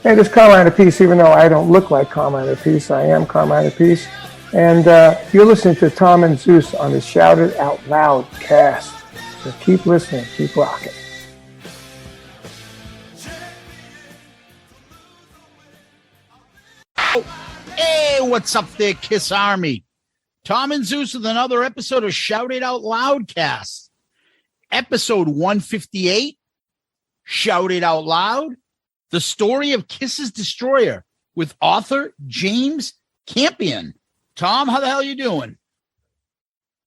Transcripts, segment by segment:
Hey, this is Carmine Apiece. Even though I don't look like Carmine Apiece, I am Carmine Apiece. And you're listening to Tom and Zeus on the Shout It Out Loud cast. So keep listening, keep rocking. Hey, what's up there, Kiss Army? Tom and Zeus with another episode of Shout It Out Loudcast. Episode 158, Shout It Out Loud, the story of Kiss's Destroyer with author James Campion. Tom, how the hell are you doing?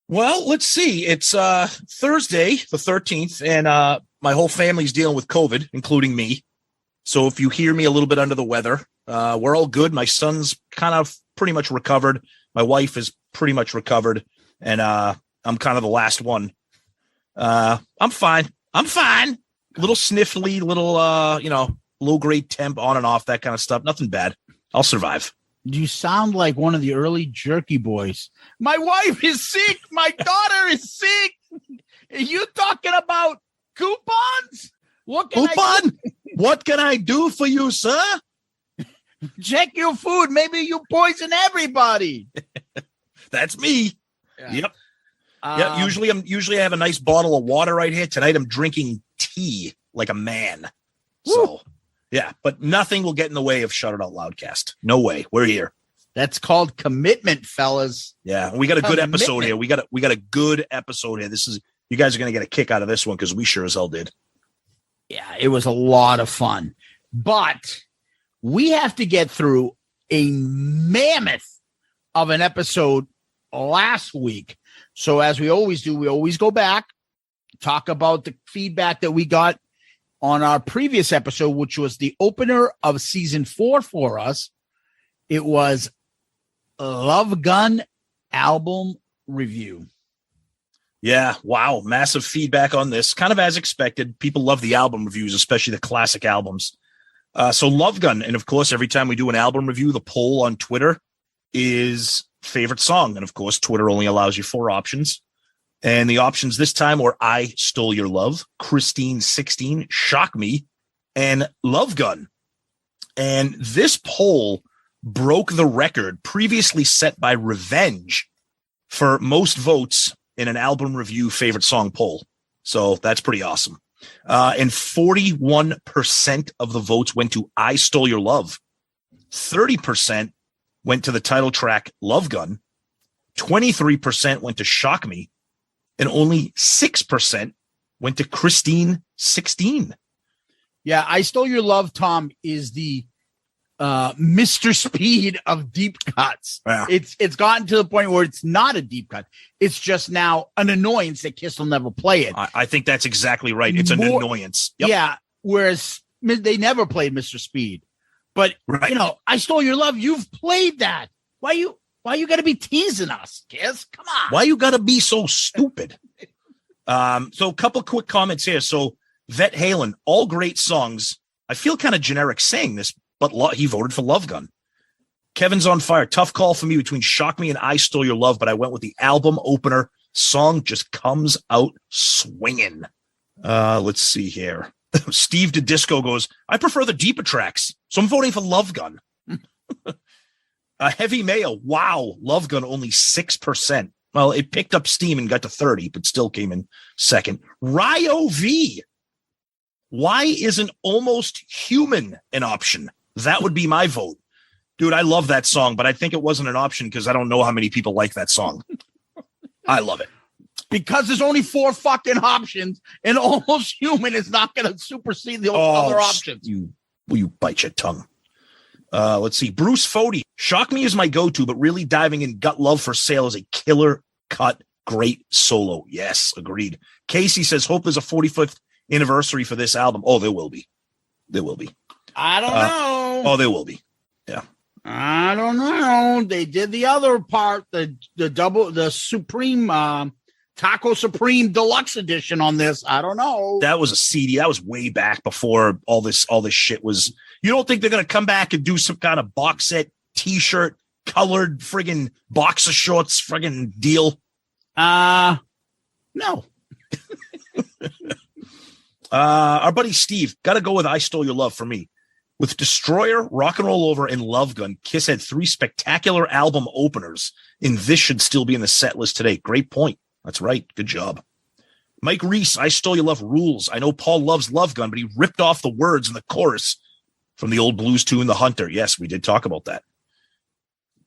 Well, let's see. It's Thursday, the 13th, and my whole family's dealing with COVID, including me. So if you hear me a little bit under the weather, we're all good. My son's kind of pretty much recovered. My wife is pretty much recovered, and I'm kind of the last one. I'm fine. Little sniffly, little, low-grade temp on and off, that kind of stuff. Nothing bad. I'll survive. You sound like one of the early jerky boys. My wife is sick. My daughter is sick. Are you talking about coupons? What can I do for you, sir? Check your food. Maybe you poison everybody. That's me. Yeah. Yep. Yeah. Usually I have a nice bottle of water right here. Tonight I'm drinking tea like a man. Woo. So yeah, but nothing will get in the way of Shut It Out Loudcast. No way. We're here. That's called commitment, fellas. Yeah, we got a good episode here. We got a good episode here. You guys are gonna get a kick out of this one because we sure as hell did. Yeah, it was a lot of fun. But we have to get through a mammoth of an episode last week. So as we always do, we always go back, talk about the feedback that we got on our previous episode, which was the opener of season 4 for us. It was Love Gun album review. Yeah, wow. Massive feedback on this. Kind of as expected. People love the album reviews, especially the classic albums. So Love Gun. And of course, every time we do an album review, the poll on Twitter is favorite song. And of course, Twitter only allows you 4 options. And the options this time were I Stole Your Love, Christine 16, Shock Me, and Love Gun. And this poll broke the record previously set by Revenge for most votes in an album review favorite song poll. So that's pretty awesome. And 41% of the votes went to I Stole Your Love. 30% went to the title track Love Gun. 23% went to Shock Me. And only 6% went to Christine 16. Yeah, I Stole Your Love, Tom, is the Mr. Speed of deep cuts. Yeah. It's gotten to the point where it's not a deep cut. It's just now an annoyance that Kiss will never play it. I think that's exactly right. It's an annoyance. Yep. Yeah, whereas they never played Mr. Speed. But, right. I Stole Your Love, you've played that. Why you got to be teasing us, Kiss? Come on. Why you got to be so stupid? So a couple quick comments here. So Vet Halen, all great songs. I feel kind of generic saying this, but he voted for Love Gun. Kevin's on fire. Tough call for me between Shock Me and I Stole Your Love, but I went with the album opener. Song just comes out swinging. Let's see here. Steve DeDisco goes, I prefer the deeper tracks, so I'm voting for Love Gun. Heavy Mayo, wow, Love Gun only 6%. Well, it picked up steam and got to 30, but still came in second. Ryo V, why isn't Almost Human an option? That would be my vote. Dude, I love that song, but I think it wasn't an option because I don't know how many people like that song. I love it. Because there's only 4 fucking options, and Almost Human is not going to supersede the other options. Will you bite your tongue? Let's see. Bruce Fody. Shock Me is my go-to, but really diving in Gut Love for Sale is a killer cut. Great solo. Yes, agreed. Casey says, hope there's a 45th anniversary for this album. Oh, there will be. There will be. I don't know. Oh, there will be. Yeah. I don't know. They did the other part, the Supreme, Taco Supreme Deluxe Edition on this. I don't know. That was a CD. That was way back before all this shit was. You don't think they're going to come back and do some kind of box set T-shirt, colored friggin' boxer shorts friggin' deal? No. Our buddy Steve, got to go with I Stole Your Love for me. With Destroyer, Rock and Roll Over, and Love Gun, Kiss had 3 spectacular album openers, and this should still be in the set list today. Great point. That's right. Good job. Mike Reese, I Stole Your Love rules. I know Paul loves Love Gun, but he ripped off the words in the chorus from the old blues tune, The Hunter. Yes, we did talk about that.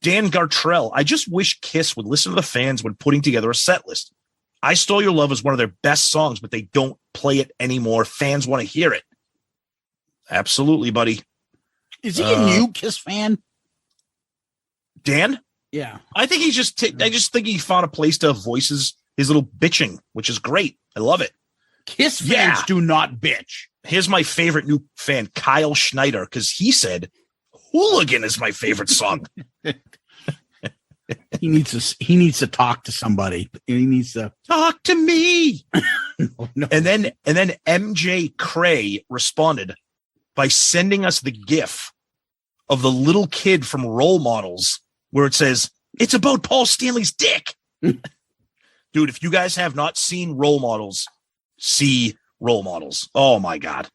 Dan Gartrell, I just wish Kiss would listen to the fans when putting together a set list. I Stole Your Love is one of their best songs, but they don't play it anymore. Fans want to hear it. Absolutely, buddy. Is he a new Kiss fan? Dan? Yeah. I think he's I just think he found a place to voice his little bitching, which is great. I love it. Kiss fans do not bitch. Here's my favorite new fan, Kyle Schneider, because he said Hooligan is my favorite song. He needs to talk to somebody. He needs to talk to me. No. And then MJ Cray responded by sending us the GIF of the little kid from Role Models where it says, it's about Paul Stanley's dick. Dude, if you guys have not seen Role Models, see Role Models. Oh my God.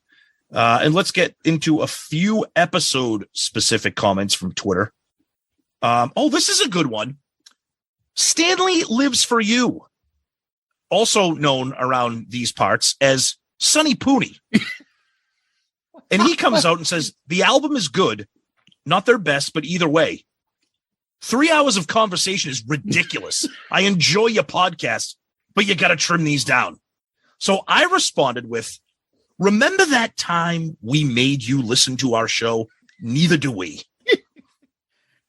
And let's get into a few episode specific comments from Twitter. This is a good one. Stanley Lives for You, also known around these parts as Sonny Pooney. And he comes out and says, the album is good, not their best, but either way. 3 hours of conversation is ridiculous. I enjoy your podcast, but you got to trim these down. So I responded with, remember that time we made you listen to our show? Neither do we.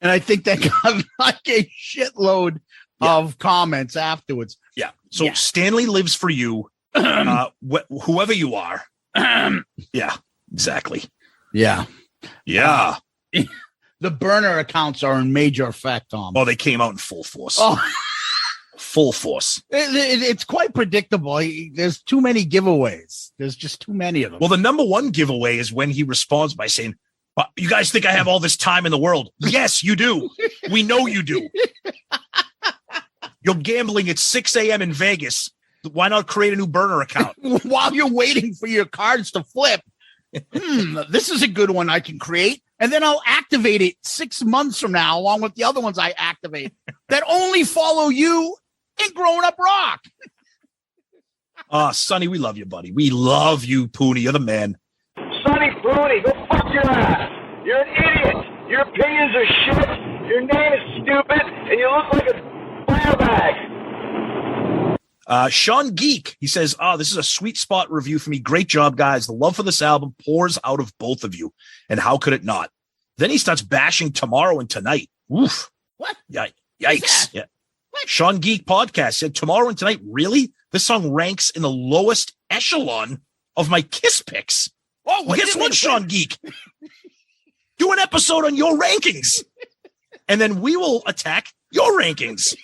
And I think that got like a shitload of comments afterwards. Yeah. So Stanley Lives for You, whoever you are. Yeah, exactly. Yeah. Yeah. The burner accounts are in major effect, Tom. Oh, they came out in full force. Oh. Full force. It's quite predictable. There's too many giveaways. There's just too many of them. Well, the number one giveaway is when he responds by saying, you guys think I have all this time in the world? Yes, you do. We know you do. You're gambling at 6 a.m. in Vegas. Why not create a new burner account? While you're waiting for your cards to flip. This is a good one I can create. And then I'll activate it 6 months from now, along with the other ones I activate that only follow you in Growing Up Rock. Sonny, we love you, buddy. We love you, Pooney. You're the man. Sonny Pooney, go fuck your ass. You're an idiot. Your opinions are shit. Your name is stupid, and you look like a flour bag. Sean Geek, he says, this is a sweet spot review for me. Great job, guys. The love for this album pours out of both of you. And how could it not? Then he starts bashing Tomorrow and Tonight. Oof. What? Yikes. Yeah. What? Sean Geek podcast said, Tomorrow and Tonight, really? This song ranks in the lowest echelon of my Kiss picks. Oh, well, guess what, Sean Geek? Do an episode on your rankings. And then we will attack your rankings.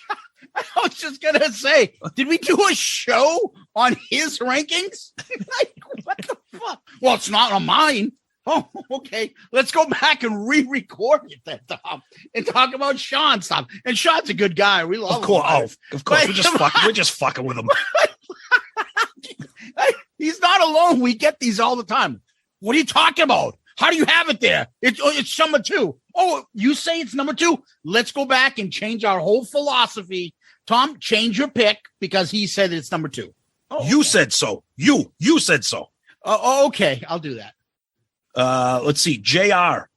I was just going to say, did we do a show on his rankings? Like, what the fuck? Well, it's not on mine. Oh, okay. Let's go back and re-record it then, Tom, and talk about Sean stuff. And Sean's a good guy. We love him. Of course. We're just fucking with him. He's not alone. We get these all the time. What are you talking about? How do you have it there? It's number 2. Oh, you say it's number 2? Let's go back and change our whole philosophy. Tom, change your pick because he said it's number 2. Oh, you said so. You said so. Okay. I'll do that. Let's see. JR.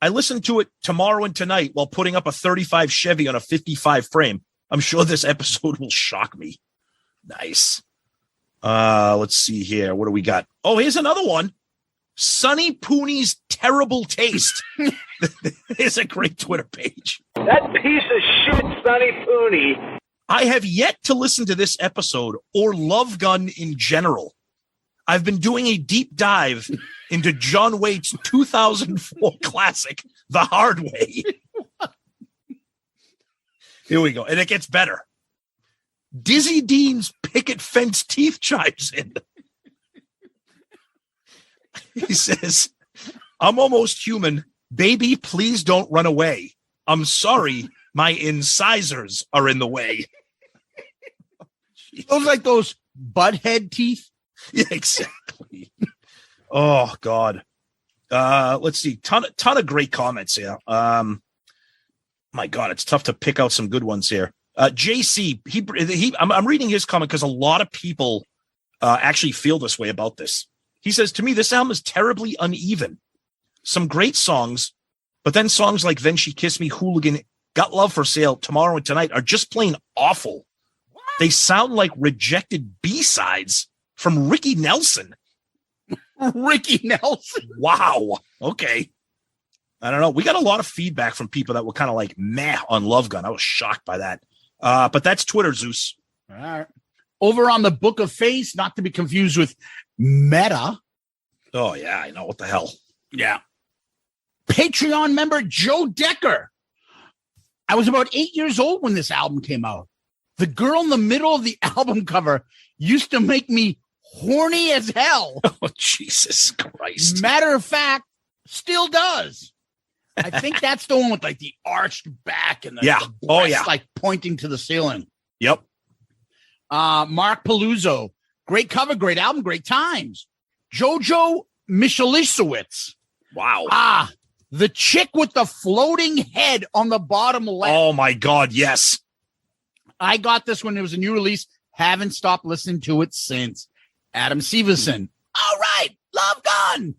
I listened to it Tomorrow and Tonight while putting up a 35 Chevy on a 55 frame. I'm sure this episode will shock me. Nice. Let's see here. What do we got? Oh, here's another one. Sonny Pooney's Terrible Taste. It's a great Twitter page. That piece of shit, Sonny Pooney. I have yet to listen to this episode or Love Gun in general. I've been doing a deep dive into John Waite's 2004 classic, The Hard Way. Here we go. And it gets better. Dizzy Dean's picket fence teeth chimes in. He says, I'm almost human. Baby, please don't run away. I'm sorry. My incisors are in the way. Those like those butt head teeth. Yeah, exactly. Oh, God. Let's see. Ton of great comments here. My God, it's tough to pick out some good ones here. JC, I'm reading his comment because a lot of people actually feel this way about this. He says, to me, this album is terribly uneven. Some great songs, but then songs like Then She Kissed Me, Hooligan, Got Love for Sale, Tomorrow and Tonight are just plain awful. What? They sound like rejected B-sides from Ricky Nelson. Ricky Nelson. Wow. Okay. I don't know. We got a lot of feedback from people that were kind of like meh on Love Gun. I was shocked by that. But that's Twitter, Zeus. All right. Over on the Book of Face, not to be confused with Meta. Oh, yeah, I know. What the hell? Yeah. Patreon member Joe Decker. I was about 8 years old when this album came out. The girl in the middle of the album cover used to make me horny as hell. Oh, Jesus Christ. Matter of fact, still does. I think that's the one with like the arched back and the breasts, like pointing to the ceiling. Yep. Mark Paluzzo. Great cover, great album, great times. Jojo Michalishewitz. Wow. The chick with the floating head on the bottom left. Oh, my God, yes. I got this when it was a new release. Haven't stopped listening to it since. Adam Severson. All right, Love Gun.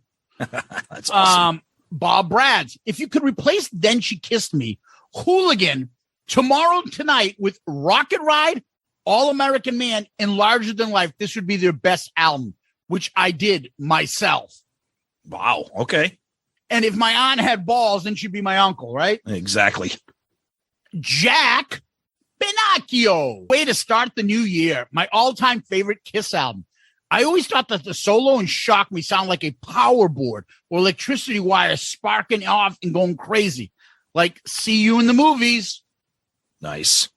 That's awesome. Bob Brads. If you could replace Then She Kissed Me, Hooligan, Tomorrow Tonight with Rocket Ride, All American Man, and Larger Than Life, this would be their best album, which I did myself. Wow. Okay. And if my aunt had balls, then she'd be my uncle, right? Exactly. Jack Pinocchio. Way to start the new year. My all-time favorite Kiss album. I always thought that the solo and Shock Me sound like a power board or electricity wire sparking off and going crazy. Like, see you in the movies. Nice.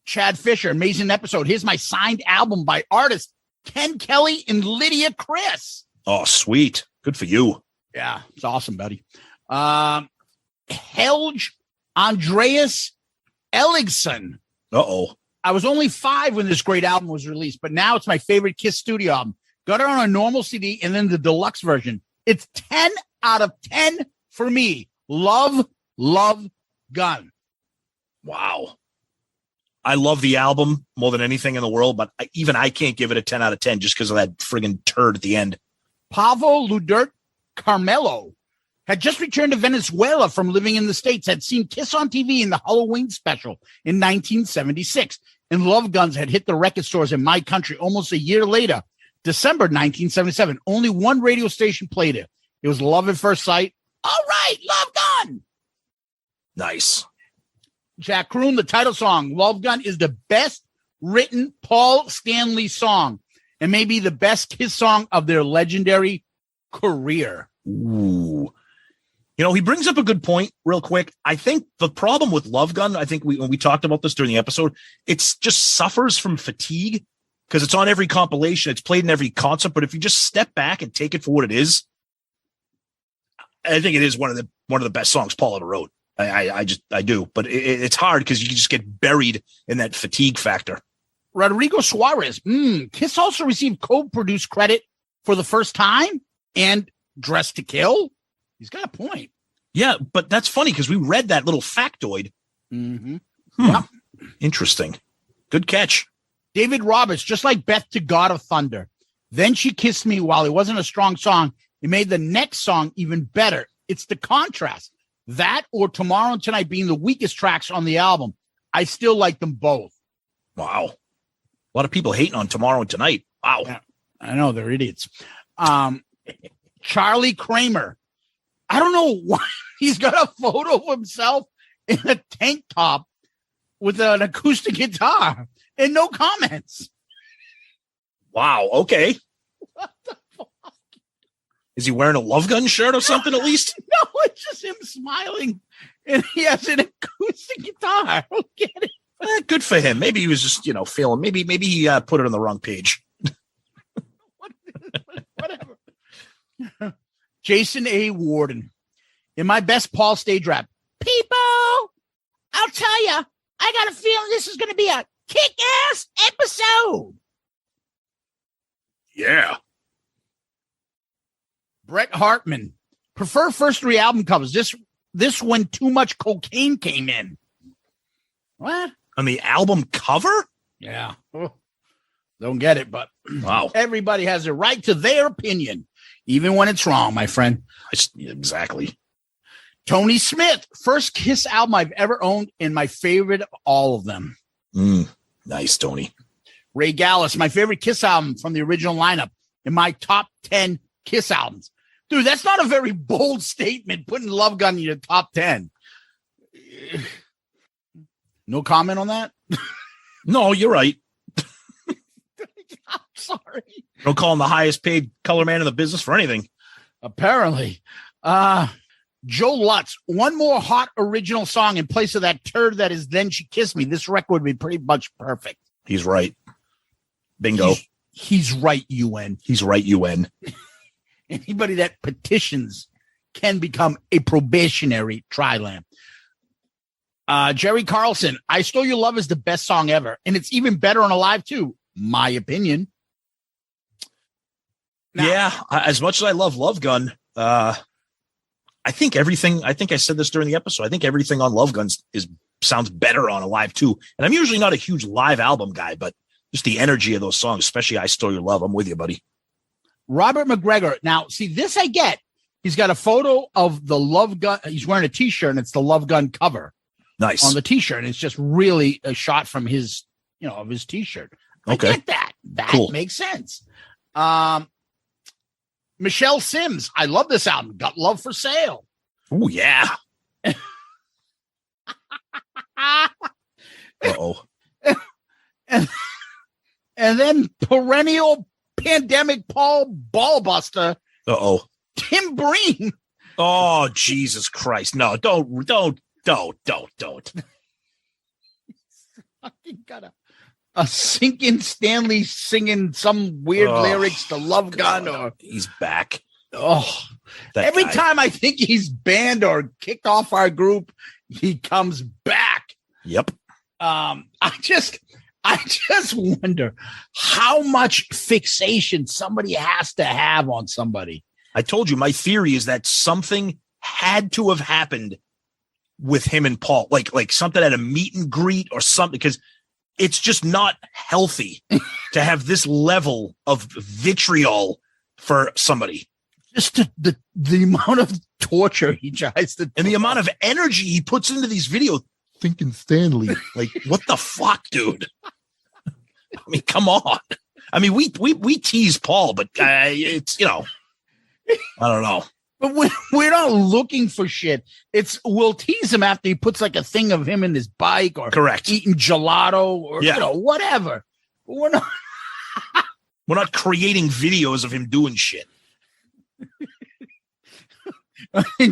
Chad Fisher, amazing episode. Here's my signed album by artists Ken Kelly and Lydia Chris. Oh, sweet. Good for you. Yeah, it's awesome, buddy. Helge Andreas Elligson. Uh-oh. I was only 5 when this great album was released, but now it's my favorite Kiss studio album. Got it on a normal CD and then the deluxe version. It's 10 out of 10 for me. Love Gun. Wow. I love the album more than anything in the world, but I can't give it a 10 out of 10 just because of that friggin' turd at the end. Pavo Ludert Carmelo had just returned to Venezuela from living in the States, had seen Kiss on TV in the Halloween special in 1976, and Love Guns had hit the record stores in my country almost a year later, December 1977. Only one radio station played it. It was Love at First Sight. All right, Love Gun. Nice. Jack Kroon, the title song, Love Gun, is the best written Paul Stanley song and maybe the best Kiss song of their legendary career. Ooh. You know, he brings up a good point real quick. I think the problem with Love Gun, I think when we talked about this during the episode, it's just suffers from fatigue because it's on every compilation. It's played in every concert. But if you just step back and take it for what it is, I think it is one of the best songs Paul ever wrote. I do. But it's hard because you can just get buried in that fatigue factor. Rodrigo Suarez. Kiss also received co-produced credit for The First Time and Dress to Kill. He's got a point. Yeah, but that's funny because we read that little factoid. Mm-hmm. Yeah. Interesting. Good catch. David Roberts, just like Beth to God of Thunder. Then She Kissed Me, while it wasn't a strong song, it made the next song even better. It's the contrast. That or Tomorrow and Tonight being the weakest tracks on the album. I still like them both. Wow. A lot of people hating on Tomorrow and Tonight. Wow. Yeah, I know, they're idiots. Charlie Kramer. I don't know why he's got a photo of himself in a tank top with an acoustic guitar and no comments. Wow. Okay. What the fuck? Is he wearing a Love Gun shirt or something at least? No, it's just him smiling and he has an acoustic guitar. I don't get it. Good for him. Maybe he was just, feeling. Maybe he put it on the wrong page. Whatever. Jason A. Warden. In my best Paul stage rap, people, I'll tell you, I got a feeling this is going to be a kick-ass episode. Yeah. Bret Hartman. Prefer first 3 album covers. This when too much cocaine came in. What? On the album cover? Yeah. Oh, don't get it, but wow. Everybody has a right to their opinion, even when it's wrong, my friend. Exactly. Tony Smith, first Kiss album I've ever owned and my favorite of all of them. Nice, Tony. Ray Gallus, my favorite Kiss album from the original lineup in my top 10 Kiss albums. Dude, that's not a very bold statement, putting Love Gun in your top 10. No comment on that? No, you're right. I'm sorry. Don't call him the highest paid color man in the business for anything. Apparently. Joe Lutz, one more hot original song in place of that turd that is Then She Kissed Me. This record would be pretty much perfect. He's right. Bingo. He's right, UN. He's right, UN. Anybody that petitions can become a probationary tri-lamp. Jerry Carlson, I Stole Your Love is the best song ever, and it's even better on a live too. My opinion. Now, yeah, as much as I love Love Gun, I think I said this during the episode. I think everything on Love Guns sounds better on a live too. And I'm usually not a huge live album guy, but just the energy of those songs, especially I Stole Your Love. I'm with you, buddy. Robert McGregor. Now, see, this I get. He's got a photo of the Love Gun. He's wearing a T-shirt, and it's the Love Gun cover. Nice. On the T-shirt. And it's just really a shot from his, of his T-shirt. Okay. I get that. That cool. Makes sense. Michelle Sims. I love this album. Got Love for Sale. Oh, yeah. Uh-oh. And then perennial pandemic Paul Ballbuster. Uh-oh. Tim Breen. Oh, Jesus Christ. No, don't. Fucking got a sinking Stanley singing some weird lyrics to Love Gun. Or he's back. Oh, every time I think he's banned or kicked off our group, he comes back. Yep. I just wonder how much fixation somebody has to have on somebody. I told you my theory is that something had to have happened with him and Paul, like something at a meet and greet or something, because it's just not healthy to have this level of vitriol for somebody. Just the amount of torture he tries to, and the amount of energy he puts into these videos. Thinking Stanley, like, what the fuck, dude? I mean, come on. I mean, we tease Paul, but it's, I don't know. But we're not looking for shit. We'll tease him after he puts like a thing of him in his bike or correct eating gelato or whatever. But we're not creating videos of him doing shit.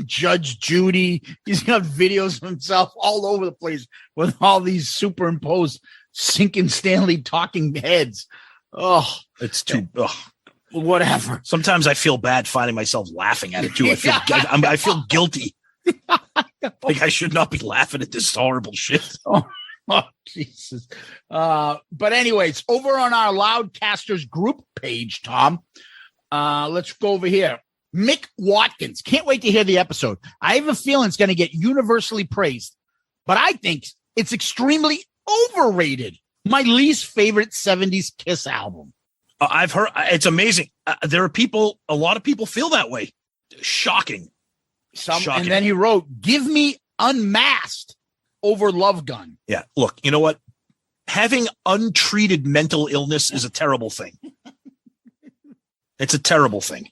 Judge Judy, he's got videos of himself all over the place with all these superimposed sinking Stanley talking heads. Oh, it's too. Whatever. Sometimes I feel bad finding myself laughing at it too. I feel guilty. Like I should not be laughing at this horrible shit. Oh, Jesus. But anyways, over on our Loudcasters group page, Tom, let's go over here. Mick Watkins. Can't wait to hear the episode. I have a feeling it's going to get universally praised, but I think it's extremely overrated. My least favorite 70s Kiss album. I've heard it's amazing. There are a lot of people feel that way. Shocking. Shocking. And then he wrote, give me Unmasked over Love Gun. Yeah. Look, you know what? Having untreated mental illness is a terrible thing. It's a terrible thing.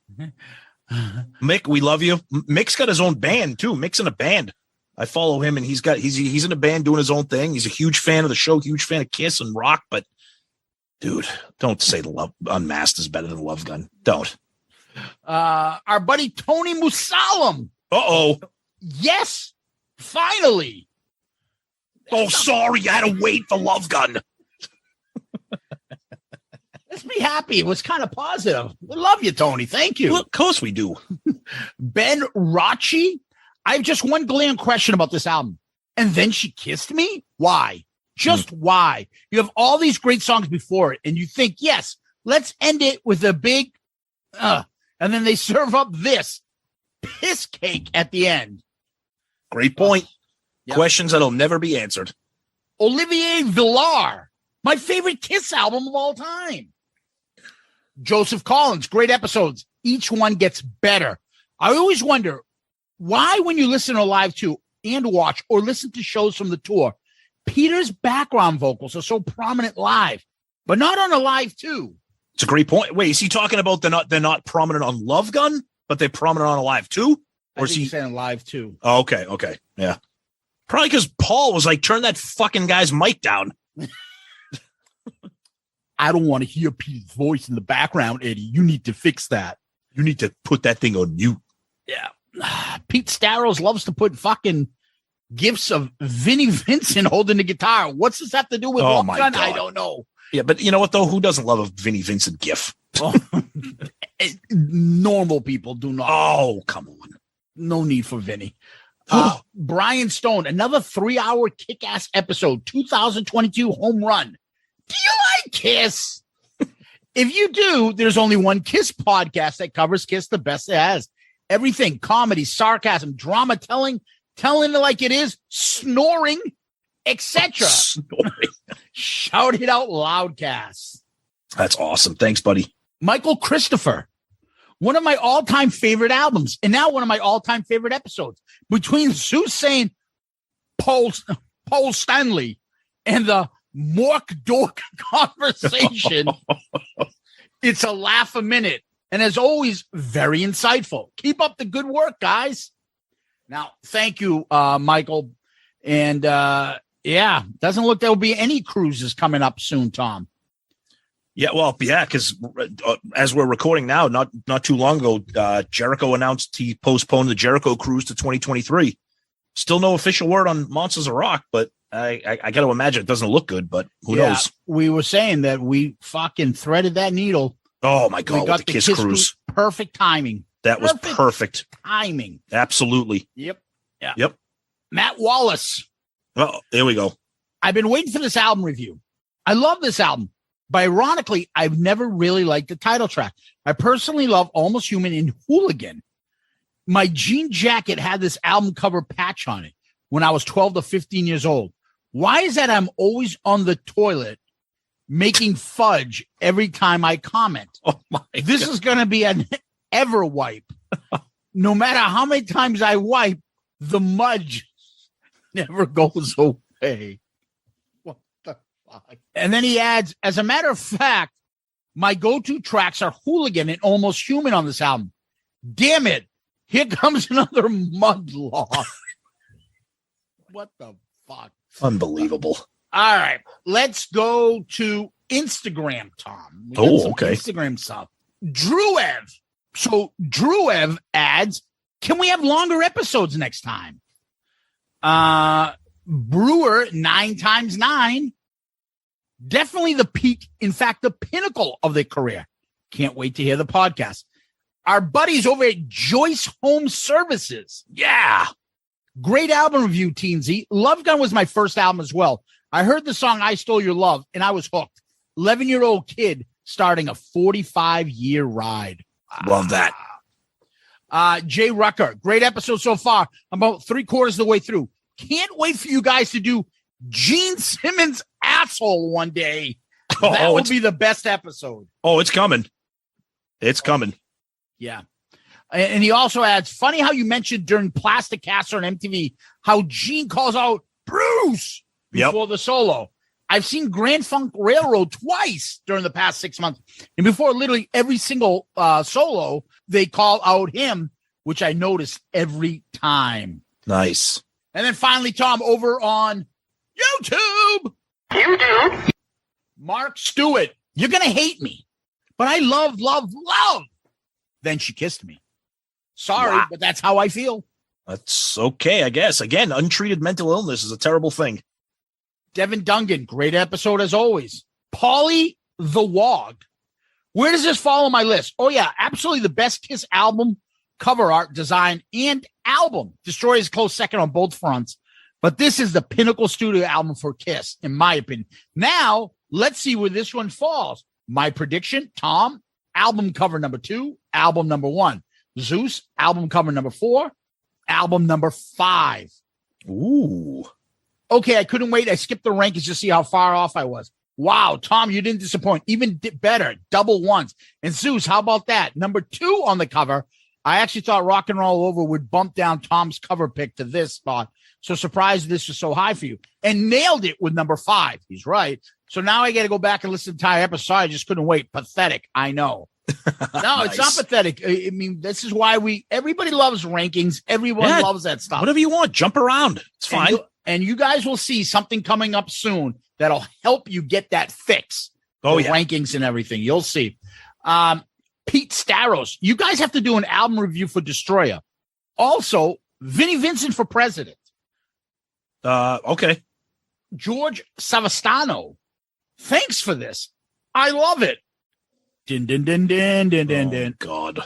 Mick, we love you. Mick's got his own band too. Mick's in a band. I follow him and he's in a band doing his own thing. He's a huge fan of the show, huge fan of Kiss and rock, but dude, don't say the Unmasked is better than Love Gun. Don't. Our buddy Tony Musalam. Uh-oh. Yes, finally. Oh, sorry, you had to wait for Love Gun. Let's be happy. It was kind of positive. We love you, Tony. Thank you. Well, of course we do. Ben Rachi. I have just one glaring question about this album. And Then She Kissed Me? Why? Just why? You have all these great songs before it, and you think, yes, let's end it with a big, And then they serve up this piss cake at the end. Great point. Yep. Questions that'll never be answered. Olivier Villar, my favorite Kiss album of all time. Joseph Collins, great episodes. Each one gets better. I always wonder why, when you listen to Live 2 and watch or listen to shows from the tour, Peter's background vocals are so prominent live, but not on a Live 2. It's a great point. Wait, is he talking about they're not prominent on Love Gun, but they're prominent on a Live 2? Or is he saying Live 2? Oh, okay. Yeah. Probably because Paul was like, turn that fucking guy's mic down. I don't want to hear Pete's voice in the background, Eddie. You need to fix that. You need to put that thing on mute. Yeah. Pete Starros loves to put fucking gifs of Vinnie Vincent holding the guitar. What's this have to do with Love Gun? I don't know. Yeah, but you know what, though? Who doesn't love a Vinnie Vincent gif? Normal people do not. Oh, come on. No need for Vinny. Brian Stone, another 3-hour kick-ass episode, 2022 home run. Do you like Kiss? If you do, there's only one Kiss podcast that covers Kiss the best it has. Everything, comedy, sarcasm, drama, telling it like it is, snoring, etc. Shout it out, Loudcast. That's awesome. Thanks, buddy. Michael Christopher, one of my all-time favorite albums, and now one of my all-time favorite episodes. Between Zeus saying Paul Stanley and the Mork Dork conversation, it's a laugh a minute. And as always, very insightful. Keep up the good work, guys. Now, thank you, Michael. And doesn't look there'll be any cruises coming up soon, Tom. Yeah, well, yeah, because as we're recording now, not too long ago, Jericho announced he postponed the Jericho cruise to 2023. Still no official word on Monsters of Rock, but I got to imagine it doesn't look good, but who knows? We were saying that we fucking threaded that needle. Oh, my God, we got with the Kiss cruise. Perfect timing. That was perfect. Timing. Absolutely. Yep. Yeah. Yep. Matt Wallace. Oh, there we go. I've been waiting for this album review. I love this album. But ironically, I've never really liked the title track. I personally love Almost Human and Hooligan. My jean jacket had this album cover patch on it when I was 12 to 15 years old. Why is that I'm always on the toilet making fudge every time I comment? Oh my this God. Is going to be an ever wipe. No matter how many times I wipe, the mudge never goes away. And then he adds, as a matter of fact, my go-to tracks are Hooligan and Almost Human on this album. Damn it. Here comes another mud law. What the fuck? Unbelievable. All right. Let's go to Instagram, Tom. Okay. Instagram stuff. Drewev. So Drewev adds, can we have longer episodes next time? Brewer 9x9. Definitely the peak, in fact, the pinnacle of their career. Can't wait to hear the podcast. Our buddies over at Joyce Home Services. Yeah. Great album review, Teensy. Love Gun was my first album as well. I heard the song I Stole Your Love, and I was hooked. 11-year-old kid starting a 45-year ride. Love that. Jay Rucker. Great episode so far. I'm about 3/4 of the way through. Can't wait for you guys to do Gene Simmons' asshole one day. That will be the best episode. Oh, it's coming. It's coming. Yeah. And he also adds, funny how you mentioned during Plastic Caster on MTV how Gene calls out Bruce before the solo. I've seen Grand Funk Railroad twice during the past 6 months. And before literally every single solo, they call out him, which I notice every time. Nice. And then finally, Tom, over on YouTube. Mark Stewart. You're going to hate me, but I love. Then she kissed me. Sorry, but that's how I feel. That's okay, I guess. Again, untreated mental illness is a terrible thing. Devin Dungan, great episode as always. Paulie the Wog. Where does this fall on my list? Oh, yeah, absolutely the best Kiss album, cover art, design, and album. Destroy is close second on both fronts. But this is the pinnacle studio album for Kiss, in my opinion. Now, let's see where this one falls. My prediction, Tom, album cover number 2, album number 1. Zeus, album cover number 4, album number 5. Ooh. Okay, I couldn't wait. I skipped the rankings to see how far off I was. Wow, Tom, you didn't disappoint. Even better, double ones. And Zeus, how about that? Number 2 on the cover. I actually thought Rock and Roll Over would bump down Tom's cover pick to this spot. So surprised this was so high for you. And nailed it with number 5. He's right. So now I got to go back and listen to the entire episode. I just couldn't wait. Pathetic. I know. No, nice. It's not pathetic. I mean, this is why everybody loves rankings. Everyone loves that stuff. Whatever you want. Jump around. It's fine. And you guys will see something coming up soon that'll help you get that fix. Rankings and everything. You'll see. Pete Staros. You guys have to do an album review for Destroyer. Also, Vinnie Vincent for president. Okay. George Savastano. Thanks for this. I love it. Din, din, din, din, din, din, din. God,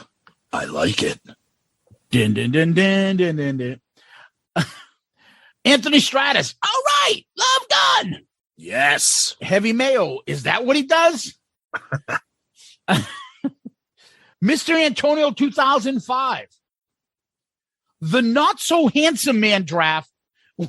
I like it. Din, din, din, din, din, din, din. Anthony Stratus. All right. Love Gun. Yes. Heavy Mayo. Is that what he does? Mr. Antonio 2005. The Not So Handsome Man draft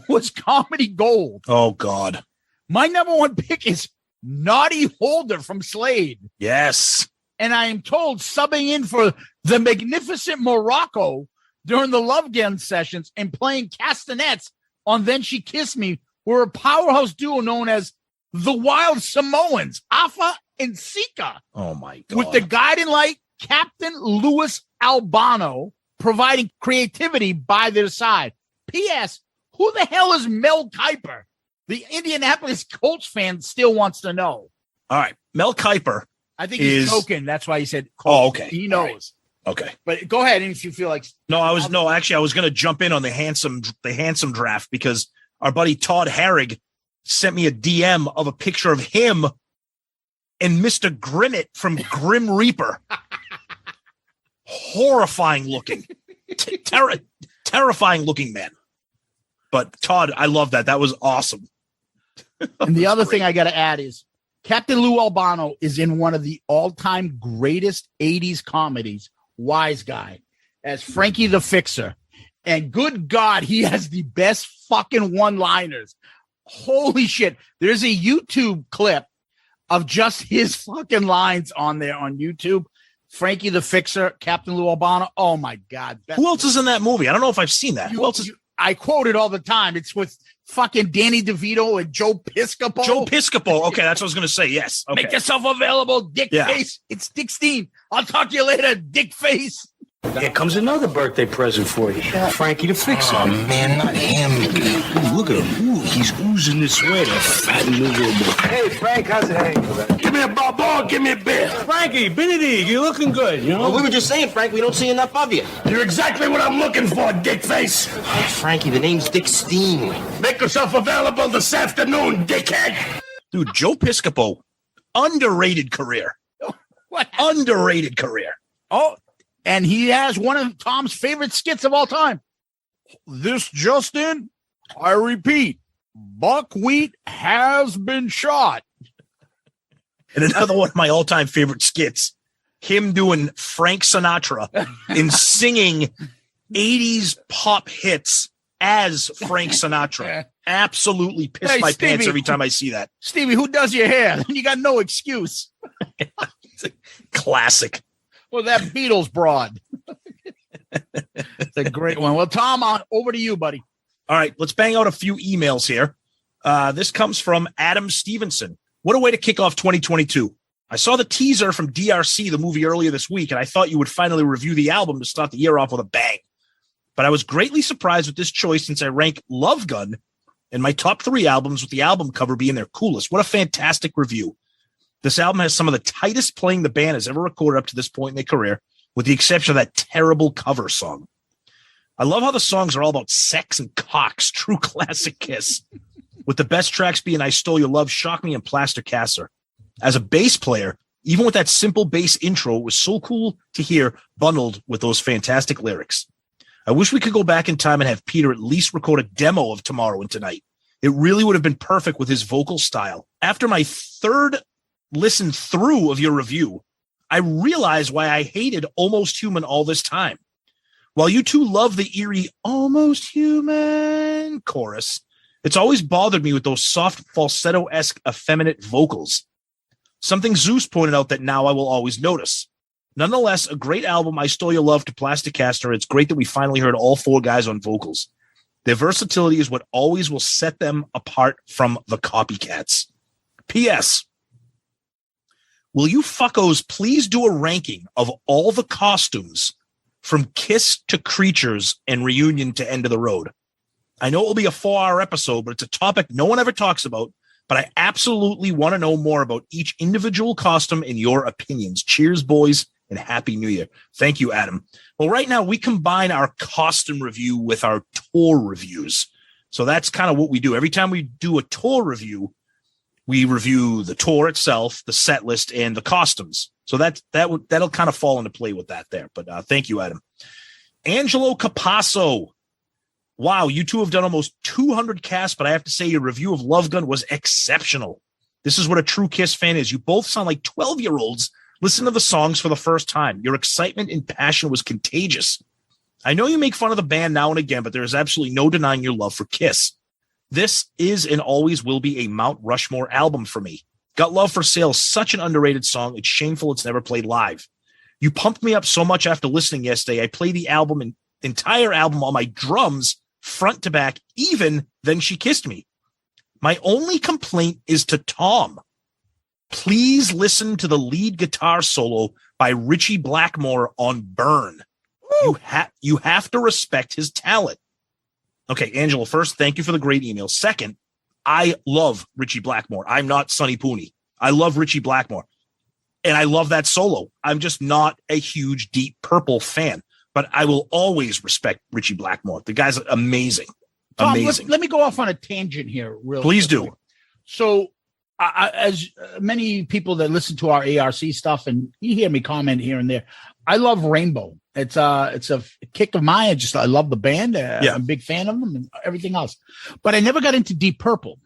was comedy gold. Oh, God. My number 1 pick is Naughty Holder from Slade. Yes. And I am told subbing in for the magnificent Morocco during the Love Gun sessions and playing castanets on Then She Kissed Me were a powerhouse duo known as the Wild Samoans, Afa and Sika. Oh, my God. With the guiding light, Captain Louis Albano, providing creativity by their side. P.S. Who the hell is Mel Kiper? The Indianapolis Colts fan still wants to know. All right. Mel Kiper. I think he's joking. That's why he said Colts. Oh, okay. He knows. Right. Okay. But go ahead if you feel like. Actually, I was going to jump in on the handsome draft because our buddy Todd Harrig sent me a DM of a picture of him and Mr. Grimmett from Grim Reaper. Horrifying looking. Terrifying looking man. But Todd, I love that. That was awesome. And the other thing I got to add is Captain Lou Albano is in one of the all-time greatest 80s comedies, Wise Guy, as Frankie the Fixer. And good God, he has the best fucking one-liners. Holy shit. There's a YouTube clip of just his fucking lines on there on YouTube. Frankie the Fixer, Captain Lou Albano. Oh, my God. Who else is in that movie? I don't know if I've seen that. Who else is... I quote it all the time. It's with fucking Danny DeVito and Joe Piscopo. Joe Piscopo. Okay, that's what I was going to say. Yes. Okay. Make yourself available, Dick Face. It's Dick Steen. I'll talk to you later, Dick Face. Here comes another birthday present for you. Frankie the Fixer. Oh, man, not him. Ooh, look at him. Ooh, he's oozing this way. That fat and miserable. Hey, Frank, how's it hanging? Give me a ball, give me a beer. Frankie, Benedict, you're looking good, you know? Well, we were just saying, Frank, we don't see enough of you. You're exactly what I'm looking for, Dickface. Frankie, the name's Dick Steen. Make yourself available this afternoon, dickhead. Dude, Joe Piscopo, underrated career. What? Underrated career. Oh, and he has one of Tom's favorite skits of all time. This just in, I repeat, buckwheat has been shot. And another one of my all-time favorite skits, him doing Frank Sinatra and singing 80s pop hits as Frank Sinatra. Absolutely piss my pants every time I see that. Stevie, who does your hair? You got no excuse. It's a classic. Well, that Beatles broad. It's a great one. Well, Tom, over to you, buddy. All right, let's bang out a few emails here. This comes from Adam Stevenson. What a way to kick off 2022. I saw the teaser from DRC, the movie, earlier this week, and I thought you would finally review the album to start the year off with a bang. But I was greatly surprised with this choice since I rank Love Gun in my top 3 albums with the album cover being their coolest. What a fantastic review. This album has some of the tightest playing the band has ever recorded up to this point in their career, with the exception of that terrible cover song. I love how the songs are all about sex and cocks, true classic Kiss, with the best tracks being I Stole Your Love, Shock Me, and Plaster Caster. As a bass player, even with that simple bass intro, it was so cool to hear bundled with those fantastic lyrics. I wish we could go back in time and have Peter at least record a demo of Tomorrow and Tonight. It really would have been perfect with his vocal style. After my third listen through of your review, I realize why I hated Almost Human all this time. While you two love the eerie Almost Human chorus, it's always bothered me with those soft falsetto-esque effeminate vocals. Something Zeus pointed out that now I will always notice. Nonetheless, a great album. I Stole Your Love to Plastic Caster. It's great that we finally heard all four guys on vocals. Their versatility is what always will set them apart from the copycats. P.S. Will you fuckos please do a ranking of all the costumes from Kiss to Creatures and Reunion to End of the Road? I know it will be a 4-hour episode, but it's a topic no one ever talks about, but I absolutely want to know more about each individual costume and your opinions. Cheers, boys, and Happy New Year. Thank you, Adam. Well, right now we combine our costume review with our tour reviews. So that's kind of what we do. Every time we do a tour review, we review the tour itself, the set list, and the costumes. So that'll kind of fall into play with that there. But thank you, Adam. Angelo Capasso. Wow, you two have done almost 200 casts, but I have to say your review of Love Gun was exceptional. This is what a true Kiss fan is. You both sound like 12-year-olds listen to the songs for the first time. Your excitement and passion was contagious. I know you make fun of the band now and again, but there is absolutely no denying your love for Kiss. This is and always will be a Mount Rushmore album for me. Got Love for Sale, such an underrated song. It's shameful it's never played live. You pumped me up so much after listening yesterday. I played the entire album on my drums, front to back, even Then She Kissed Me. My only complaint is to Tom. Please listen to the lead guitar solo by Richie Blackmore on Burn. You have to respect his talent. Okay, Angela, first, thank you for the great email. Second, I love Richie Blackmore. I'm not Sonny Pooney. I love Richie Blackmore. And I love that solo. I'm just not a huge Deep Purple fan. But I will always respect Richie Blackmore. The guy's amazing. Tom, amazing. Let me go off on a tangent here. Please do. So as many people that listen to our ARC stuff, and you hear me comment here and there, I love Rainbow. It's a kick of mine. I love the band. I'm a big fan of them and everything else. But I never got into Deep Purple.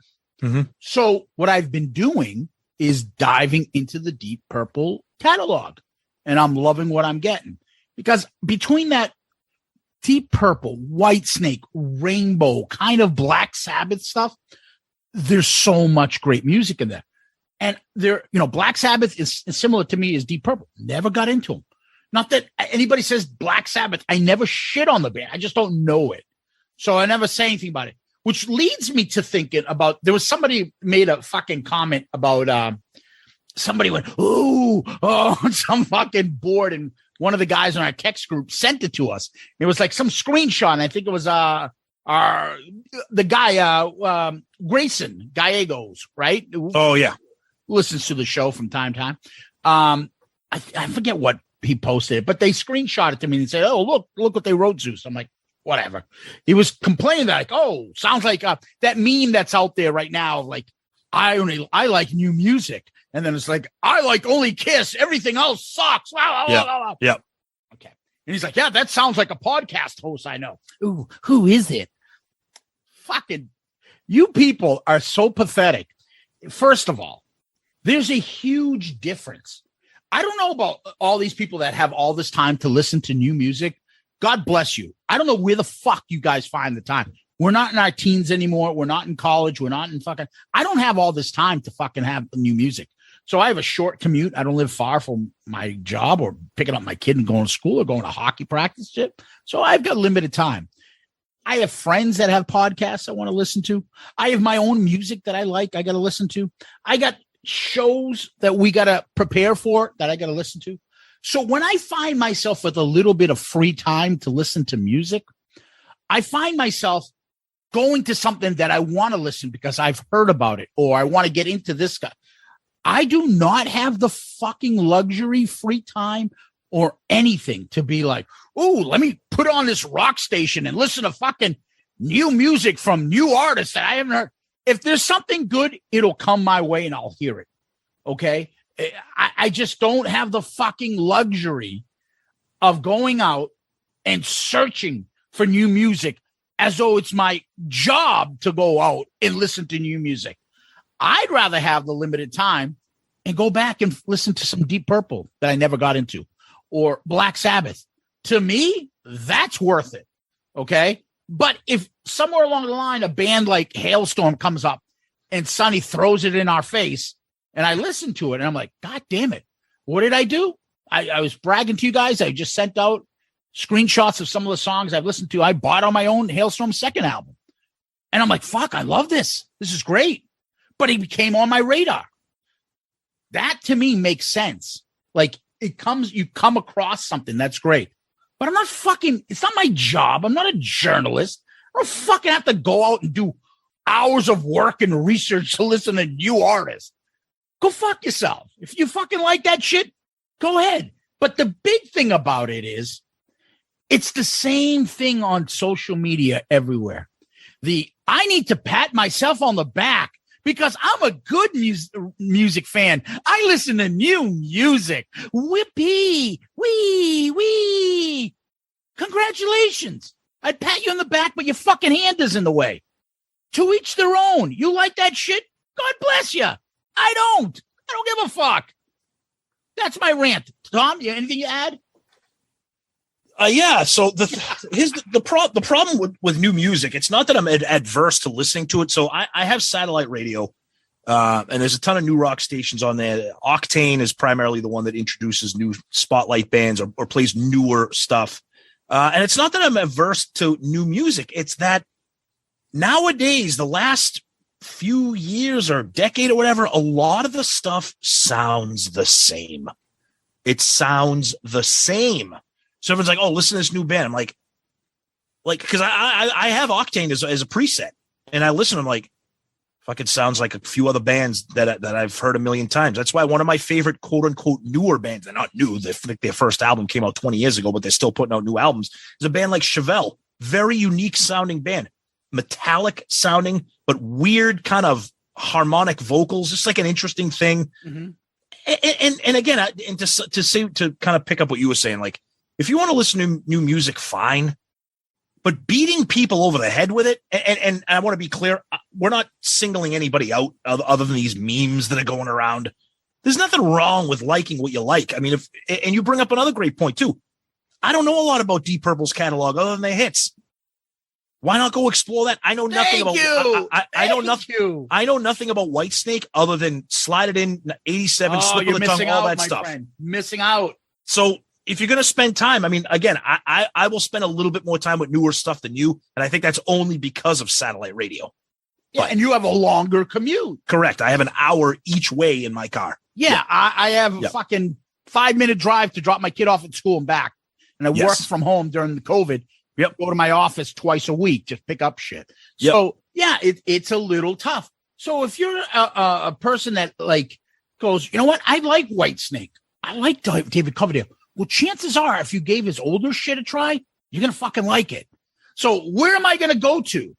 Mm-hmm. So what I've been doing is diving into the Deep Purple catalog. And I'm loving what I'm getting. Because between that Deep Purple, Whitesnake, Rainbow, kind of Black Sabbath stuff, there's so much great music in there. And Black Sabbath is similar to me as Deep Purple. Never got into them. Not that anybody says Black Sabbath. I never shit on the band. I just don't know it. So I never say anything about it, which leads me to thinking about, there was somebody made a fucking comment about, somebody went, some fucking board, and one of the guys in our text group sent it to us. It was like some screenshot. And I think it was the guy Grayson Gallegos, right? Oh yeah, listens to the show from time to time. I forget what he posted, but they screenshot it to me and said, "Oh, look what they wrote, Zeus." I'm like, whatever. He was complaining that, like, sounds like that meme that's out there right now. Like, I like new music. And then it's like, I like only Kiss. Everything else sucks. Yeah. Okay. And he's like, yeah, that sounds like a podcast host I know. Ooh, who is it? Fucking, you people are so pathetic. First of all, there's a huge difference. I don't know about all these people that have all this time to listen to new music. God bless you. I don't know where the fuck you guys find the time. We're not in our teens anymore. We're not in college. We're not in I don't have all this time to fucking have new music. So I have a short commute. I don't live far from my job or picking up my kid and going to school or going to hockey practice shit. So I've got limited time. I have friends that have podcasts I want to listen to. I have my own music that I like. I got to listen to. I got shows that we got to prepare for that I got to listen to. So when I find myself with a little bit of free time to listen to music, I find myself going to something that I want to listen because I've heard about it or I want to get into this guy. I do not have the fucking luxury, free time or anything to be like, oh, let me put on this rock station and listen to fucking new music from new artists that I haven't heard. If there's something good, it'll come my way and I'll hear it. Okay. I just don't have the fucking luxury of going out and searching for new music as though it's my job to go out and listen to new music. I'd rather have the limited time and go back and listen to some Deep Purple that I never got into, or Black Sabbath. To me, that's worth it. Okay. But if somewhere along the line, a band like Hailstorm comes up and Sonny throws it in our face and I listen to it and I'm like, God damn it. What did I do? I was bragging to you guys. I just sent out screenshots of some of the songs I've listened to. I bought on my own Hailstorm's second album. And I'm like, fuck, I love this. This is great. But he became on my radar. That to me makes sense. Like you come across something that's great. But I'm not fucking, it's not my job. I'm not a journalist. I don't fucking have to go out and do hours of work and research to listen to new artists. Go fuck yourself. If you fucking like that shit, go ahead. But the big thing about it is, it's the same thing on social media everywhere. I need to pat myself on the back because I'm a good music fan. I listen to new music. Whippy, wee. Congratulations. I'd pat you on the back, but your fucking hand is in the way. To each their own. You like that shit? God bless you. I don't give a fuck. That's my rant. Tom, anything you add? Yeah. So the problem with new music, it's not that I'm adverse to listening to it. So I have satellite radio, and there's a ton of new rock stations on there. Octane is primarily the one that introduces new spotlight bands or plays newer stuff. And it's not that I'm averse to new music. It's that nowadays, the last few years or decade or whatever, a lot of the stuff sounds the same. It sounds the same. So everyone's like, oh, listen to this new band. I'm like, because I have Octane as a preset, and I listen. I'm like, fucking sounds like a few other bands that I've heard a million times. That's why one of my favorite quote unquote newer bands, they're not new. Their first album came out 20 years ago, but they're still putting out new albums. Is a band like Chevelle, very unique sounding band, metallic sounding, but weird kind of harmonic vocals. Just like an interesting thing. Mm-hmm. And again, to kind of pick up what you were saying, like, if you want to listen to new music, fine, but beating people over the head with it. And I want to be clear. We're not singling anybody out other than these memes that are going around. There's nothing wrong with liking what you like. I mean, and you bring up another great point too. I don't know a lot about Deep Purple's catalog other than their hits. Why not go explore that? I know nothing I know nothing about Whitesnake other than Slide It In, 87, Slip of the Tongue, all that stuff. Friend. Missing out. So if you're going to spend time, I mean, again, I will spend a little bit more time with newer stuff than you. And I think that's only because of satellite radio. Yeah, and you have a longer commute. Correct. I have an hour each way in my car. Yeah. I have a fucking 5-minute drive to drop my kid off at school and back. And I work from home during the COVID. Yep. Go to my office twice a week, just pick up shit. So yeah, it's a little tough. So if you're a person that like goes, you know what? I like Whitesnake. I like David Coverdale. Well, chances are if you gave his older shit a try, you're going to fucking like it. So where am I going to go to?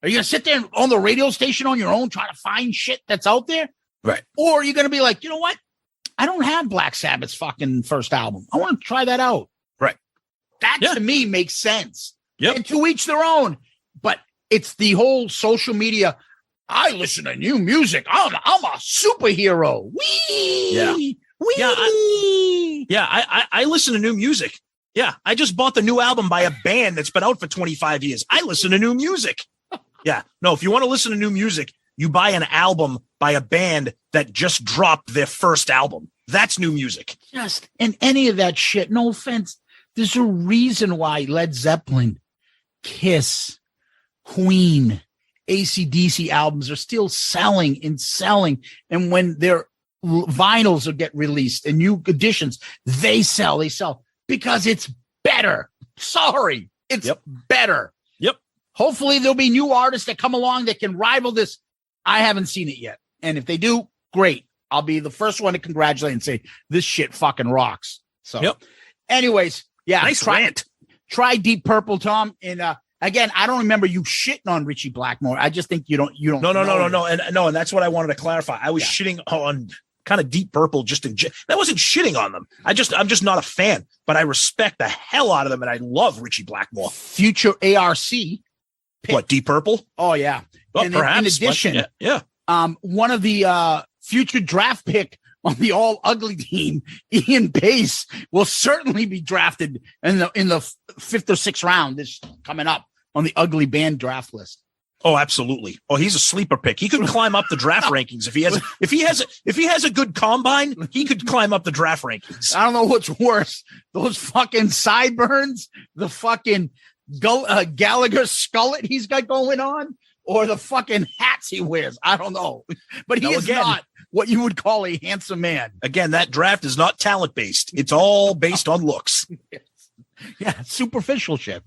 Are you going to sit there on the radio station on your own, trying to find shit that's out there? Right. Or are you going to be like, you know what? I don't have Black Sabbath's fucking first album. I want to try that out. Right. That to me makes sense. Yep. And to each their own. But it's the whole social media. I listen to new music. I'm a superhero. Wee. Yeah. Wee. I listen to new music. Yeah. I just bought the new album by a band that's been out for 25 years. I listen to new music. Yeah. No, if you want to listen to new music, you buy an album by a band that just dropped their first album. That's new music. And any of that shit, no offense. There's a reason why Led Zeppelin, Kiss, Queen, AC/DC albums are still selling. And when their vinyls will get released and new editions, they sell because it's better. Sorry. It's better. Yep. Hopefully there'll be new artists that come along that can rival this. I haven't seen it yet. And if they do, great. I'll be the first one to congratulate and say this shit fucking rocks. So anyways, nice rant. Try Deep Purple, Tom. And again, I don't remember you shitting on Richie Blackmore. I just think you don't. No. And that's what I wanted to clarify. I was shitting on kind of Deep Purple that wasn't shitting on them. I'm just not a fan, but I respect the hell out of them. And I love Richie Blackmore. Future ARC. What, Deep Purple? Oh yeah. Well, and perhaps. in addition, Yeah. one of the future draft pick on the all ugly team, Ian Pace will certainly be drafted in the fifth or sixth round. This coming up on the ugly band draft list. Oh, absolutely. Oh, he's a sleeper pick. He could climb up the draft rankings if he has a good combine. He could climb up the draft rankings. I don't know what's worse: those fucking sideburns, the fucking Gallagher skullet he's got going on, or the fucking hats he wears. I don't know, but he is not what you would call a handsome man. Again, that draft is not talent based. It's all based on looks. Yeah, superficial shit.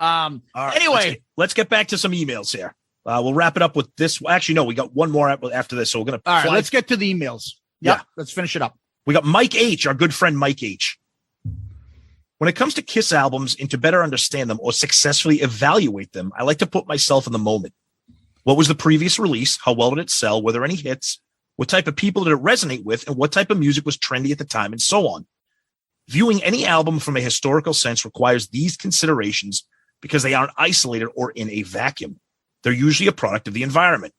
All right, anyway, let's get back to some emails here. We'll wrap it up with this. Actually, no, we got one more after this. So we're going to. All right, let's get to the emails. Yep, yeah. Let's finish it up. We got Mike H., our good friend Mike H. When it comes to Kiss albums and to better understand them or successfully evaluate them, I like to put myself in the moment. What was the previous release? How well did it sell? Were there any hits? What type of people did it resonate with? And what type of music was trendy at the time? And so on. Viewing any album from a historical sense requires these considerations because they aren't isolated or in a vacuum. They're usually a product of the environment.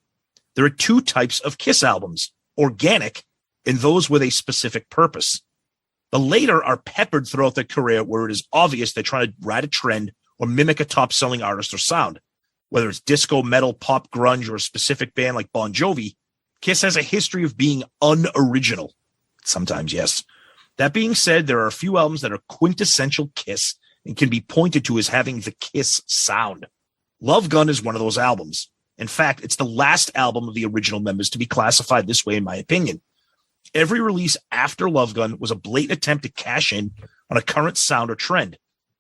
There are two types of Kiss albums, organic and those with a specific purpose. The later are peppered throughout their career where it is obvious they're trying to ride a trend or mimic a top-selling artist or sound. Whether it's disco, metal, pop, grunge, or a specific band like Bon Jovi, Kiss has a history of being unoriginal. Sometimes, yes. That being said, there are a few albums that are quintessential Kiss and can be pointed to as having the Kiss sound. Love Gun is one of those albums. In fact, it's the last album of the original members to be classified this way, in my opinion. Every release after Love Gun was a blatant attempt to cash in on a current sound or trend.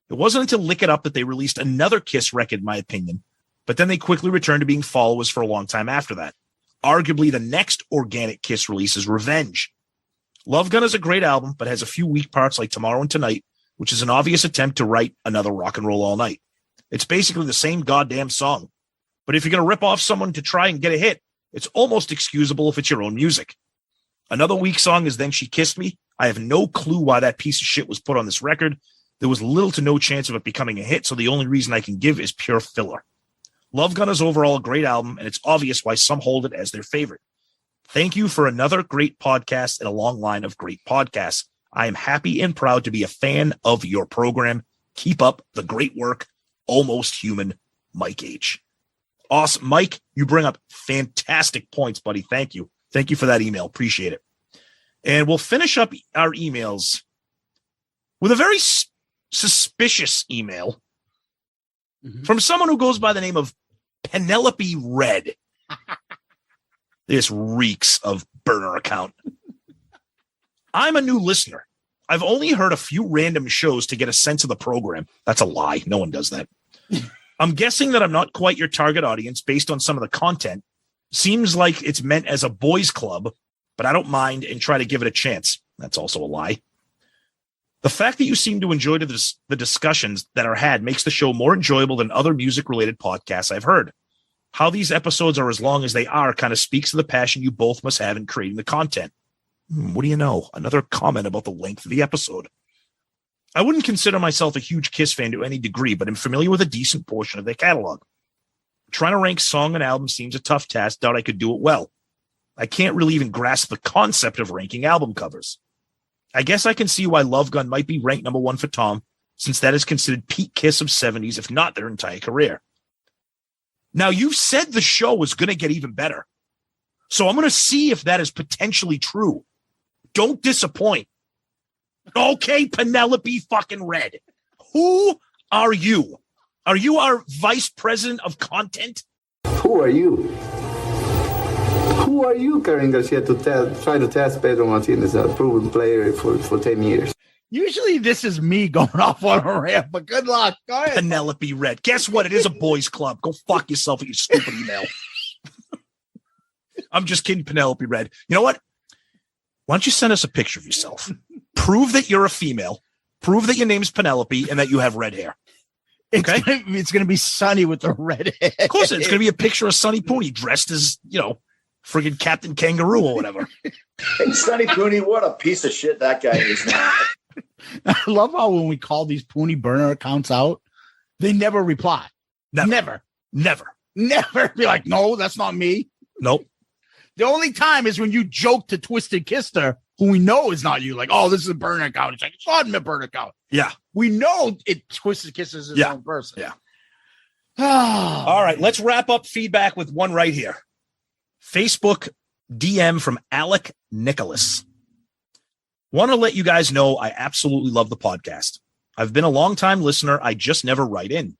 It wasn't until Lick It Up that they released another Kiss record, in my opinion, but then they quickly returned to being followers for a long time after that. Arguably, the next organic Kiss release is Revenge. Love Gun is a great album, but has a few weak parts like Tomorrow and Tonight, which is an obvious attempt to write another Rock and Roll All Night. It's basically the same goddamn song. But if you're going to rip off someone to try and get a hit, it's almost excusable if it's your own music. Another weak song is Then She Kissed Me. I have no clue why that piece of shit was put on this record. There was little to no chance of it becoming a hit, so the only reason I can give is pure filler. Love Gun is overall a great album, and it's obvious why some hold it as their favorite. Thank you for another great podcast and a long line of great podcasts. I am happy and proud to be a fan of your program. Keep up the great work. Almost Human, Mike H. Awesome. Mike, you bring up fantastic points, buddy. Thank you. Thank you for that email. Appreciate it. And we'll finish up our emails with a very suspicious email from someone who goes by the name of Penelope Red. This reeks of burner account. I'm a new listener. I've only heard a few random shows to get a sense of the program. That's a lie. No one does that. I'm guessing that I'm not quite your target audience based on some of the content. Seems like it's meant as a boys club, but I don't mind and try to give it a chance. That's also a lie. The fact that you seem to enjoy the discussions that are had makes the show more enjoyable than other music-related podcasts I've heard. How these episodes are as long as they are kind of speaks to the passion you both must have in creating the content. What do you know? Another comment about the length of the episode. I wouldn't consider myself a huge Kiss fan to any degree, but I'm familiar with a decent portion of their catalog. Trying to rank song and album seems a tough task. Doubt I could do it well. I can't really even grasp the concept of ranking album covers. I guess I can see why Love Gun might be ranked number one for Tom, since that is considered peak Kiss of 70s, if not their entire career. Now, you've said the show was going to get even better. So I'm going to see if that is potentially true. Don't disappoint. Okay, Penelope fucking Red. Who are you? Are you our vice president of content? Who are you? Who are you, Karen Garcia, to try to test Pedro Martinez, a proven player for 10 years? Usually this is me going off on a rant, but good luck. Go ahead. Penelope Red. Guess what? It is a boys club. Go fuck yourself with your stupid email. I'm just kidding, Penelope Red. You know what? Why don't you send us a picture of yourself? Prove that you're a female. Prove that your name's Penelope and that you have red hair. Okay? It's going to be Sonny with the red hair. Of course, it's going to be a picture of Sonny Pooney dressed as, friggin' Captain Kangaroo or whatever. Hey, Sonny Pooney, what a piece of shit that guy is now. I love how when we call these Pooney burner accounts out, they never reply. Never. Be like, no, that's not me. Nope. The only time is when you joke to Twisted Kister who we know is not you. Like, oh, this is a burn account. It's like, it's not a burn account. Yeah. We know it Twisted Kisses his own person. Yeah. All right. Let's wrap up feedback with one right here. Facebook DM from Alec Nicholas. Want to let you guys know I absolutely love the podcast. I've been a long-time listener. I just never write in.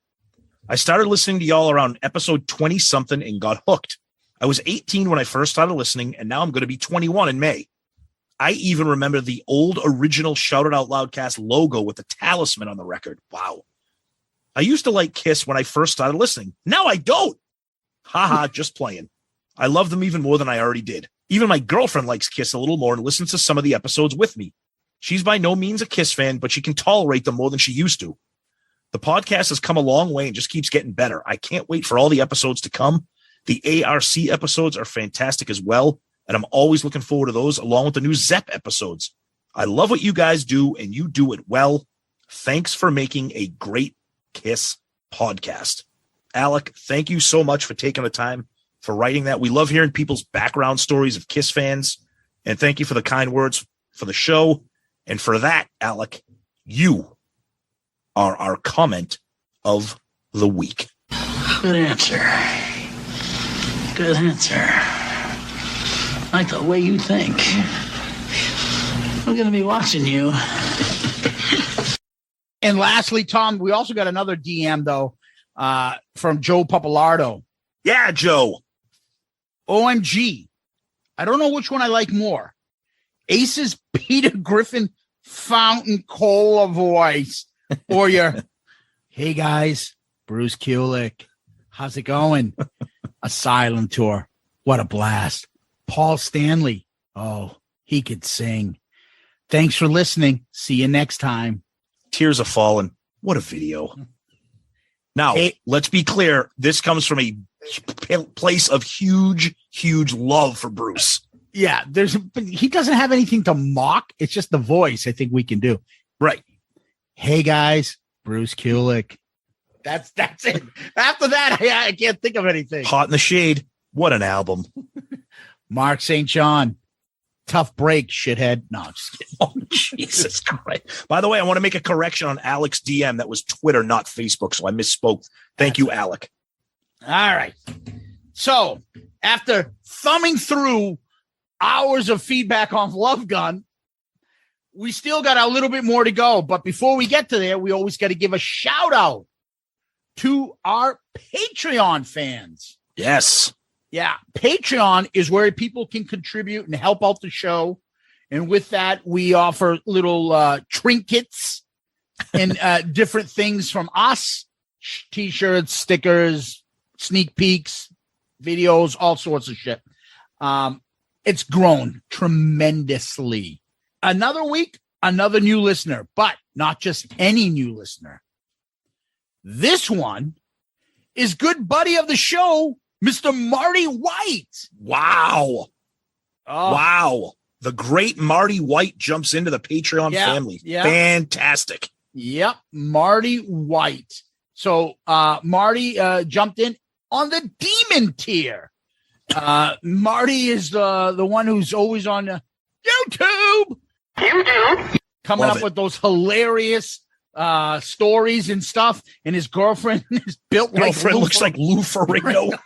I started listening to y'all around episode 20-something and got hooked. I was 18 when I first started listening, and now I'm going to be 21 in May. I even remember the old original Shout It Out Loudcast logo with the talisman on the record. Wow. I used to like Kiss when I first started listening. Now I don't. Haha, just playing. I love them even more than I already did. Even my girlfriend likes Kiss a little more and listens to some of the episodes with me. She's by no means a Kiss fan, but she can tolerate them more than she used to. The podcast has come a long way and just keeps getting better. I can't wait for all the episodes to come. The ARC episodes are fantastic as well, and I'm always looking forward to those along with the new Zepp episodes. I love what you guys do, and you do it well. Thanks for making a great Kiss podcast. Alec, thank you so much for taking the time for writing that. We love hearing people's background stories of Kiss fans, and thank you for the kind words for the show. And for that, Alec, you are our comment of the week. Good answer. Good answer. I like the way you think. I'm going to be watching you. And lastly, Tom, we also got another DM, though, from Joe Papalardo. Yeah, Joe. OMG. I don't know which one I like more. Ace's Peter Griffin Fountain Cola voice or your, hey, guys, Bruce Kulick. How's it going? Asylum tour. What a blast. Paul Stanley. Oh, he could sing. Thanks for listening. See you next time. Tears are falling. What a video. Now, let's be clear. This comes from a place of huge, huge love for Bruce. Yeah, he doesn't have anything to mock. It's just the voice I think we can do. Right. Hey, guys, Bruce Kulick. That's it. After that, I can't think of anything. Hot in the Shade. What an album. Mark St. John. Tough break, shithead. No, I'm just kidding. Oh, Jesus Christ. By the way, I want to make a correction on Alec's DM. That was Twitter, not Facebook, so I misspoke. Thank you, Alec. All right. So, after thumbing through hours of feedback on Love Gun, we still got a little bit more to go. But before we get to there, we always got to give a shout out to our Patreon fans. Yes. Yeah. Patreon is where people can contribute and help out the show. And with that, we offer little trinkets and different things from us, T-shirts, stickers, sneak peeks, videos, all sorts of shit. It's grown tremendously. Another week, another new listener, but not just any new listener. This one is good buddy of the show, Mr. Marty White. Wow. Oh. Wow. The great Marty White jumps into the Patreon family. Yeah. Fantastic. Yep. Marty White. So Marty jumped in on the demon tier. Marty is the one who's always on YouTube. Coming Love up it. with those hilarious stories and stuff. And his girlfriend is built Girlfriend like looks like Lou Ferrigno.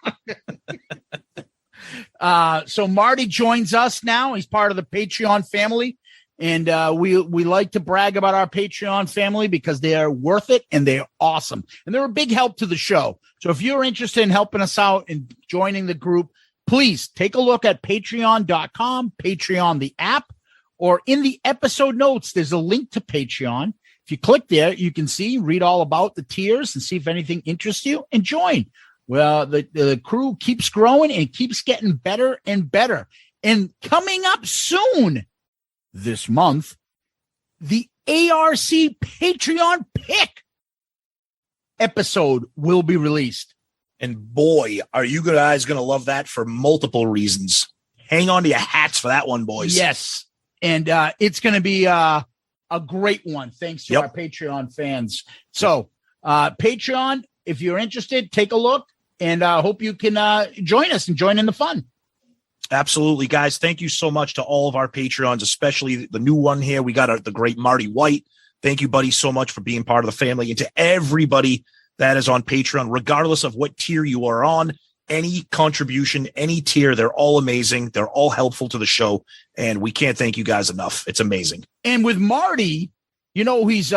So Marty joins us now. He's part of the Patreon family. And we like to brag about our Patreon family because they are worth it and they're awesome. And they're a big help to the show. So if you're interested in helping us out and joining the group, please take a look at patreon.com, Patreon, the app, or in the episode notes, there's a link to Patreon. If you click there, you can read all about the tiers and see if anything interests you and join. Well, the crew keeps growing and keeps getting better and better. And coming up soon this month, the ARC Patreon pick episode will be released. And boy, are you guys going to love that for multiple reasons. Hang on to your hats for that one, boys. Yes. And it's going to be a great one. Thanks to our Patreon fans. So Patreon, if you're interested, take a look and hope you can join us and join in the fun. Absolutely, guys. Thank you so much to all of our Patreons, especially the new one here. We got the great Marty White. Thank you, buddy, so much for being part of the family. And to everybody that is on Patreon, regardless of what tier you are on, any contribution, any tier, they're all amazing. They're all helpful to the show. And we can't thank you guys enough. It's amazing. And with Marty, he's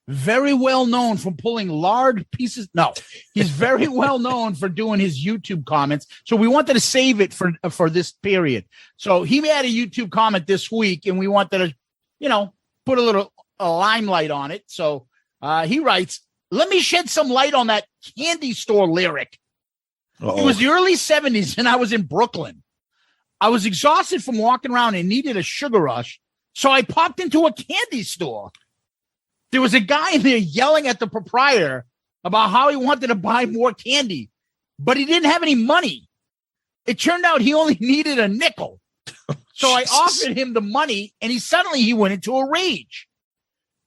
very well known for pulling large pieces. No, he's very well known for doing his YouTube comments. So we wanted to save it for this period. So he had a YouTube comment this week, and we wanted to, put a little limelight on it. So he writes, "Let me shed some light on that candy store lyric. Uh-oh. It was the early 70s, and I was in Brooklyn. I was exhausted from walking around and needed a sugar rush, so I popped into a candy store. There was a guy in there yelling at the proprietor about how he wanted to buy more candy, but he didn't have any money. It turned out he only needed a nickel. So I offered him the money, and he went into a rage.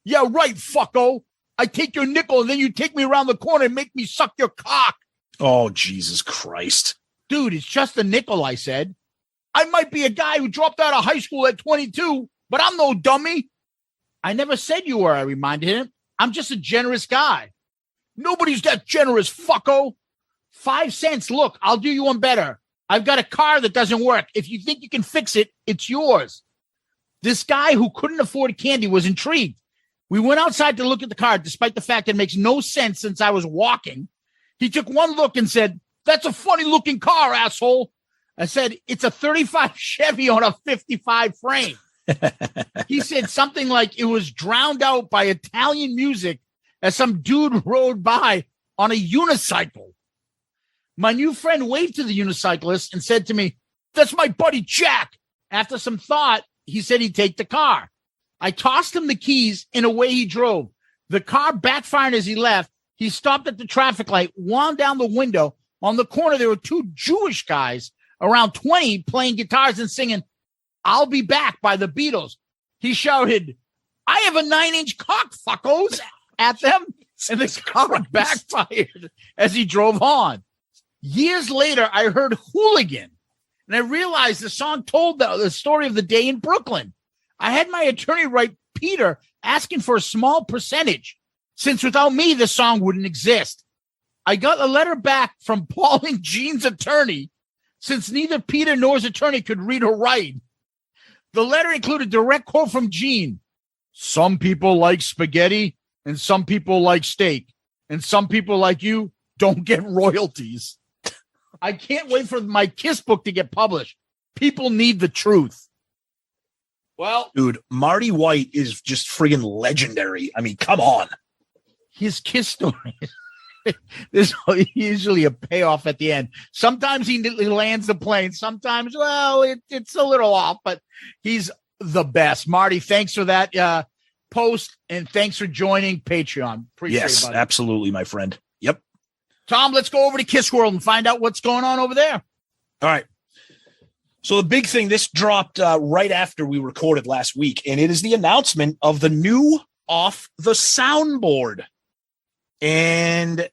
Yeah, right, fucko. I take your nickel, and then you take me around the corner and make me suck your cock. Oh, Jesus Christ. Dude, it's just a nickel, I said. I might be a guy who dropped out of high school at 22, but I'm no dummy. I never said you were, I reminded him. I'm just a generous guy. Nobody's that generous, fucko. 5 cents. Look, I'll do you one better. I've got a car that doesn't work. If you think you can fix it, it's yours. This guy who couldn't afford candy was intrigued. We went outside to look at the car, despite the fact that it makes no sense since I was walking. He took one look and said, "That's a funny-looking car, asshole." I said, "It's a 35 Chevy on a 55 frame." He said something like it was drowned out by Italian music as some dude rode by on a unicycle. My new friend waved to the unicyclist and said to me, "That's my buddy Jack." After some thought, he said he'd take the car. I tossed him the keys and away he drove. The car backfired as he left. He stopped at the traffic light, wound down the window. On the corner, there were two Jewish guys around 20 playing guitars and singing "I'll Be Back" by the Beatles. He shouted, "I have a 9-inch cock, fuckos," at them, and the car backfired as he drove on. Years later, I heard "Hooligan," and I realized the song told the story of the day in Brooklyn. I had my attorney write Peter asking for a small percentage, since without me, the song wouldn't exist. I got a letter back from Paul and Jean's attorney, since neither Peter nor his attorney could read or write. The letter included a direct quote from Jean. "Some people like spaghetti, and some people like steak, and some people like you don't get royalties. I can't wait for my Kiss book to get published. People need the truth." Well, dude, Marty White is just friggin' legendary. I mean, come on. His Kiss story. There's usually a payoff at the end. Sometimes he lands the plane. Sometimes, it's a little off, but he's the best. Marty, thanks for that post, and thanks for joining Patreon. Appreciate it, buddy. Absolutely, my friend. Yep. Tom, let's go over to Kiss World and find out what's going on over there. All right. So the big thing, this dropped right after we recorded last week, and it is the announcement of the new Off the Soundboard. And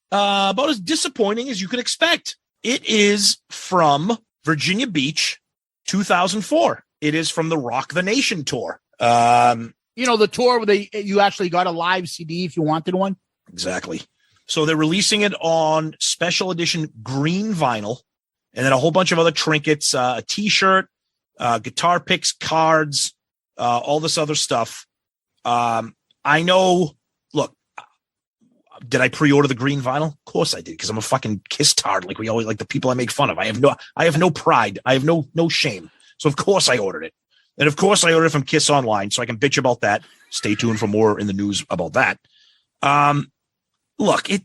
about as disappointing as you could expect. It is from Virginia Beach, 2004. It is from the Rock the Nation tour. The tour where you actually got a live CD if you wanted one. Exactly. So they're releasing it on special edition green vinyl, and then a whole bunch of other trinkets, a T-shirt, guitar picks, cards, all this other stuff. I know. Look, did I pre-order the green vinyl? Of course I did, because I'm a fucking Kiss tard, like we always, like the people I make fun of. I have no pride. I have no shame. So of course I ordered it, and of course I ordered it from Kiss Online, so I can bitch about that. Stay tuned for more in the news about that. Look, it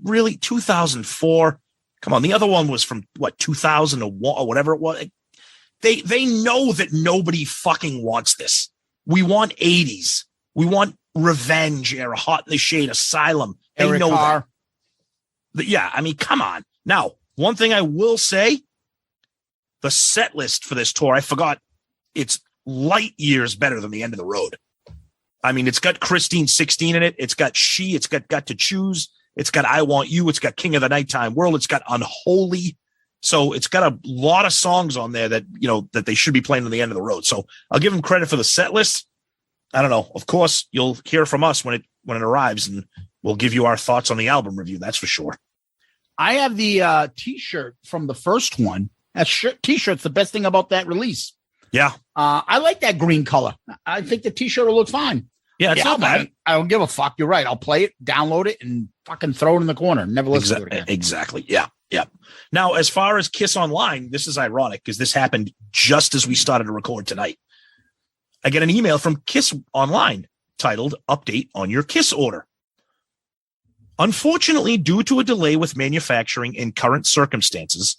really 2004. Come on, the other one was from 2001 or whatever it was. They know that nobody fucking wants this. We want 80s. We want Revenge era, Hot in the Shade, Asylum. They Eric know Carr. that. Yeah, I mean, come on. Now, one thing I will say, the set list for this tour, I forgot, it's light years better than the End of the Road. I mean, it's got Christine 16 in it. It's got She. It's got to Choose. It's got I Want You. It's got King of the Nighttime World. It's got Unholy, So it's got a lot of songs on there that, you know, that they should be playing on the end of the road. So I'll give them credit for the set list. I don't know. Of course, you'll hear from us when it arrives, and we'll give you our thoughts on the album review. That's for sure. I have the T-shirt from the first one. That T-shirt's the best thing about that release. Yeah. I like that green color. I think the T-shirt will look fine. Yeah, it's not bad. I don't give a fuck. You're right. I'll play it, download it, and fucking throw it in the corner. Never listen to it again. Exactly. Yeah. Yeah. Now, as far as Kiss Online, this is ironic because this happened just as we started to record tonight. I get an email from Kiss Online titled Update on Your Kiss Order. Unfortunately, due to a delay with manufacturing and current circumstances,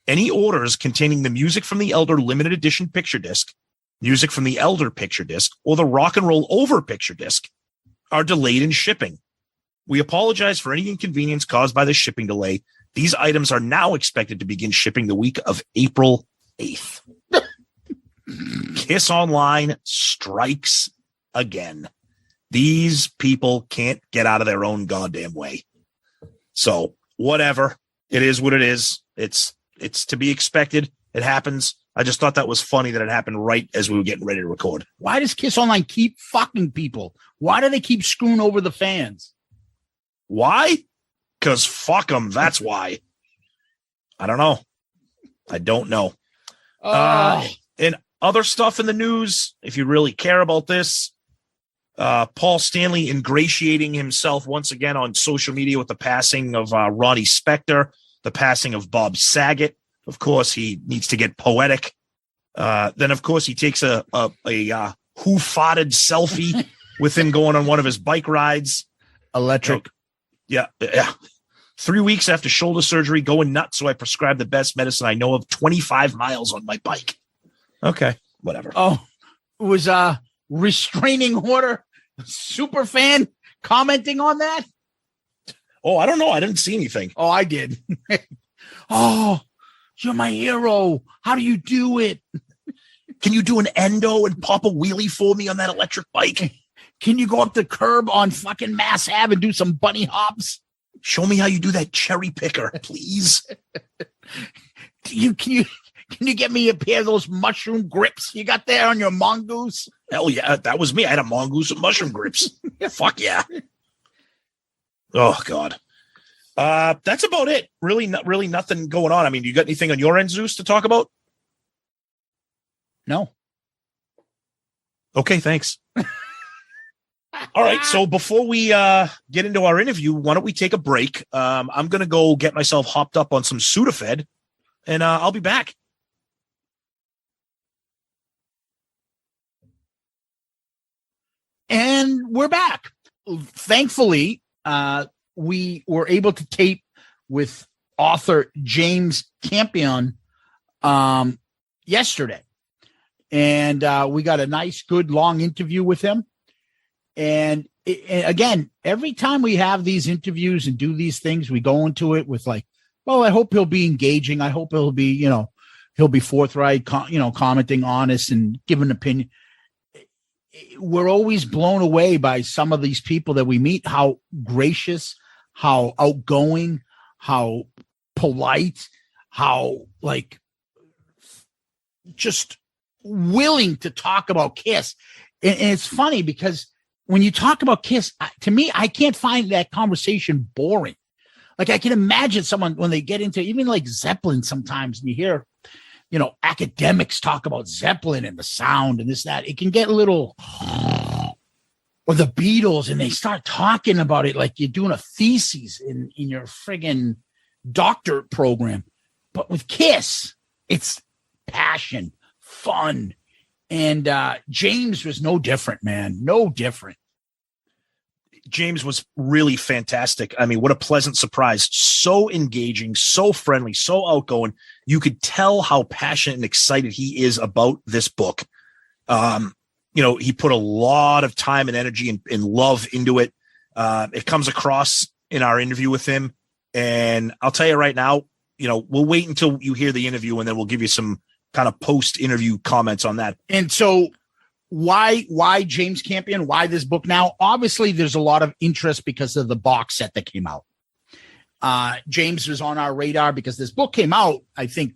any orders containing the Music from the Elder limited edition picture disc, Music from the Elder picture disc, or the Rock and Roll Over picture disc are delayed in shipping. We apologize for any inconvenience caused by the shipping delay. These items are now expected to begin shipping the week of April 8th. Kiss Online strikes again. These people can't get out of their own goddamn way. So whatever. It is what it is. It's to be expected. It happens. I just thought that was funny that it happened right as we were getting ready to record. Why does Kiss Online keep fucking people? Why do they keep screwing over the fans? Why? Because fuck them. That's why. I don't know. And other stuff in the news, if you really care about this, Paul Stanley ingratiating himself once again on social media with the passing of Ronnie Spector, the passing of Bob Saget. Of course, he needs to get poetic. Then, of course, he takes a who-farted selfie with him going on one of his bike rides. Electric. Yeah. 3 weeks after shoulder surgery, going nuts, so I prescribed the best medicine I know of, 25 miles on my bike. Okay, whatever. Oh, it was a restraining order super fan commenting on that? Oh, I don't know. I didn't see anything. Oh, I did. Oh, you're my hero. How do you do it? Can you do an endo and pop a wheelie for me on that electric bike? Can you go up the curb on fucking Mass Ave and do some bunny hops? Show me how you do that cherry picker, please. Can you get me a pair of those mushroom grips you got there on your mongoose? Hell yeah, that was me. I had a mongoose with mushroom grips. Fuck yeah. Oh God. That's about it. Really nothing going on. I mean, you got anything on your end, Zeus, to talk about? No. Okay, thanks. All right, so before we get into our interview, why don't we take a break? I'm going to go get myself hopped up on some Sudafed, and I'll be back. And we're back. Thankfully, we were able to tape with author James Campion yesterday. And we got a nice, good, long interview with him. And again, every time we have these interviews and do these things, we go into it with like, well, I hope he'll be engaging. I hope he'll be, he'll be forthright, commenting, honest, and give an opinion. We're always blown away by some of these people that we meet, how gracious, how outgoing, how polite, how just willing to talk about Kiss. And it's funny because when you talk about Kiss, to me, I can't find that conversation boring. Like I can imagine someone when they get into even like Zeppelin sometimes and you hear, academics talk about Zeppelin and the sound and this, that, it can get a little, or the Beatles, and they start talking about it like you're doing a thesis in your friggin' doctorate program. But with Kiss, it's passion, fun. And James was no different, man. No different. James was really fantastic. I mean, what a pleasant surprise. So engaging, so friendly, so outgoing. You could tell how passionate and excited he is about this book. He put a lot of time and energy and love into it. It comes across in our interview with him. And I'll tell you right now, we'll wait until you hear the interview and then we'll give you some kind of post-interview comments on that. And so why James Campion? Why this book now? Obviously, there's a lot of interest because of the box set that came out. James was on our radar because this book came out, I think,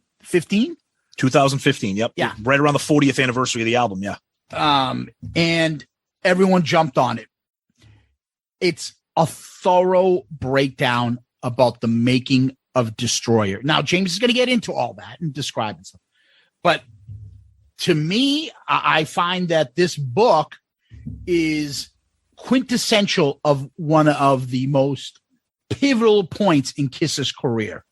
2015. Yep. Yeah. Right around the 40th anniversary of the album. Yeah. And everyone jumped on it. It's a thorough breakdown about the making of Destroyer. Now, James is going to get into all that and describe it. But to me, I find that this book is quintessential of one of the most pivotal points in Kiss's career.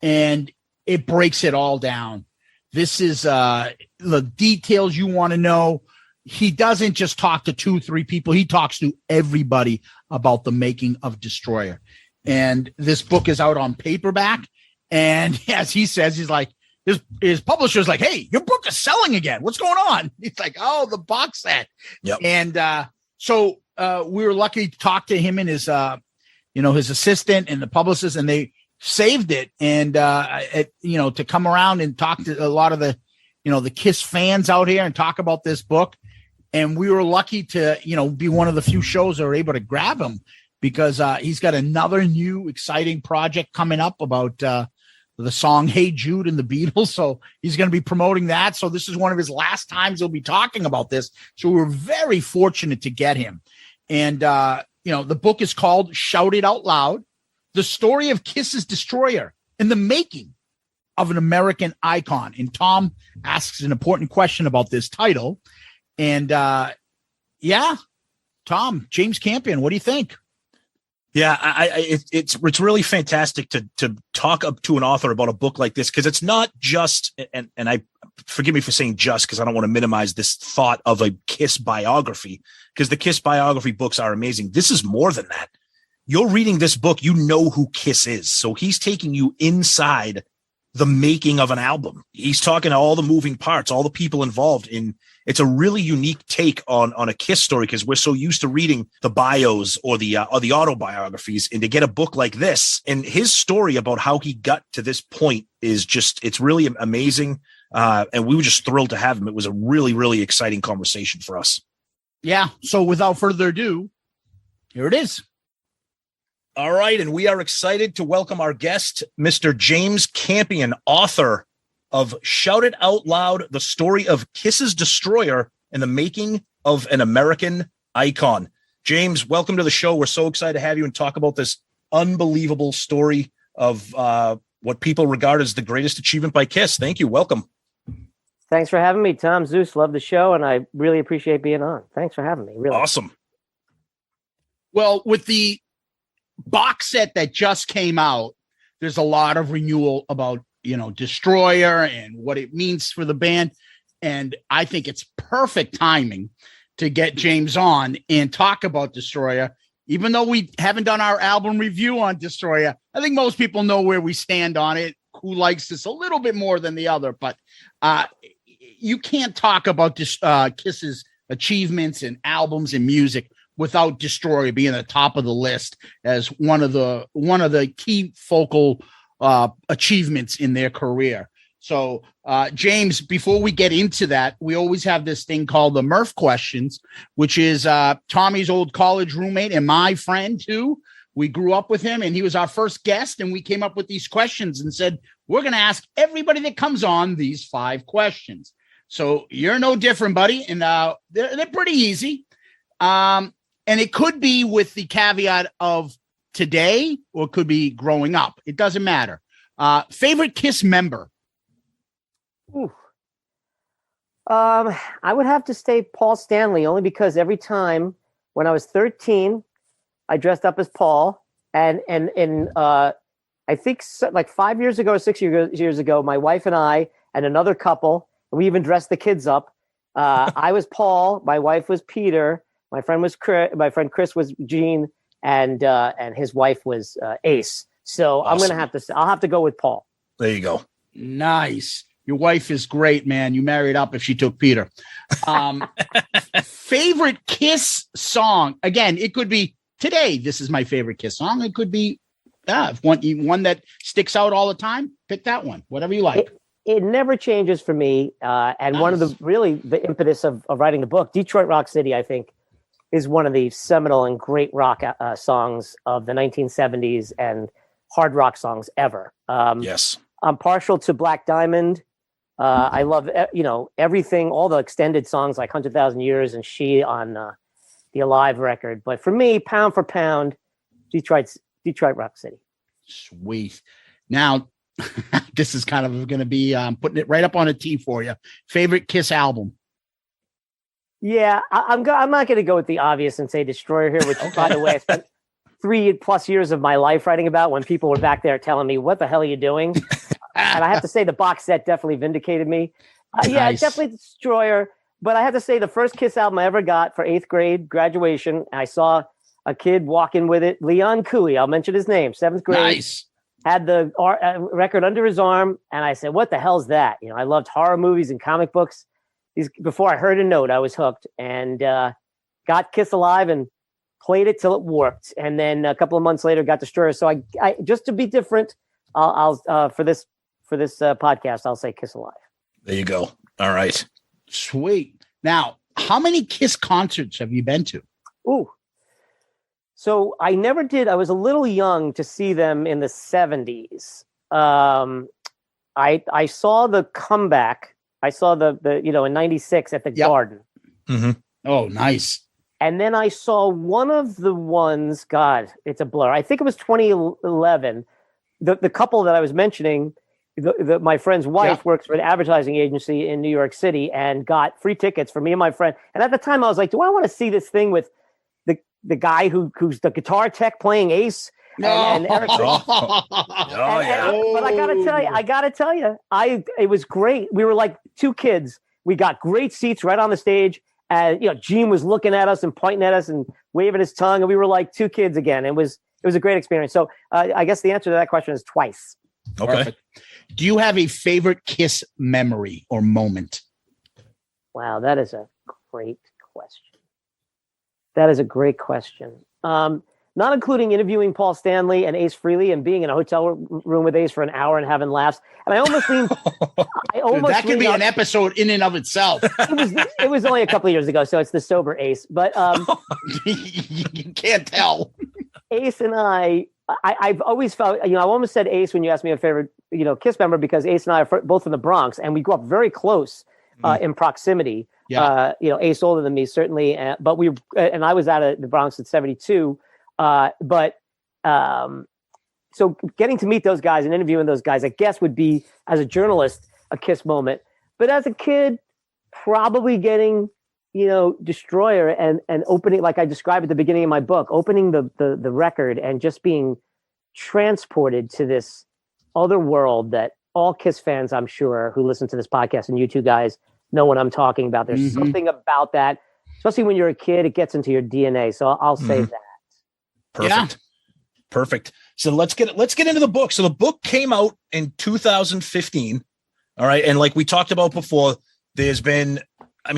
And it breaks it all down. This is the details you want to know. He doesn't just talk to 2-3 people. He talks to everybody about the making of Destroyer. And this book is out on paperback. And as he says, he's like, his publisher's like, hey, your book is selling again. What's going on? He's like, oh, the box set. Yep. And so we were lucky to talk to him and his assistant and the publicist, and they saved it. And, to come around and talk to a lot of the Kiss fans out here and talk about this book. And we were lucky to, be one of the few shows that were able to grab him because he's got another new exciting project coming up about the song Hey Jude and the Beatles. So he's going to be promoting that. So this is one of his last times he'll be talking about this. So we're very fortunate to get him. And, the book is called Shout It Out Loud, The Story of Kiss's Destroyer and the Making of an American Icon. And Tom asks an important question about this title. And Tom, James Campion, what do you think? Yeah, it's really fantastic to talk up to an author about a book like this, because it's not just, and I forgive me for saying just, because I don't want to minimize this thought of a Kiss biography, because the Kiss biography books are amazing. This is more than that. You're reading this book, you know who Kiss is. So he's taking you inside the making of an album. He's talking to all the moving parts, all the people involved in. It's a really unique take on a Kiss story, because we're so used to reading the bios or the autobiographies, and to get a book like this and his story about how he got to this point is just, it's really amazing. And we were just thrilled to have him. It was a really, really exciting conversation for us. Yeah. So without further ado, here it is. All right. And we are excited to welcome our guest, Mr. James Campion, author of Shout It Out Loud, The Story of Kiss's Destroyer and the Making of an American Icon. James, welcome to the show. We're so excited to have you and talk about this unbelievable story of what people regard as the greatest achievement by Kiss. Thank you. Welcome. Thanks for having me, Tom Zeus. Love the show, and I really appreciate being on. Thanks for having me. Really awesome. Well, with the box set that just came out, there's a lot of renewal about Destroyer and what it means for the band. And I think it's perfect timing to get James on and talk about Destroyer. Even though we haven't done our album review on Destroyer, I think most people know where we stand on it, who likes this a little bit more than the other. But you can't talk about Kiss's achievements and albums and music without Destroyer being at the top of the list as one of the key focal achievements in their career. So, James, before we get into that, we always have this thing called the Murph Questions, which is Tommy's old college roommate and my friend too. We grew up with him and he was our first guest, and we came up with these questions and said, we're going to ask everybody that comes on these 5 questions. So you're no different, buddy. And they're pretty easy. And it could be with the caveat of today, or it could be growing up. It doesn't matter. Favorite Kiss member? Ooh. I would have to say Paul Stanley, only because every time when I was 13, I dressed up as Paul. And I think like 5 years ago or 6 years ago, my wife and I and another couple, we even dressed the kids up. I was Paul. My wife was Peter. My friend Chris was Gene. And his wife was Ace. So awesome. I'll have to go with Paul. There you go. Nice. Your wife is great, man. You married up if she took Peter. Favorite Kiss song? Again, it could be today. This is my favorite Kiss song. It could be one that sticks out all the time. Pick that one. Whatever you like. It never changes for me. And nice. One of the impetus of writing the book, Detroit Rock City, I think, is one of the seminal and great rock songs of the 1970s. And hard rock songs ever. Yes. I'm partial to Black Diamond. I love, everything, all the extended songs like 100,000 Years and She on the Alive record. But for me, pound for pound, Detroit Rock City. Sweet. Now, this is kind of going to be putting it right up on a tee for you. Favorite Kiss album? Yeah, I'm not going to go with the obvious and say Destroyer here, which, by the way, I spent 3+ years of my life writing about when people were back there telling me, what the hell are you doing? And I have to say the box set definitely vindicated me. Yeah, Nice. definitely Destroyer. But I have to say the first Kiss album I ever got for 8th grade graduation, I saw a kid walking with it, Leon Cooey, I'll mention his name, 7th grade. Nice. Had the record under his arm, and I said, what the hell's that? I loved horror movies and comic books. Before I heard a note, I was hooked, and got Kiss Alive and played it till it warped. And then a couple of months later, got Destroyer. So I just to be different, I'll for this podcast, I'll say Kiss Alive. There you go. All right. Sweet. Now, how many Kiss concerts have you been to? Ooh. So I never did. I was a little young to see them in the 70s. I saw the comeback. I saw the in 96 at the Garden. Mm-hmm. Oh, nice. And then I saw one of the ones, God, it's a blur. I think it was 2011. The couple that I was mentioning, my friend's wife works for an advertising agency in New York City and got free tickets for me and my friend. And at the time I was like, do I want to see this thing with the guy who's the guitar tech playing Ace? And Eric. Yeah. But I gotta tell you, it was great. We were like two kids. We got great seats right on the stage. And Gene was looking at us and pointing at us and waving his tongue, and we were like two kids again. It was a great experience. So I guess the answer to that question is twice. Okay. Perfect. Do you have a favorite Kiss memory or moment? Wow, that is a great question. That is a great question. Not including interviewing Paul Stanley and Ace Frehley and being in a hotel room with Ace for an hour and having laughs. And I almost leaned. That could be an episode in and of itself. It was only a couple of years ago, so it's the sober Ace. But you can't tell. Ace and I've always felt. I almost said Ace when you asked me a favorite, Kiss member, because Ace and I are both from the Bronx, and we grew up very close in proximity. Yeah. Ace older than me, certainly, but and I was out of the Bronx at 72. So getting to meet those guys and interviewing those guys, I guess, would be, as a journalist, a Kiss moment. But as a kid, probably getting, Destroyer and opening, like I described at the beginning of my book, opening the record and just being transported to this other world that all Kiss fans, I'm sure, who listen to this podcast, and you two guys know what I'm talking about. There's something about that, especially when you're a kid, it gets into your DNA. So I'll say that. Perfect. Yeah. Perfect. So let's get into the book. So the book came out in 2015. All right. And like we talked about before, there's been,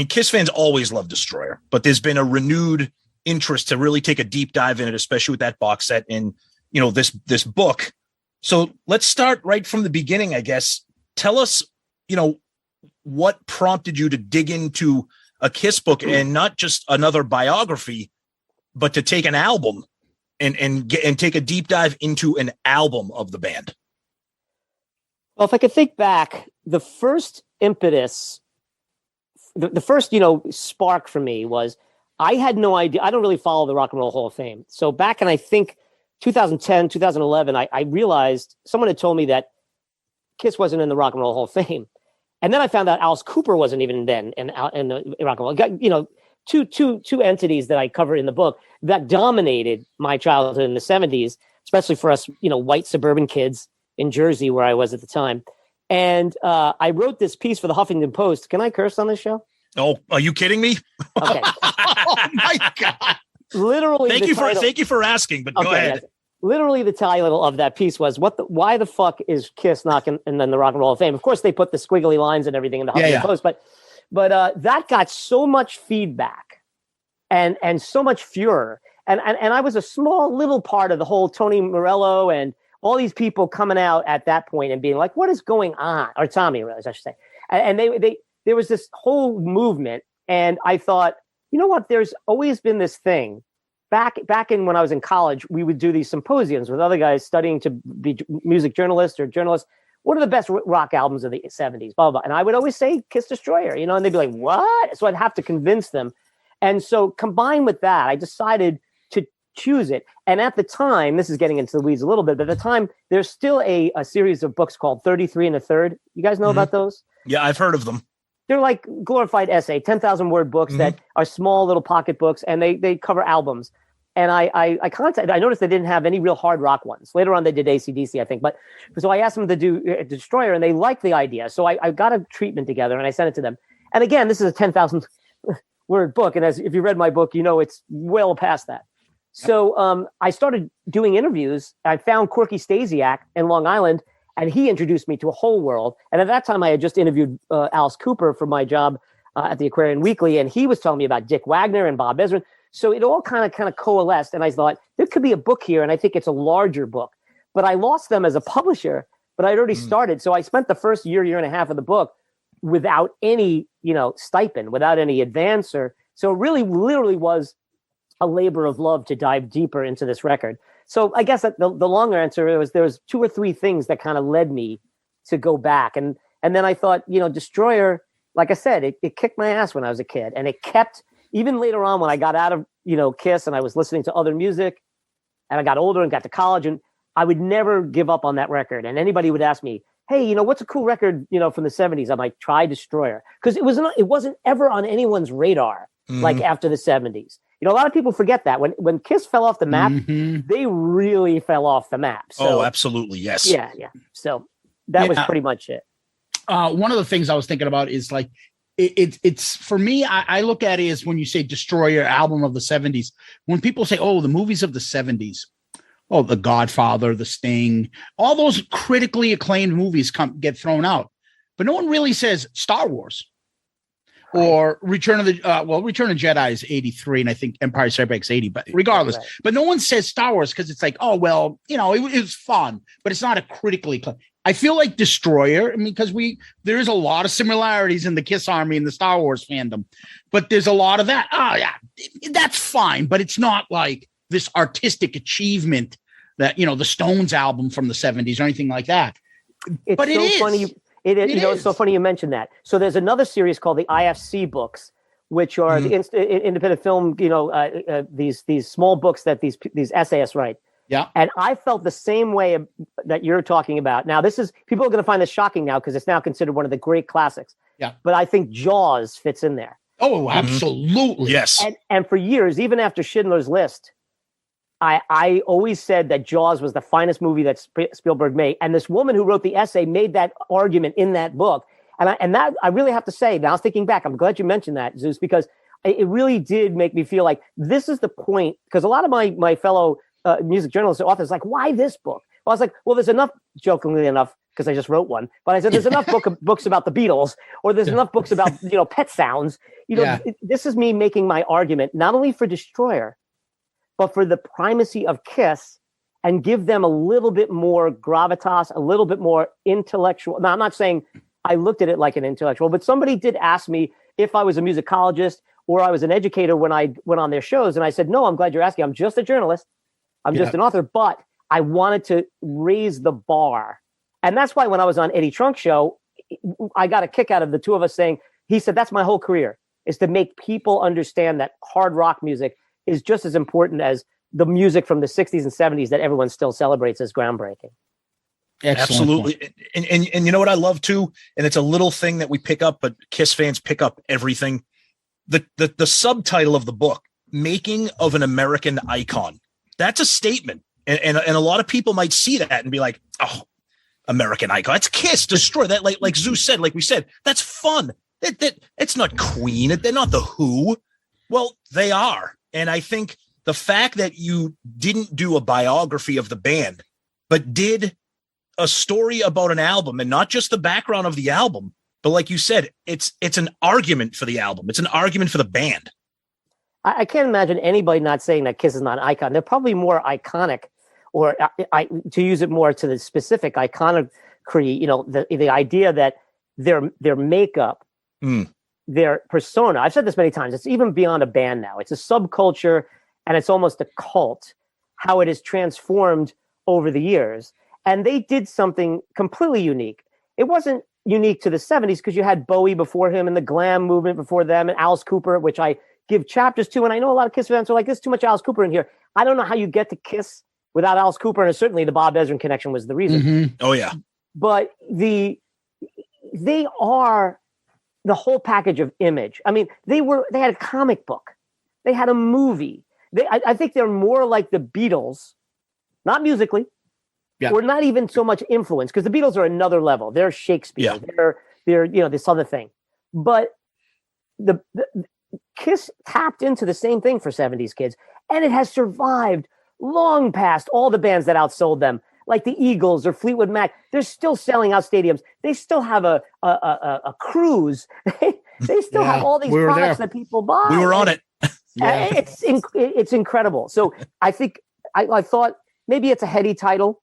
Kiss fans always love Destroyer, but there's been a renewed interest to really take a deep dive in it, especially with that box set and, this book. So let's start right from the beginning, I guess. Tell us, what prompted you to dig into a Kiss book and not just another biography, but to take an album and take a deep dive into an album of the band? Well, if I could think back, the first impetus, the first, spark for me was I had no idea. I don't really follow the Rock and Roll Hall of Fame. So back in, I think, 2010, 2011, I realized someone had told me that Kiss wasn't in the Rock and Roll Hall of Fame. And then I found out Alice Cooper wasn't even then in Rock and Roll. Two entities that I cover in the book that dominated my childhood in the 70s, especially for us, white suburban kids in Jersey, where I was at the time. And I wrote this piece for the Huffington Post. Can I curse on this show? Oh, are you kidding me? Okay. Oh my God. Literally. Thank you for asking, but go ahead. Yes. Literally, the title of that piece was why the fuck is Kiss not in the Rock and Roll of Fame? Of course, they put the squiggly lines and everything in the Huffington Post, but that got so much feedback and so much furor. And I was a small little part of the whole Tony Morello and all these people coming out at that point and being like, what is going on? Or Tommy, I should say. And there was this whole movement. And I thought, you know what? There's always been this thing back in when I was in college, we would do these symposiums with other guys studying to be music journalists or journalists. What are the best rock albums of the 70s? Blah, blah, blah. And I would always say Kiss Destroyer, and they'd be like, what? So I'd have to convince them. And so combined with that, I decided to choose it. And at the time, this is getting into the weeds a little bit, but at the time, there's still a series of books called 33 and a Third. You guys know about those? Yeah, I've heard of them. They're like glorified essay, 10,000 word books that are small little pocket books, and they cover albums. And I noticed they didn't have any real hard rock ones. Later on, they did AC/DC, I think. But so I asked them to do Destroyer, and they liked the idea. So I got a treatment together, and I sent it to them. And again, this is a 10,000 word book. And if you read my book, it's well past that. So I started doing interviews. I found Corky Stasiak in Long Island, and he introduced me to a whole world. And at that time, I had just interviewed Alice Cooper for my job at the Aquarian Weekly, and he was telling me about Dick Wagner and Bob Ezrin. So it all kind of coalesced, and I thought there could be a book here, and I think it's a larger book. But I lost them as a publisher, but I'd already started. So I spent the first year and a half of the book without any, stipend, without any advance. So it really literally was a labor of love to dive deeper into this record. So I guess the longer answer was there was 2 or 3 things that kind of led me to go back. And then I thought, Destroyer, like I said, it kicked my ass when I was a kid, and it kept. Even later on when I got out of, Kiss and I was listening to other music and I got older and got to college, and I would never give up on that record. And anybody would ask me, hey, what's a cool record, from the 70s? I'm like, try Destroyer. Because it wasn't ever on anyone's radar, like after the 70s. A lot of people forget that. When Kiss fell off the map, they really fell off the map. So, absolutely. Yes. Yeah. So that was pretty much it. One of the things I was thinking about is like, it's for me, I look at it as when you say Destroyer album of the 70s, when people say, oh, the movies of the 70s, oh, The Godfather, The Sting, all those critically acclaimed movies get thrown out. But no one really says Star Wars or Return of Jedi is 83. And I think Empire Strikes Back is 80, but regardless, but no one says Star Wars because it's like, oh, well, it was fun, but it's not a critically acclaimed. I feel like Destroyer, because there is a lot of similarities in the Kiss Army and the Star Wars fandom, but there's a lot of that. Oh yeah, that's fine, but it's not like this artistic achievement that, the Stones album from the 70s or anything like that. It's but so funny. It's so funny you mentioned that. So there's another series called the IFC books, which are the independent film, these small books that these essayists write. Yeah. And I felt the same way that you're talking about. Now, people are going to find this shocking now because it's now considered one of the great classics. Yeah. But I think Jaws fits in there. Oh, absolutely. Yes. And for years, even after Schindler's List, I always said that Jaws was the finest movie that Spielberg made. And this woman who wrote the essay made that argument in that book. And that I really have to say, now thinking back, I'm glad you mentioned that, Zeus, because it really did make me feel like this is the point. Because a lot of my fellow music journalists and authors like, why this book? Well, I was like, well, there's enough, jokingly enough, because I just wrote one, but I said there's enough books about the Beatles, or there's enough books about pet sounds. This is me making my argument not only for Destroyer, but for the primacy of Kiss, and give them a little bit more gravitas, a little bit more intellectual. Now, I'm not saying I looked at it like an intellectual, but somebody did ask me if I was a musicologist or I was an educator when I went on their shows, and I said, no, I'm glad you're asking. I'm just a journalist. I'm just an author, but I wanted to raise the bar. And that's why when I was on Eddie Trunk's show, I got a kick out of the two of us saying, he said, that's my whole career, is to make people understand that hard rock music is just as important as the music from the 60s and 70s that everyone still celebrates as groundbreaking. Absolutely. And you know what I love too? And it's a little thing that we pick up, but Kiss fans pick up everything. The subtitle of the book, Making of an American Icon. That's a statement. And a lot of people might see that and be like, oh, American Icon. It's Kiss, Destroy. That like Zeus said, like we said, that's fun. That it's not Queen. They're not the Who. Well, they are. And I think the fact that you didn't do a biography of the band, but did a story about an album, and not just the background of the album, but like you said, it's an argument for the album. It's an argument for the band. I can't imagine anybody not saying that Kiss is not an icon. They're probably more iconic, or to use it more to the specific iconography, the idea that their makeup, their persona, I've said this many times, it's even beyond a band now. It's a subculture, and it's almost a cult, how it has transformed over the years. And they did something completely unique. It wasn't unique to the 70s because you had Bowie before him and the glam movement before them and Alice Cooper, which I give chapters to. And I know a lot of Kiss fans are like, there's too much Alice Cooper in here. I don't know how you get to Kiss without Alice Cooper. And certainly the Bob Ezrin connection was the reason. Oh, yeah. But they are the whole package of image. I mean, they had a comic book. They had a movie. I think they're more like the Beatles, not musically, or not even so much influence, because the Beatles are another level. They're Shakespeare. Yeah. They're this other thing. But the Kiss tapped into the same thing for 70s kids, and it has survived long past all the bands that outsold them, like the Eagles or Fleetwood Mac. They're still selling out stadiums. They still have a cruise. They still have all these products that people buy. We were on it. It's incredible. So I think I thought maybe it's a heady title,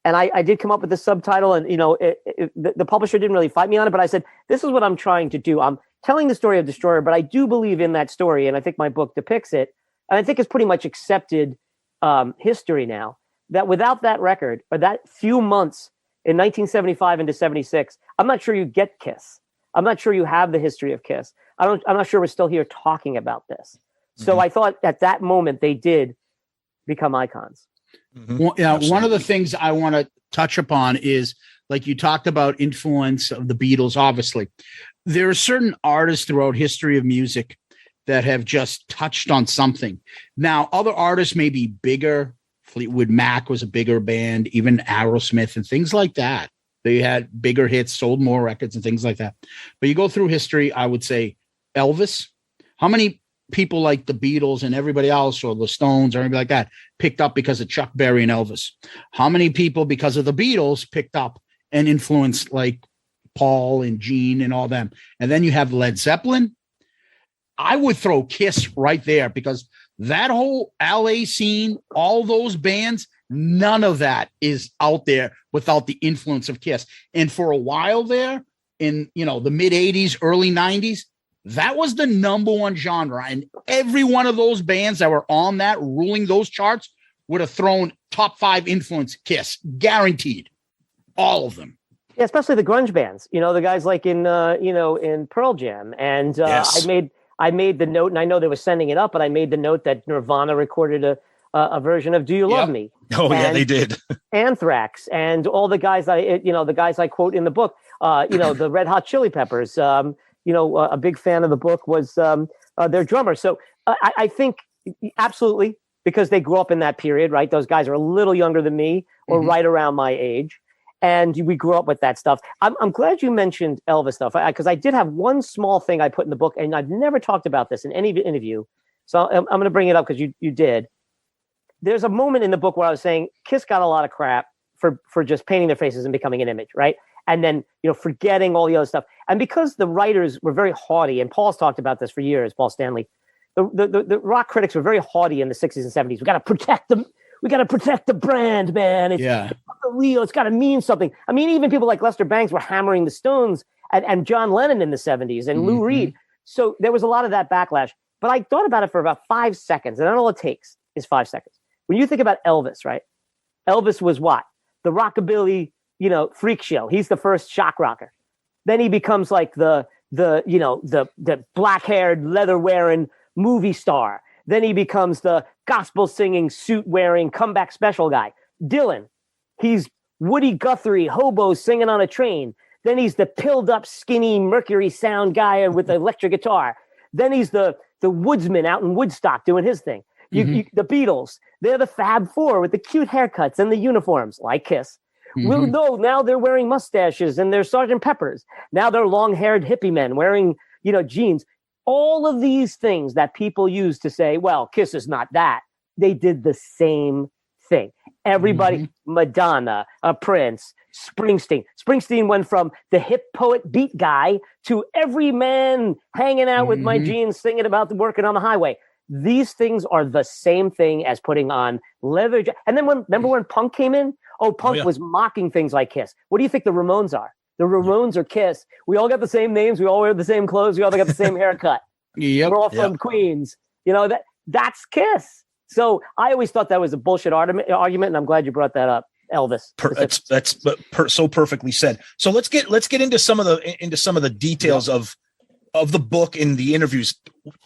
and I did come up with the subtitle, and the publisher didn't really fight me on it, but I said, this is what I'm trying to do. I'm telling the story of Destroyer, but I do believe in that story, and I think my book depicts it, and I think it's pretty much accepted history now, that without that record or that few months in 1975 into 76, I'm not sure you get Kiss. I'm not sure you have the history of Kiss. I'm not sure we're still here talking about this. So I thought at that moment they did become icons. Well, one of the things I want to touch upon is, like you talked about influence of the Beatles, obviously. There are certain artists throughout history of music that have just touched on something. Now, other artists may be bigger. Fleetwood Mac was a bigger band, even Aerosmith and things like that. They had bigger hits, sold more records and things like that. But you go through history, I would say Elvis. How many people like the Beatles and everybody else, or the Stones or anybody like that, picked up because of Chuck Berry and Elvis? How many people, because of the Beatles, picked up and influenced like Paul and Gene and all them? And then you have Led Zeppelin. I would throw Kiss right there, because that whole LA scene, all those bands, none of that is out there without the influence of Kiss. And for a while there in, the mid 80s, early 90s, that was the number one genre. And every one of those bands that were on that, ruling those charts, would have thrown top 5 influence Kiss, guaranteed. All of them. Yeah, especially the grunge bands, the guys like in Pearl Jam. And yes. I made the note, and I know they were sending it up, but I made the note that Nirvana recorded a version of "Do You Love Me?" Oh, yeah, they did. Anthrax and all the guys the guys I quote in the book. The Red Hot Chili Peppers. A big fan of the book was their drummer. So I think absolutely, because they grew up in that period, right? Those guys are a little younger than me, or right around my age. And we grew up with that stuff. I'm glad you mentioned Elvis stuff, because I did have one small thing I put in the book, and I've never talked about this in any interview. So I'm going to bring it up because you did. There's a moment in the book where I was saying Kiss got a lot of crap for just painting their faces and becoming an image, right? And then, forgetting all the other stuff. And because the writers were very haughty, and Paul's talked about this for years, Paul Stanley, the rock critics were very haughty in the 60s and 70s. We got to protect them. We got to protect the brand, man. It's real. It's got to mean something. I mean, even people like Lester Bangs were hammering the Stones and John Lennon in the 70s and Lou Reed. So there was a lot of that backlash. But I thought about it for about 5 seconds, and all it takes is 5 seconds. When you think about Elvis, right? Elvis was what? The rockabilly, freak show. He's the first shock rocker. Then he becomes like the black-haired, leather-wearing movie star. Then he becomes the gospel-singing, suit-wearing, comeback special guy. Dylan, he's Woody Guthrie, hobo singing on a train. Then he's the pilled-up, skinny Mercury sound guy with the electric guitar. Then he's the woodsman out in Woodstock doing his thing. The Beatles, they're the Fab Four with the cute haircuts and the uniforms, like Kiss. Well, no, now they're wearing mustaches and they're Sgt. Peppers. Now they're long-haired hippie men wearing, jeans. All of these things that people use to say, well, Kiss is not that. They did the same thing. Everybody, Madonna, Prince, Springsteen. Springsteen went from the hip poet beat guy to every man hanging out with my jeans, singing about working on the highway. These things are the same thing as putting on leather. And then remember when punk came in? Punk was mocking things like Kiss. What do you think the Ramones are? The Ramones are Kiss. We all got the same names. We all wear the same clothes. We all got the same haircut. We're all from Queens. That's Kiss. So I always thought that was a bullshit argument, and I'm glad you brought that up, Elvis. That's so perfectly said. So let's get into some of the details of the book and the interviews.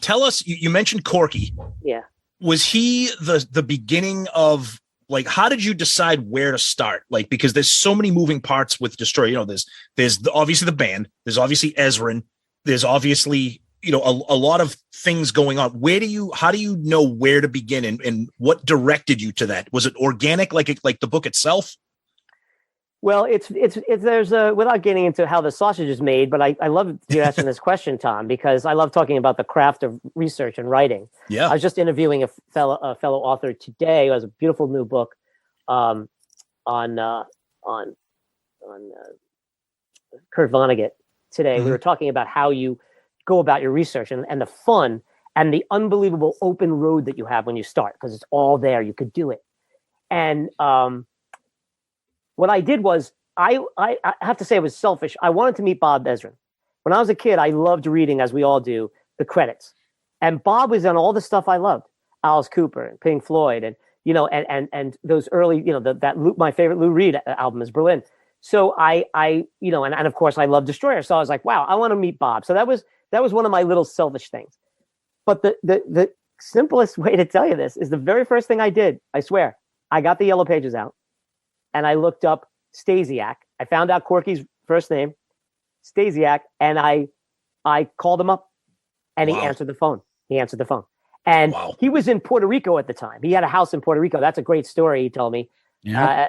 Tell us. You mentioned Corky. Yeah. Was he the beginning of, like, how did you decide where to start? Like, because there's so many moving parts with Destroyer. You know, there's obviously the band. There's obviously Ezrin. There's obviously, you know, a lot of things going on. How do you know where to begin, and what directed you to that? Was it organic, like the book itself? Well, it's there's without getting into how the sausage is made, but I love you asking this question, Tom, because I love talking about the craft of research and writing. Yeah. I was just interviewing a fellow author today who has a beautiful new book on Kurt Vonnegut today. Mm-hmm. We were talking about how you go about your research and the fun and the unbelievable open road that you have when you start, because it's all there. You could do it. And what I did was, I have to say it was selfish. I wanted to meet Bob Ezrin. When I was a kid, I loved reading, as we all do, the credits. And Bob was on all the stuff I loved. Alice Cooper and Pink Floyd and, you know, and those early, you know, my favorite Lou Reed album is Berlin. So I you know, and of course I love Destroyer. So I was like, wow, I want to meet Bob. So that was one of my little selfish things. But the simplest way to tell you this is the very first thing I did, I swear, I got the Yellow Pages out and I looked up Stasiak. I found out Corky's first name, Stasiak, and I called him up and he answered the phone. And he was in Puerto Rico at the time. He had a house in Puerto Rico. That's a great story, he told me. Yeah.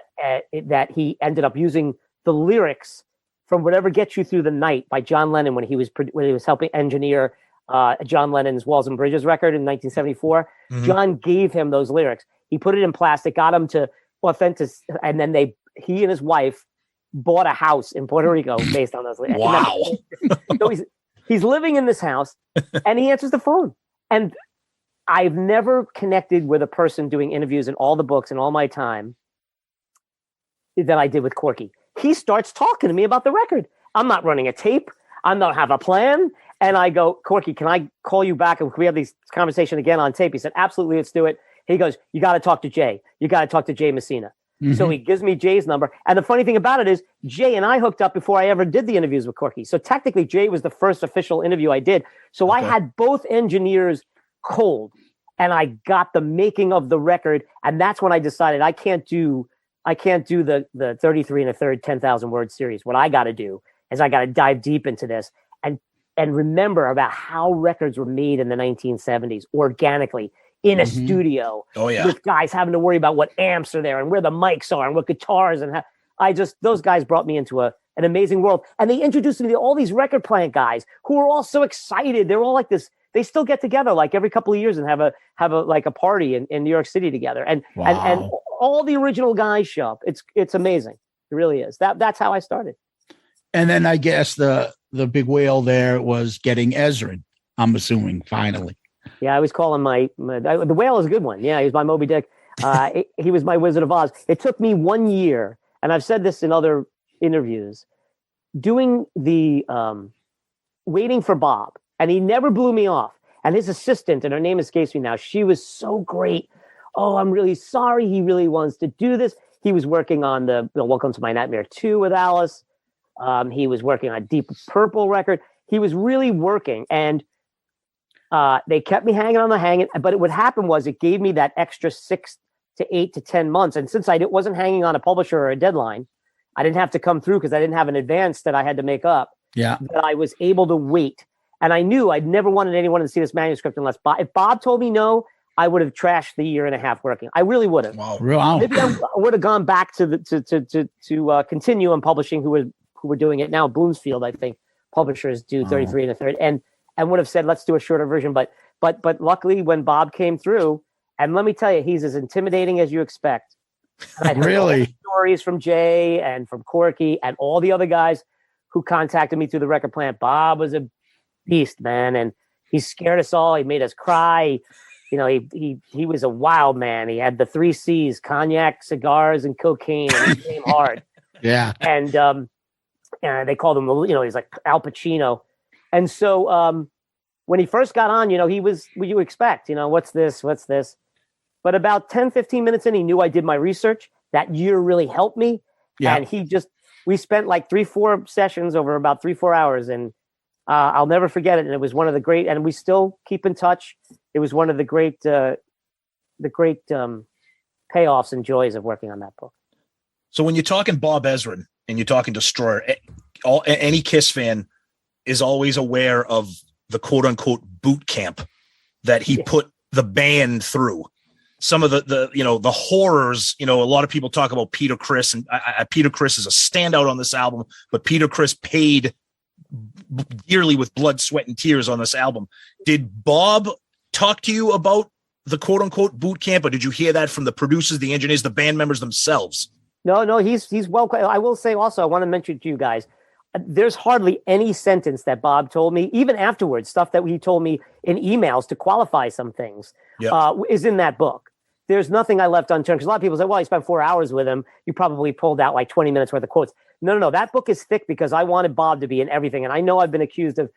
That he ended up using the lyrics from Whatever Gets You Through the Night by John Lennon when he was helping engineer John Lennon's Walls and Bridges record in 1974. Mm-hmm. John gave him those lyrics. He put it in plastic, got him to authentic, and then he and his wife bought a house in Puerto Rico based on those lyrics. Wow. So he's living in this house and he answers the phone. And I've never connected with a person doing interviews in all the books and all my time that I did with Corky. He starts talking to me about the record. I'm not running a tape. I don't have a plan. And I go, Corky, can I call you back? And can we have this conversation again on tape? He said, absolutely, let's do it. He goes, you got to talk to Jay. You got to talk to Jay Messina. Mm-hmm. So he gives me Jay's number. And the funny thing about it is Jay and I hooked up before I ever did the interviews with Corky. So technically Jay was the first official interview I did. So I had both engineers cold and I got the making of the record. And that's when I decided I can't do the 33 1/3, 10,000 word series. What I got to do is I got to dive deep into this and remember about how records were made in the 1970s organically in a studio with guys having to worry about what amps are there and where the mics are and what guitars and those guys brought me into an amazing world. And they introduced me to all these record plant guys who were all so excited. They're all like this. They still get together like every couple of years and have a party in New York City together. And all the original guys show up. It's amazing. It really is. That's how I started. And then I guess the big whale there was getting Ezrin, I'm assuming, finally. Yeah, I always call him the whale is a good one. Yeah, he was my Moby Dick. He was my Wizard of Oz. It took me 1 year, and I've said this in other interviews, doing the waiting for Bob, and he never blew me off. And his assistant, and her name escapes me now, she was so great. Oh, I'm really sorry. He really wants to do this. He was working on the Welcome to My Nightmare 2 with Alice. He was working on Deep Purple record. He was really working, and they kept me hanging. But what happened was it gave me that extra 6 to 8 to 10 months. And since I wasn't hanging on a publisher or a deadline, I didn't have to come through because I didn't have an advance that I had to make up. Yeah, that I was able to wait. And I knew I'd never wanted anyone to see this manuscript unless if Bob told me no, I would have trashed the year and a half working. I really would have. Wow. Maybe I would have gone back to continue on publishing who were doing it now. Bloomsfield, I think, publishers do 33 1/3, and would have said, let's do a shorter version. But luckily when Bob came through, and let me tell you, he's as intimidating as you expect. Really? Stories from Jay and from Corky and all the other guys who contacted me through the record plant. Bob was a beast, man, and he scared us all. He made us cry. You know, he was a wild man. He had the 3 C's: cognac, cigars, and cocaine. And he came hard. Yeah. And they called him, he's like Al Pacino. And so when he first got on, he was what you expect. What's this? But about 10, 15 minutes in, he knew I did my research. That year really helped me. Yeah. And we spent like 3-4 sessions over about 3-4 hours. And I'll never forget it. And it was one of the great, and we still keep in touch. It was one of the great payoffs and joys of working on that book. So when you're talking Bob Ezrin and you're talking Destroyer, any Kiss fan is always aware of the quote unquote boot camp that he put the band through. Some of the horrors, a lot of people talk about Peter Criss, and Peter Criss is a standout on this album, but Peter Criss paid dearly with blood, sweat, and tears on this album. Did Bob talk to you about the quote unquote boot camp, or did you hear that from the producers, the engineers, the band members themselves? No, he's well. I will say also, I want to mention to you guys, there's hardly any sentence that Bob told me, even afterwards, stuff that he told me in emails to qualify some things, is in that book. There's nothing I left unturned, because a lot of people say, well, you spent 4 hours with him. You probably pulled out like 20 minutes worth of quotes. No. That book is thick because I wanted Bob to be in everything. And I know I've been accused of,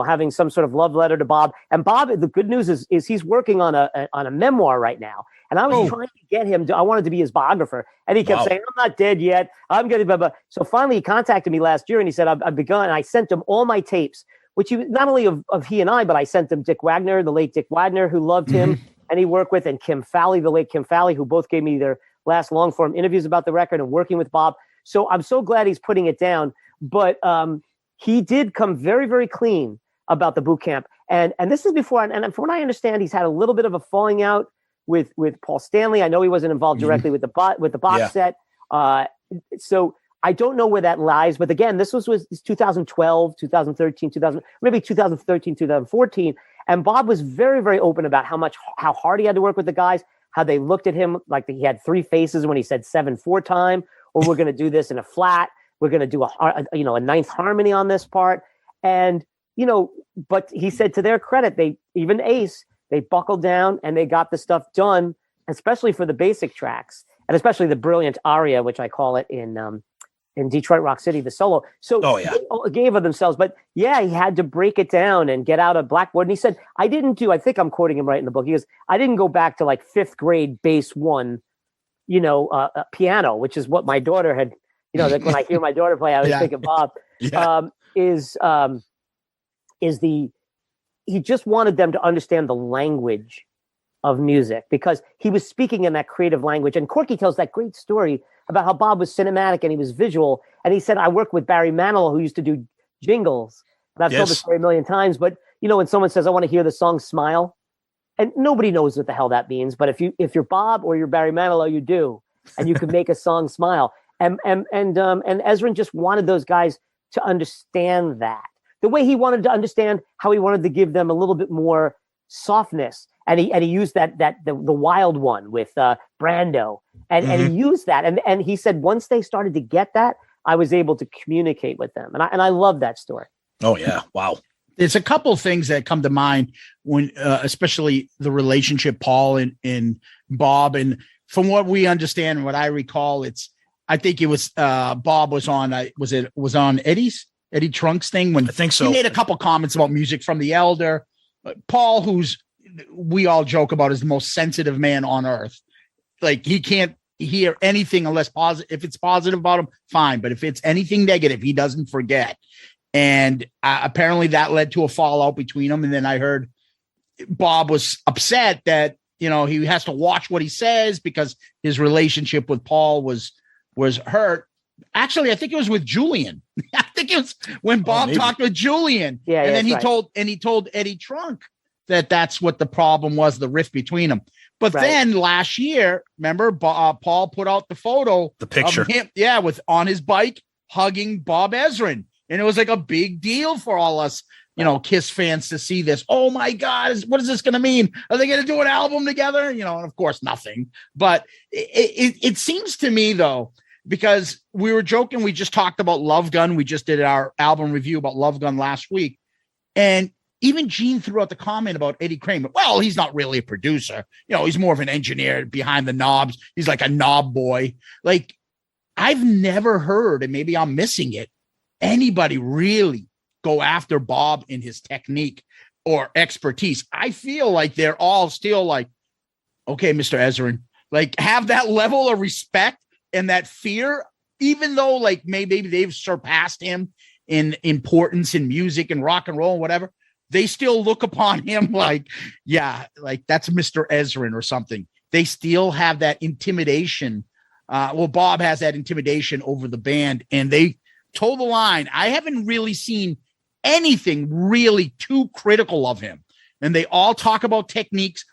having some sort of love letter to Bob. And Bob, the good news is he's working on a memoir right now. And I was trying to get him I wanted to be his biographer. And he kept saying, I'm not dead yet. I'm getting blah, blah. So finally he contacted me last year and he said, I've begun. And I sent him all my tapes, which not only of he and I, but I sent him Dick Wagner, the late Dick Wagner, who loved him. And he worked with, and Kim Fowley, the late Kim Fowley, who both gave me their last long form interviews about the record and working with Bob. So I'm so glad he's putting it down. But he did come very, very clean about the boot camp. And this is before, and from what I understand, he's had a little bit of a falling out with Paul Stanley. I know he wasn't involved directly with the box set. So I don't know where that lies. But again, this was 2012, 2013, 2013, 2014. And Bob was very, very open about how hard he had to work with the guys, how they looked at him like he had 3 faces when he said 7/4 time, or we're going to do this in a flat. We're going to do a ninth harmony on this part. And, but he said, to their credit, even Ace, they buckled down and they got the stuff done, especially for the basic tracks, and especially the brilliant aria, which I call it in Detroit Rock City, the solo. So they gave of themselves. But he had to break it down and get out of Blackboard. And he said, I think I'm quoting him right in the book. He goes, I didn't go back to like 5th grade bass 1, piano, which is what my daughter had, like when I hear my daughter play, I always think of Bob, he just wanted them to understand the language of music, because he was speaking in that creative language. And Corky tells that great story about how Bob was cinematic and he was visual. And he said, I worked with Barry Manilow, who used to do jingles. And I've told this story a million times, but when someone says, I want to hear the song Smile, and nobody knows what the hell that means. But if you're Bob or you're Barry Manilow, you do, and you can make a song smile. And Ezrin just wanted those guys to understand that, the way he wanted to understand how he wanted to give them a little bit more softness. And he used the wild one with Brando, and he used that. And he said, once they started to get that, I was able to communicate with them. And I love that story. Oh yeah. Wow. There's a couple things that come to mind when, especially the relationship, Paul and Bob. And from what we understand, what I recall, I think it was Bob was on, was on Eddie Trunk's thing when I think so. He made a couple comments about music from the Elder. Paul, we all joke about, is the most sensitive man on earth. Like, he can't hear anything unless positive. If it's positive about him, fine. But if it's anything negative, he doesn't forget. And apparently that led to a fallout between them. And then I heard Bob was upset that, he has to watch what he says because his relationship with Paul was hurt. Actually, I think it was with Julian. I think it was when Bob talked with Julian. Yeah. And then he told Eddie Trunk that's what the problem was, the rift between them. But then last year, remember, Paul put out the picture of him, with on his bike hugging Bob Ezrin. And it was like a big deal for all us, Kiss fans to see this. Oh my God, what is this going to mean? Are they going to do an album together? And of course, nothing. But it seems to me, though, because we were joking, we just talked about Love Gun. We just did our album review about Love Gun last week. And even Gene threw out the comment about Eddie Kramer. Well, he's not really a producer. He's more of an engineer behind the knobs. He's like a knob boy. Like, I've never heard, and maybe I'm missing it, anybody really go after Bob in his technique or expertise. I feel like they're all still like, okay, Mr. Ezrin, like have that level of respect and that fear, even though like maybe they've surpassed him in importance in music and rock and roll and whatever, they still look upon him like, yeah, like that's Mr. Ezrin or something. They still have that intimidation. Bob has that intimidation over the band, and they toe the line. I haven't really seen anything really too critical of him. And they all talk about techniques.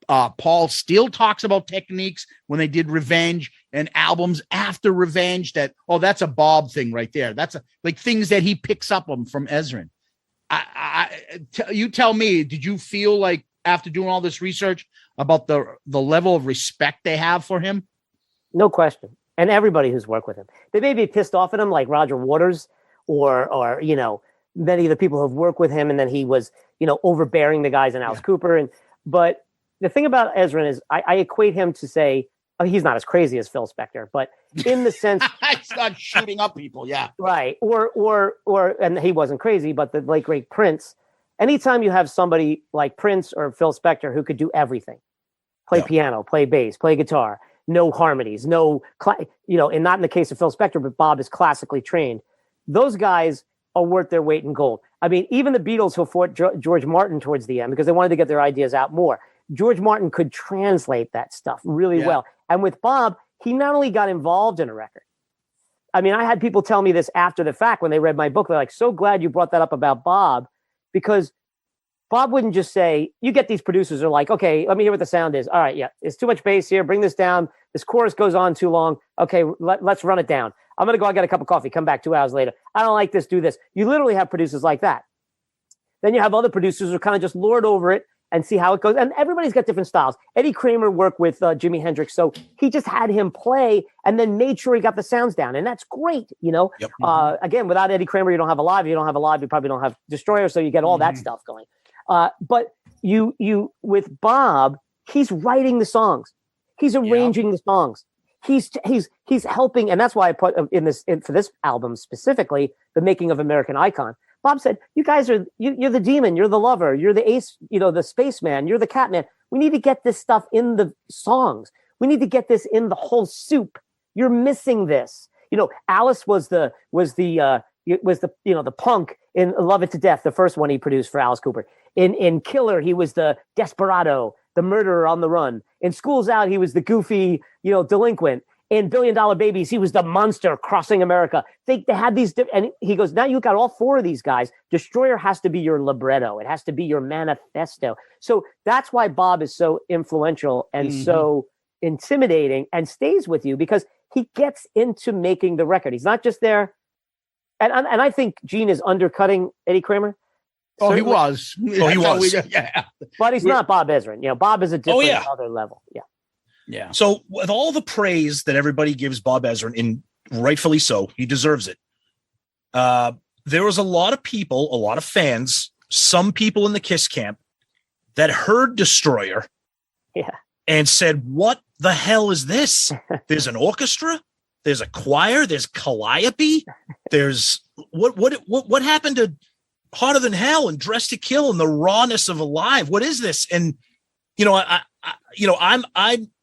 Paul still talks about techniques when they did Revenge and albums after Revenge that, that's a Bob thing right there. That's like things that he picks up on from Ezrin. You tell me, did you feel like after doing all this research about the level of respect they have for him? No question. And everybody who's worked with him, they may be pissed off at him like Roger Waters or many of the people who've worked with him. And then he was, overbearing the guys in Alice Cooper. But the thing about Ezrin is I equate him to say, he's not as crazy as Phil Spector, but in the sense it's not shooting up people. Yeah. Right. Or, and he wasn't crazy, but the late great Prince, anytime you have somebody like Prince or Phil Spector who could do everything, play piano, play bass, play guitar, no harmonies, and not in the case of Phil Spector, but Bob is classically trained. Those guys are worth their weight in gold. I mean, even the Beatles who fought George Martin towards the end because they wanted to get their ideas out more. George Martin could translate that stuff really well. And with Bob, he not only got involved in a record. I mean, I had people tell me this after the fact when they read my book. They're like, so glad you brought that up about Bob, because Bob wouldn't just say, you get these producers are like, okay, let me hear what the sound is. All right, yeah, it's too much bass here. Bring this down. This chorus goes on too long. Okay, let's run it down. I'm going to go out, get a cup of coffee, come back 2 hours later. I don't like this, do this. You literally have producers like that. Then you have other producers who kind of just lord over it and see how it goes. And everybody's got different styles. Eddie Kramer worked with Jimi Hendrix, so he just had him play and then made sure he got the sounds down. And that's great, Yep. Again, without Eddie Kramer, you don't have a live. You don't have a live, you probably don't have Destroyer, so you get all that stuff going. But you with Bob, he's writing the songs. He's arranging the songs. He's helping, and that's why I put for this album specifically, The Making of American Icon. Bob said, you guys you're the demon, you're the lover, you're the ace, the spaceman, you're the catman. We need to get this stuff in the songs. We need to get this in the whole soup. You're missing this. Alice was the punk in Love It to Death, the first one he produced for Alice Cooper. In Killer, he was the desperado, the murderer on the run. In School's Out, he was the goofy, delinquent. In $1 Billion Babies, he was the monster crossing America. They had these, and he goes, now you've got all four of these guys. Destroyer has to be your libretto. It has to be your manifesto. So that's why Bob is so influential and so intimidating and stays with you, because he gets into making the record. He's not just there. And I think Gene is undercutting Eddie Kramer. Oh, he was. He was. Yeah. But he's not Bob Ezrin. Bob is a different other level. Yeah. Yeah. So with all the praise that everybody gives Bob Ezrin, and rightfully so, he deserves it. There was a lot of people, a lot of fans, some people in the Kiss camp that heard Destroyer and said, what the hell is this? There's an orchestra. There's a choir. There's Calliope. There's what happened to Hotter Than Hell and Dressed to Kill and the rawness of Alive? What is this? And,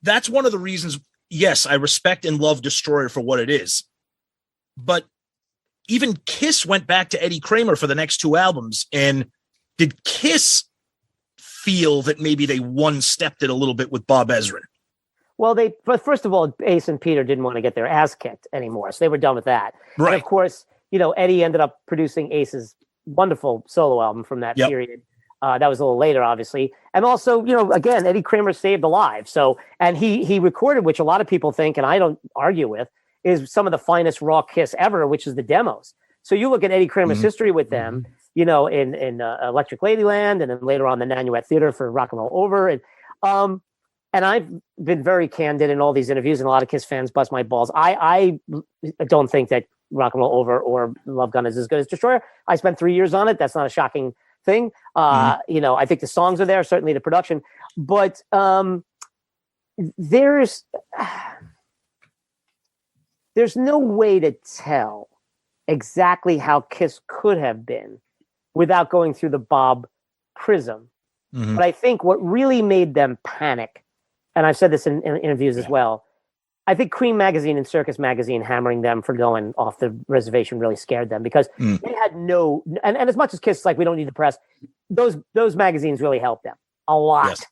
that's one of the reasons. Yes, I respect and love Destroyer for what it is. But even Kiss went back to Eddie Kramer for the next two albums. And did Kiss feel that maybe they one-stepped it a little bit with Bob Ezrin? Well, but first of all, Ace and Peter didn't want to get their ass kicked anymore, so they were done with that. Right. And of course, Eddie ended up producing Ace's wonderful solo album from that period. That was a little later, obviously. And also, again, Eddie Kramer saved Alive. So, and he recorded, which a lot of people think, and I don't argue with, is some of the finest raw Kiss ever, which is the demos. So you look at Eddie Kramer's history with them, in Electric Ladyland, and then later on the Nanuet Theater for Rock and Roll Over. And I've been very candid in all these interviews, and a lot of Kiss fans bust my balls. I don't think that Rock and Roll Over or Love Gun is as good as Destroyer. I spent 3 years on it. That's not a shocking thing. I think the songs are there, certainly the production, but there's no way to tell exactly how Kiss could have been without going through the Bob prism. But I think what really made them panic and I've said this in interviews as well. I think Cream Magazine and Circus Magazine hammering them for going off the reservation really scared them because they had no, and as much as Kiss, like, we don't need the press, those magazines really helped them a lot. Yes.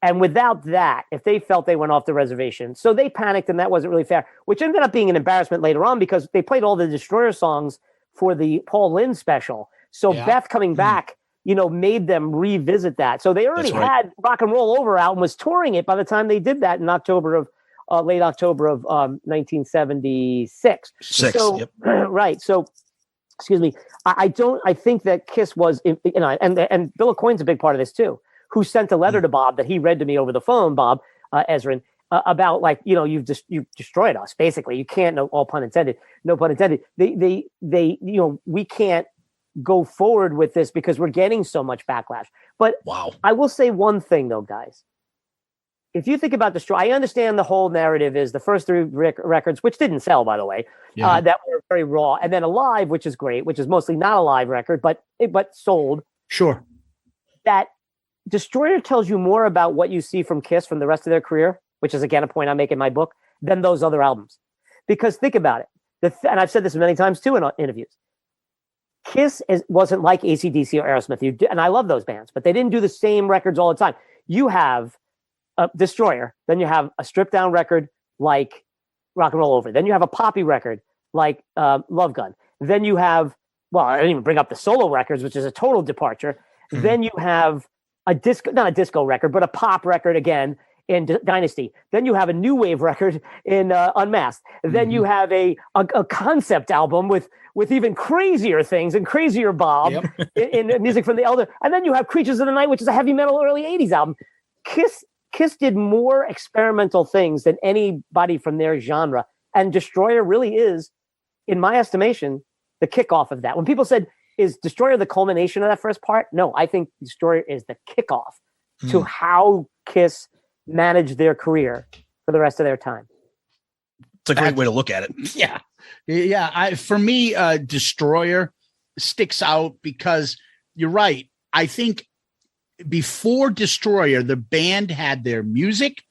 And without that, if they felt they went off the reservation, so they panicked and that wasn't really fair, which ended up being an embarrassment later on because they played all the Destroyer songs for the Paul Lynde special. So Beth coming back, made them revisit that. So they already had Rock and Roll Over out and was touring it by the time they did that in late October of 1976. Right. So, excuse me. I think that Kiss was, and Bill Aucoin's a big part of this too, who sent a letter to Bob that he read to me over the phone, Bob Ezrin, about you've destroyed us. Basically, you can't, no pun intended. They we can't go forward with this because we're getting so much backlash. But I will say one thing though, guys. If you think about Destroy, I understand the whole narrative is the first 3 records, which didn't sell, by the way, that were very raw, and then Alive, which is great, which is mostly not a live record, but sold. Sure. That Destroyer tells you more about what you see from Kiss from the rest of their career, which is, again, a point I make in my book, than those other albums. Because think about it, and I've said this many times, too, in interviews. Kiss wasn't like AC/DC or Aerosmith, and I love those bands, but they didn't do the same records all the time. You have a Destroyer, then you have a stripped-down record like Rock and Roll Over, then you have a poppy record like Love Gun, then you have, well, I didn't even bring up the solo records, which is a total departure. Then you have not a disco record, but a pop record again in Dynasty. Then you have a new wave record in Unmasked. Then you have a concept album with even crazier things and crazier Bob in music from the Elder. And then you have Creatures of the Night, which is a heavy metal early 80s album. Kiss did more experimental things than anybody from their genre. And Destroyer really is, in my estimation, the kickoff of that. When people said, is Destroyer the culmination of that first part? No, I think Destroyer is the kickoff to how Kiss managed their career for the rest of their time. It's a great way to look at it. Yeah. For me, Destroyer sticks out because you're right. I think before Destroyer, the band had their music,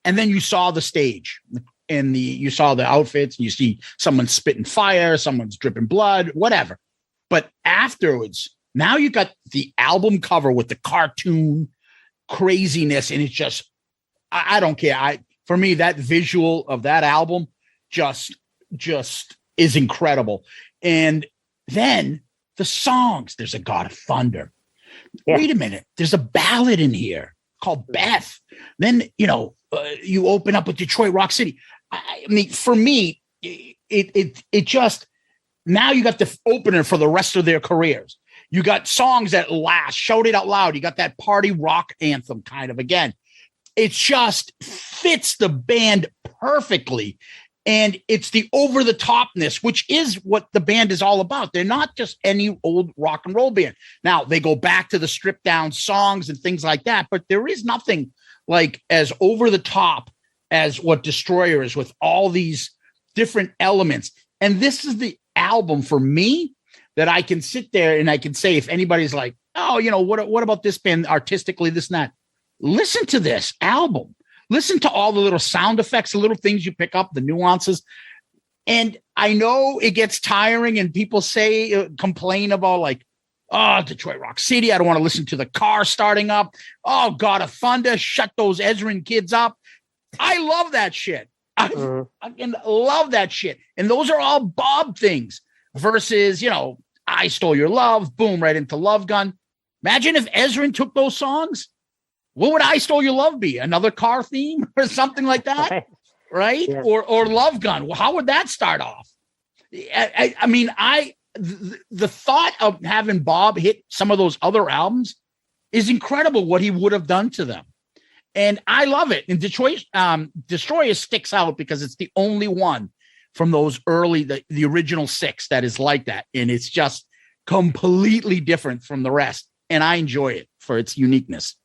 and then you saw the stage and you saw the outfits, and you see someone spitting fire, someone's dripping blood, whatever. But afterwards, now you got the album cover with the cartoon craziness, and it's just, I don't care. For me, that visual of that album just is incredible. And then the songs, there's a God of Thunder. Wait a minute, there's a ballad in here called Beth. Then, you open up with Detroit Rock City. I mean, for me, it just, now you got the opener for the rest of their careers. You got songs that last, Shout It Out Loud. You got that party rock anthem kind of again. It just fits the band perfectly. And it's the over the topness, which is what the band is all about. They're not just any old rock and roll band. Now they go back to the stripped down songs and things like that, but there is nothing like as over the top as what Destroyer is with all these different elements. And this is the album for me that I can sit there and I can say, if anybody's like, oh, what about this band artistically, this and that, listen to this album. Listen to all the little sound effects, the little things you pick up, the nuances. And I know it gets tiring and people complain about like, oh, Detroit Rock City, I don't want to listen to the car starting up. Oh, God of Thunder, shut those Ezrin kids up. I love that shit. I love that shit. And those are all Bob things versus, I Stole Your Love, boom, right into Love Gun. Imagine if Ezrin took those songs. What would I Stole Your Love be? Another car theme or something like that? Right? Yeah. Or Love Gun. Well, how would that start off? I mean, the thought of having Bob hit some of those other albums is incredible what he would have done to them. And I love it. And Destroyer sticks out because it's the only one from those early, the original 6 that is like that. And it's just completely different from the rest. And I enjoy it for its uniqueness.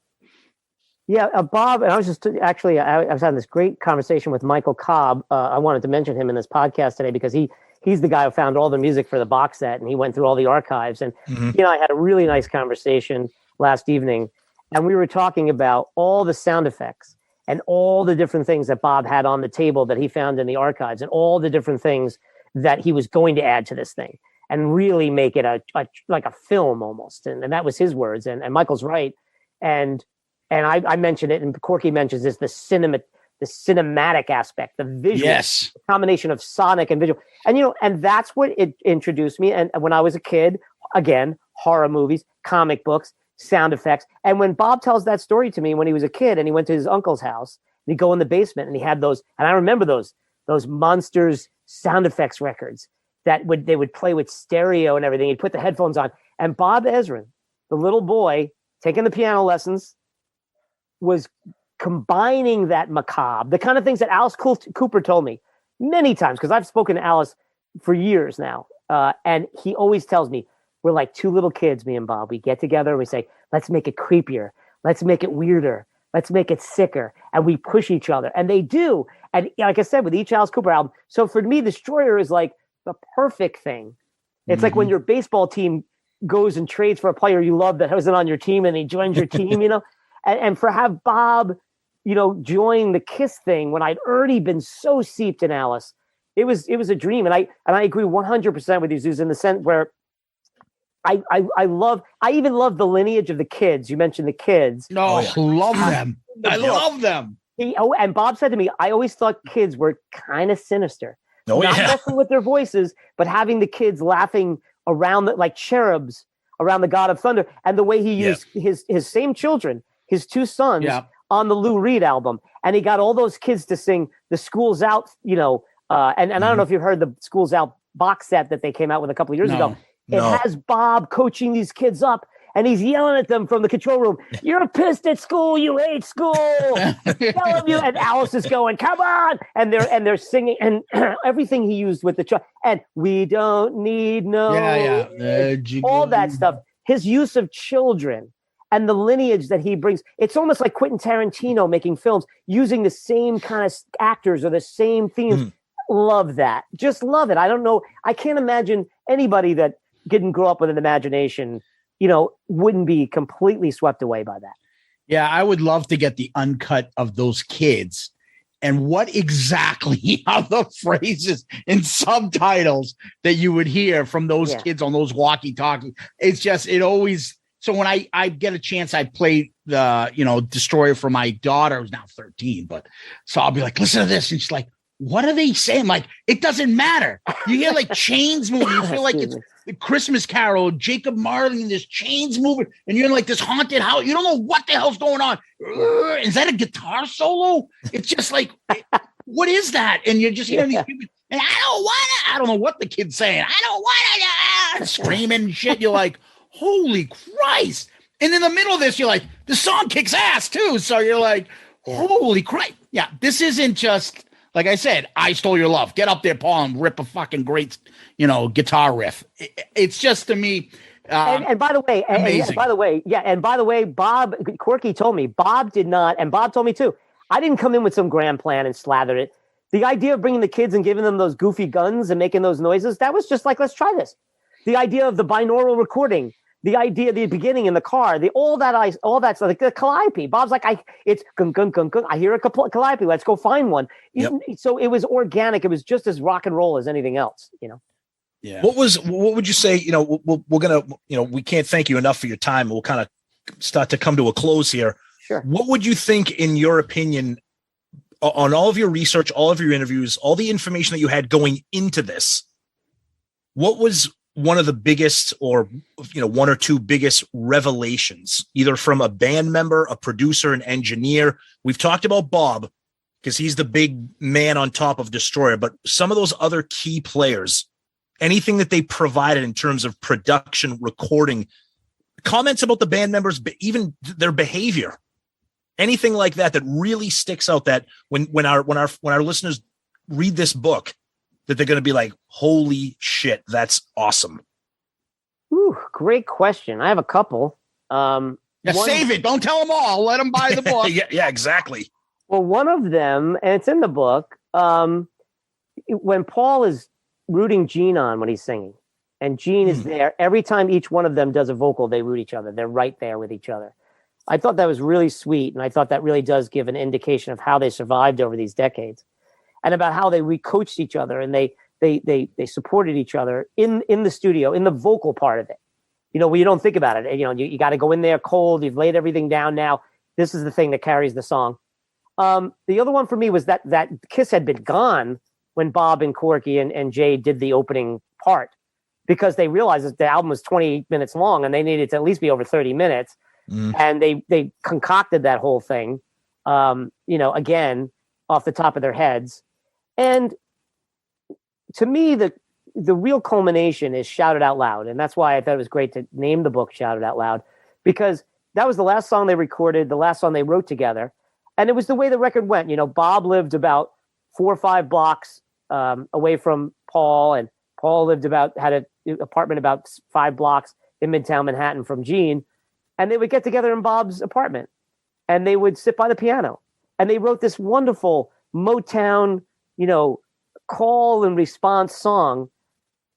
Yeah, Bob, and I was just actually, I was having this great conversation with Michael Cobb. I wanted to mention him in this podcast today because he's the guy who found all the music for the box set, and he went through all the archives. And I had a really nice conversation last evening, and we were talking about all the sound effects and all the different things that Bob had on the table that he found in the archives, and all the different things that he was going to add to this thing and really make it like a film almost. And that was his words. And Michael's right. And I mentioned it, and Corky mentions this, the cinematic aspect, the visual, Yes, the combination of sonic and visual. And, and that's what it introduced me. And when I was a kid, again, horror movies, comic books, sound effects. And when Bob tells that story to me when he was a kid and he went to his uncle's house, and he'd go in the basement and he had those, and I remember those Monsters sound effects records that they would play with stereo and everything. He'd put the headphones on, and Bob Ezrin, the little boy taking the piano lessons, was combining that macabre, the kind of things that Alice Cooper told me many times, because I've spoken to Alice for years now. And he always tells me, we're like two little kids, me and Bob. We get together and we say, let's make it creepier. Let's make it weirder. Let's make it sicker. And we push each other. And they do. And like I said, with each Alice Cooper album. So for me, Destroyer is like the perfect thing. It's like when your baseball team goes and trades for a player you love that wasn't on your team and he joins your team, and for have Bob, join the Kiss thing when I'd already been so seeped in Alice, it was a dream. And I agree 100% with you, Zeus, in the sense where I even love the lineage of the kids. You mentioned the kids. No, I love them. I love them. And Bob said to me, I always thought kids were kind of sinister. Oh, Not yeah. messing with their voices, but having the kids laughing around like cherubs around the God of Thunder. And the way he used his same children, his two sons, on the Lou Reed album. And he got all those kids to sing The School's Out, and I don't know if you've heard the School's Out box set that they came out with a couple of years ago. It has Bob coaching these kids up, and he's yelling at them from the control room. You're pissed at school. You hate school. Tell them you. And Alice is going, come on. And they're singing, and everything he used with the child. And we don't need no. All that stuff. His use of children and the lineage that he brings. It's almost like Quentin Tarantino making films using the same kind of actors or the same themes. Love that. Just love it. I don't know. I can't imagine anybody that didn't grow up with an imagination, wouldn't be completely swept away by that. Yeah, I would love to get the uncut of those kids and what exactly are the phrases and subtitles that you would hear from those kids on those walkie-talkies. It's just, it always, so when I get a chance, I play the, Destroyer for my daughter, who's now 13, but so I'll be like, listen to this. And she's like, what are they saying? Like, it doesn't matter. You hear like chains moving. You feel like it's the Christmas Carol, Jacob Marley, and there's chains moving, and you're in like this haunted house. You don't know what the hell's going on. Is that a guitar solo? It's just like, what is that? And you're just hearing these people, and I don't know what the kid's saying. I don't want to screaming shit. You're like, holy Christ. And in the middle of this, you're like, the song kicks ass too. So you're like, holy Christ. Yeah, this isn't just, like I said, I Stole Your Love. Get up there, Paul, and rip a fucking great, guitar riff. It's just, to me, and by the way, Bob Corky told me, Bob did not, and Bob told me too, I didn't come in with some grand plan and slather it. The idea of bringing the kids and giving them those goofy guns and making those noises, that was just like, let's try this. The idea of the binaural recording, the idea, the beginning in the car, all that stuff, like the calliope. Bob's like, it's gung, gung, gung, gung. I hear a calliope. Let's go find one. Yep. So it was organic. It was just as rock and roll as anything else, Yeah. What would you say, we're going to, we can't thank you enough for your time. We'll kind of start to come to a close here. Sure. What would you think, in your opinion, on all of your research, all of your interviews, all the information that you had going into this, what was one of the biggest, or one or two biggest revelations, either from a band member, a producer, an engineer? We've talked about Bob because he's the big man on top of Destroyer, but some of those other key players, anything that they provided in terms of production, recording, comments about the band members, but even their behavior, anything like that really sticks out, that when our listeners read this book, that they're going to be like, holy shit, that's awesome. Ooh, great question. I have a couple. Save it. Don't tell them all. Let them buy the book. yeah, exactly. Well, one of them, and it's in the book, when Paul is rooting Gene on when he's singing, and Gene is there, every time each one of them does a vocal, they root each other. They're right there with each other. I thought that was really sweet, and I thought that really does give an indication of how they survived over these decades, and about how they recoached each other, and they supported each other in the studio, in the vocal part of it. Where you don't think about it. You got to go in there cold. You've laid everything down now. This is the thing that carries the song. The other one for me was that Kiss had been gone when Bob and Corky and Jay did the opening part, because they realized that the album was 28 minutes long and they needed to at least be over 30 minutes. And they concocted that whole thing, again, off the top of their heads. And to me, the real culmination is Shout It Out Loud. And that's why I thought it was great to name the book Shout It Out Loud, because that was the last song they recorded, the last song they wrote together. And it was the way the record went. Bob lived about 4 or 5 blocks away from Paul, and Paul had an apartment about 5 blocks in Midtown Manhattan from Gene. And they would get together in Bob's apartment, and they would sit by the piano, and they wrote this wonderful Motown, call and response song,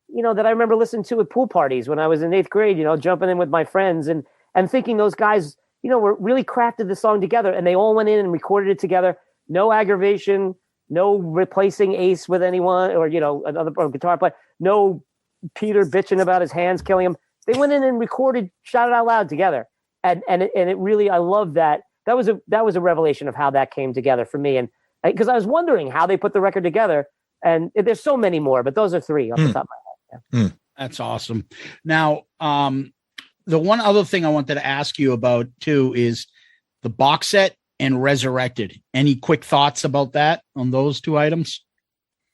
that I remember listening to at pool parties when I was in 8th grade, jumping in with my friends and thinking those guys, were really crafted the song together, and they all went in and recorded it together. No aggravation, no replacing Ace with anyone, or, another guitar player, no Peter bitching about his hands killing him. They went in and recorded Shout It Out Loud together. And it really, I love that. That was a revelation of how that came together for me. And because I was wondering how they put the record together, and there's so many more, but those are 3 off the top of my head. Yeah. That's awesome. Now, the one other thing I wanted to ask you about too is the Box Set and Resurrected. Any quick thoughts about that on those 2 items?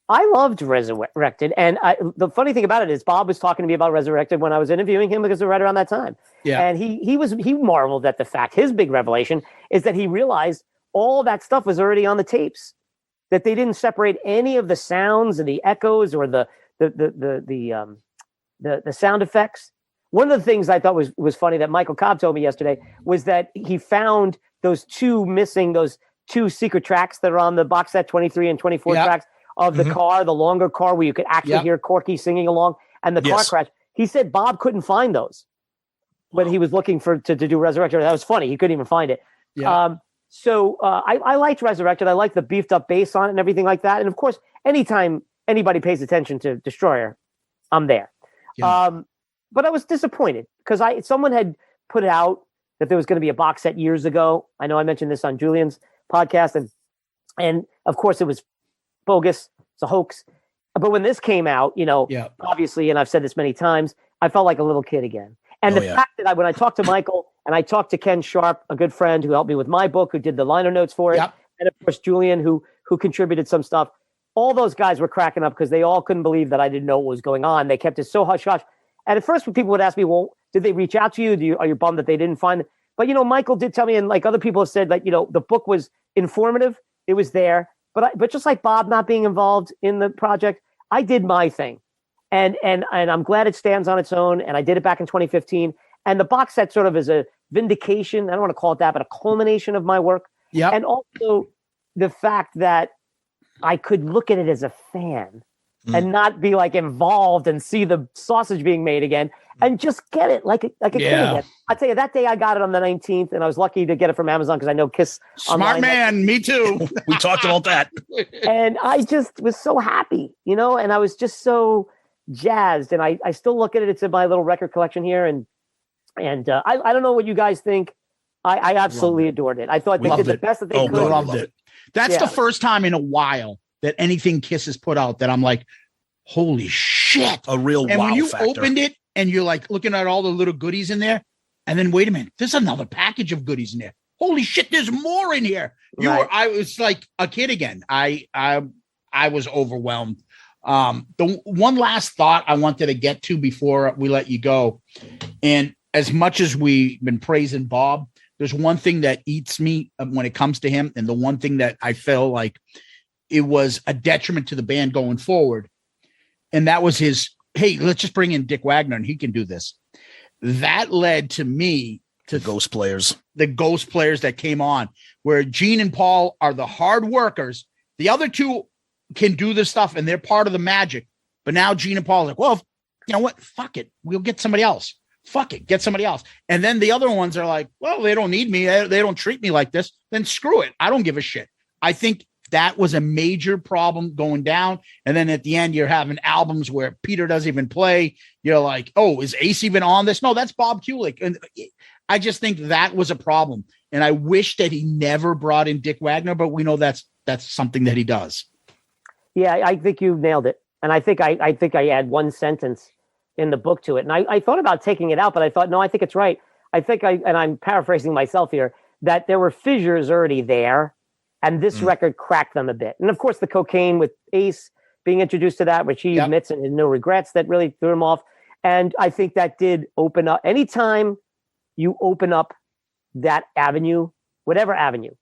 I loved Resurrected, and the funny thing about it is Bob was talking to me about Resurrected when I was interviewing him, because it was right around that time. Yeah, and he marveled at the fact. His big revelation is that he realized all that stuff was already on the tapes, that they didn't separate any of the sounds and the echoes or the sound effects. One of the things I thought was funny that Michael Cobb told me yesterday was that he found those 2 secret tracks that are on the Box Set 23 and 24 tracks of the car, the longer car where you could actually hear Corky singing along, and the car crash. He said Bob couldn't find those when he was looking to do Resurrected. That was funny. He couldn't even find it. Yeah. So I liked Resurrected. I liked the beefed up bass on it and everything like that. And of course, anytime anybody pays attention to Destroyer, I'm there. Yeah. But I was disappointed because someone had put out that there was going to be a box set years ago. I know I mentioned this on Julian's podcast, and of course it was bogus. It's a hoax. But when this came out, obviously, and I've said this many times, I felt like a little kid again. And the fact that when I talked to Michael and I talked to Ken Sharp, a good friend who helped me with my book, who did the liner notes for it, and of course Julian, who contributed some stuff, all those guys were cracking up because they all couldn't believe that I didn't know what was going on. They kept it so hush-hush. And at first, when people would ask me, well, did they reach out to you? Are you bummed that they didn't find it? But, Michael did tell me, and like other people have said, like, the book was informative. It was there. But just like Bob not being involved in the project, I did my thing. And I'm glad it stands on its own. And I did it back in 2015. And the box set sort of is a vindication. I don't want to call it that, but a culmination of my work. Yeah. And also the fact that I could look at it as a fan and not be like involved and see the sausage being made again and just get it like a kid again. I tell you, that day I got it on the 19th, and I was lucky to get it from Amazon because I know Kiss. Smart man, me too. We talked about that. And I just was so happy, and I was just so jazzed. And I still look at it. It's in my little record collection here. And I don't know what you guys think. I absolutely adored it. I thought they did the best that they could. Loved it. That's the first time in a while that anything Kiss has put out that I'm like, holy shit. A real and wow when you factor. Opened it and you're like looking at all the little goodies in there, and then wait a minute, there's another package of goodies in there. Holy shit, there's more in here. I was like a kid again. I was overwhelmed. The one last thought I wanted to get to before we let you go, and as much as we've been praising Bob, there's one thing that eats me when it comes to him, and the one thing that I feel like it was a detriment to the band going forward, and that was his, hey, let's just bring in Dick Wagner and he can do this. That led to me to the ghost players that came on, where Gene and Paul are the hard workers. The other two can do this stuff and they're part of the magic. But now Gene and Paul are like, well, you know what? Fuck it. We'll get somebody else. fuck it, get somebody else. And then the other ones are like, well, they don't need me. They don't treat me like this. Then screw it. I don't give a shit. I think that was a major problem going down. And then at the end, you're having albums where Peter doesn't even play. You're like, oh, is Ace even on this? No, that's Bob Kulick. And I just think that was a problem. And I wish that he never brought in Dick Wagner, but we know that's something that he does. Yeah, I think you nailed it. And I think I add one sentence in the book to it. And I thought about taking it out, but I thought, no, I think it's right. I think and I'm paraphrasing myself here, that there were fissures already there, and this record cracked them a bit. And of course, the cocaine with Ace being introduced to that, which he admits and had no regrets, that really threw him off. And I think that did open up. Anytime you open up that avenue, whatever avenue,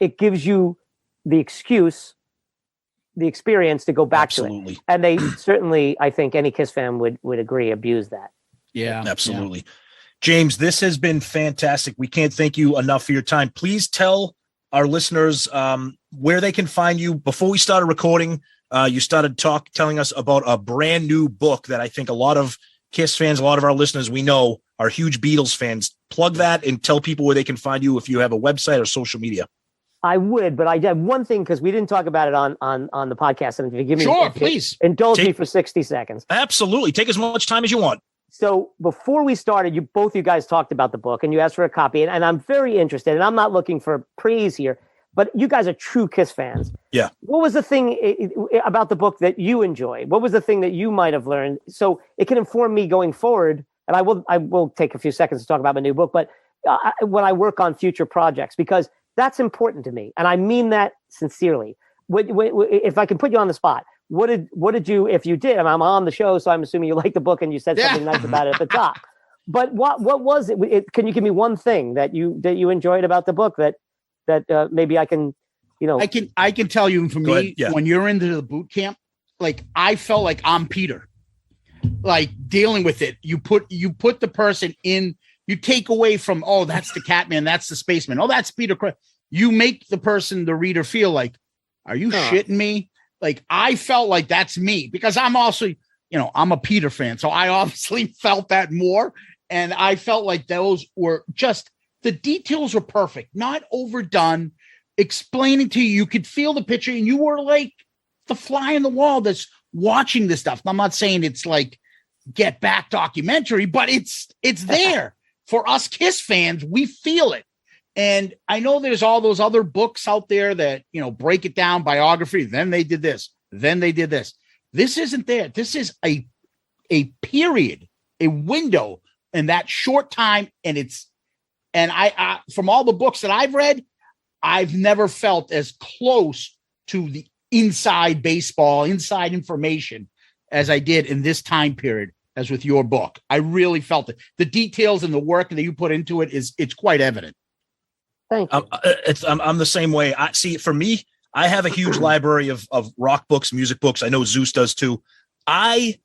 it gives you the excuse, the experience to go back to it. And they certainly, I think any Kiss fan would agree, abuse that. Yeah, absolutely. Yeah. James, this has been fantastic. We can't thank you enough for your time. Please tell our listeners where they can find you. Before we started recording, you started telling us about a brand new book that I think a lot of Kiss fans, a lot of our listeners we know are huge Beatles fans. Plug that and tell people where they can find you if you have a website or social media. I would, but I have one thing because we didn't talk about it on the podcast. And if you give me, please indulge me for 60 seconds. Absolutely, take as much time as you want. So before we started, both you guys talked about the book and you asked for a copy, and I'm very interested. And I'm not looking for praise here, but you guys are true Kiss fans. Yeah. What was the thing about the book that you enjoyed? What was the thing that you might have learned? So it can inform me going forward. And I will take a few seconds to talk about my new book, but when I work on future projects, because that's important to me. And I mean that sincerely. If I can put you on the spot, what did you, if you did, and I'm on the show, so I'm assuming you liked the book and you said something nice about it at the top, but what was it? Can you give me one thing that you enjoyed about the book that maybe I can, I can tell you for me, when you're into the boot camp, like I felt like I'm Peter, like dealing with it. You put the person in, you take away from, oh, that's the Catman, that's the spaceman. Oh, that's Peter. You make the reader feel like, are you shitting me? Like, I felt like that's me because I'm also, I'm a Peter fan. So I obviously felt that more. And I felt like those were just, the details were perfect, not overdone, explaining to you, you could feel the picture and you were like the fly in the wall that's watching this stuff. I'm not saying it's like Get Back documentary, but it's there. For us Kiss fans, we feel it. And I know there's all those other books out there that, break it down, biography. Then they did this. Then they did this. This isn't there. This is a period, a window in that short time. And I from all the books that I've read, I've never felt as close to the inside baseball, inside information as I did in this time period as with your book. I really felt it. The details and the work that you put into it it's quite evident. Thank you. I'm the same way. For me, I have a huge library of rock books, music books. I know Zeus does too. I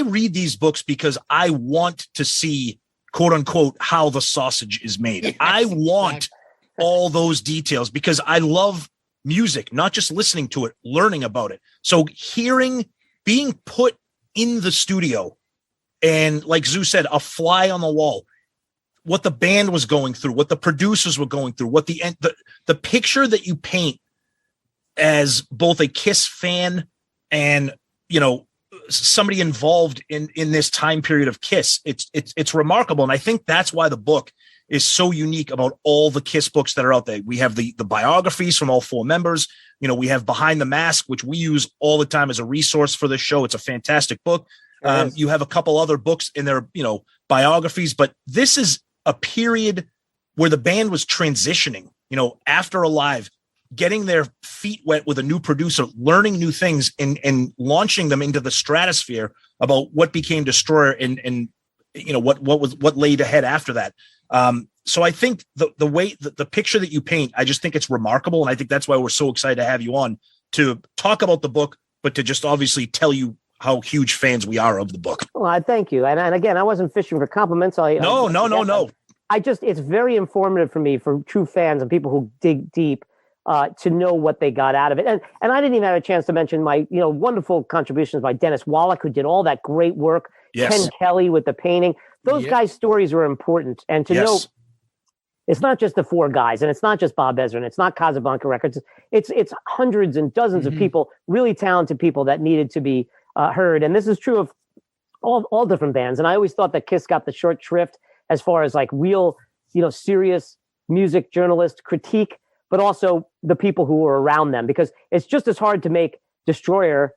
read these books because I want to see, quote unquote, how the sausage is made. Yes, I want all those details because I love music, not just listening to it, learning about it. So being put in the studio and, like Zeus said, a fly on the wall, what the band was going through, what the producers were going through, what the picture that you paint as both a Kiss fan and, somebody involved in this time period of Kiss, it's remarkable. And I think that's why the book is so unique about all the Kiss books that are out there. We have the biographies from all four members. We have Behind the Mask, which we use all the time as a resource for this show. It's a fantastic book. You have a couple other books in their, biographies, but this is a period where the band was transitioning, after Alive, getting their feet wet with a new producer, learning new things and launching them into the stratosphere about what became Destroyer and what laid ahead after that. So I think the way the picture that you paint, I just think it's remarkable. And I think that's why we're so excited to have you on to talk about the book, but to just obviously tell you how huge fans we are of the book. Well, I thank you. And again, I wasn't fishing for compliments. No. No. It's very informative for me, for true fans and people who dig deep. to know what they got out of it. And I didn't even have a chance to mention my, wonderful contributions by Dennis Wallach, who did all that great work. Yes. Ken Kelly with the painting. Those guys' stories are important. And to know it's not just the four guys, and it's not just Bob Ezrin, it's not Casablanca Records. It's hundreds and dozens of people, really talented people that needed to be heard. And this is true of all different bands. And I always thought that Kiss got the short shrift as far as like real, serious music journalist critique, but also the people who were around them, because it's just as hard to make Destroyer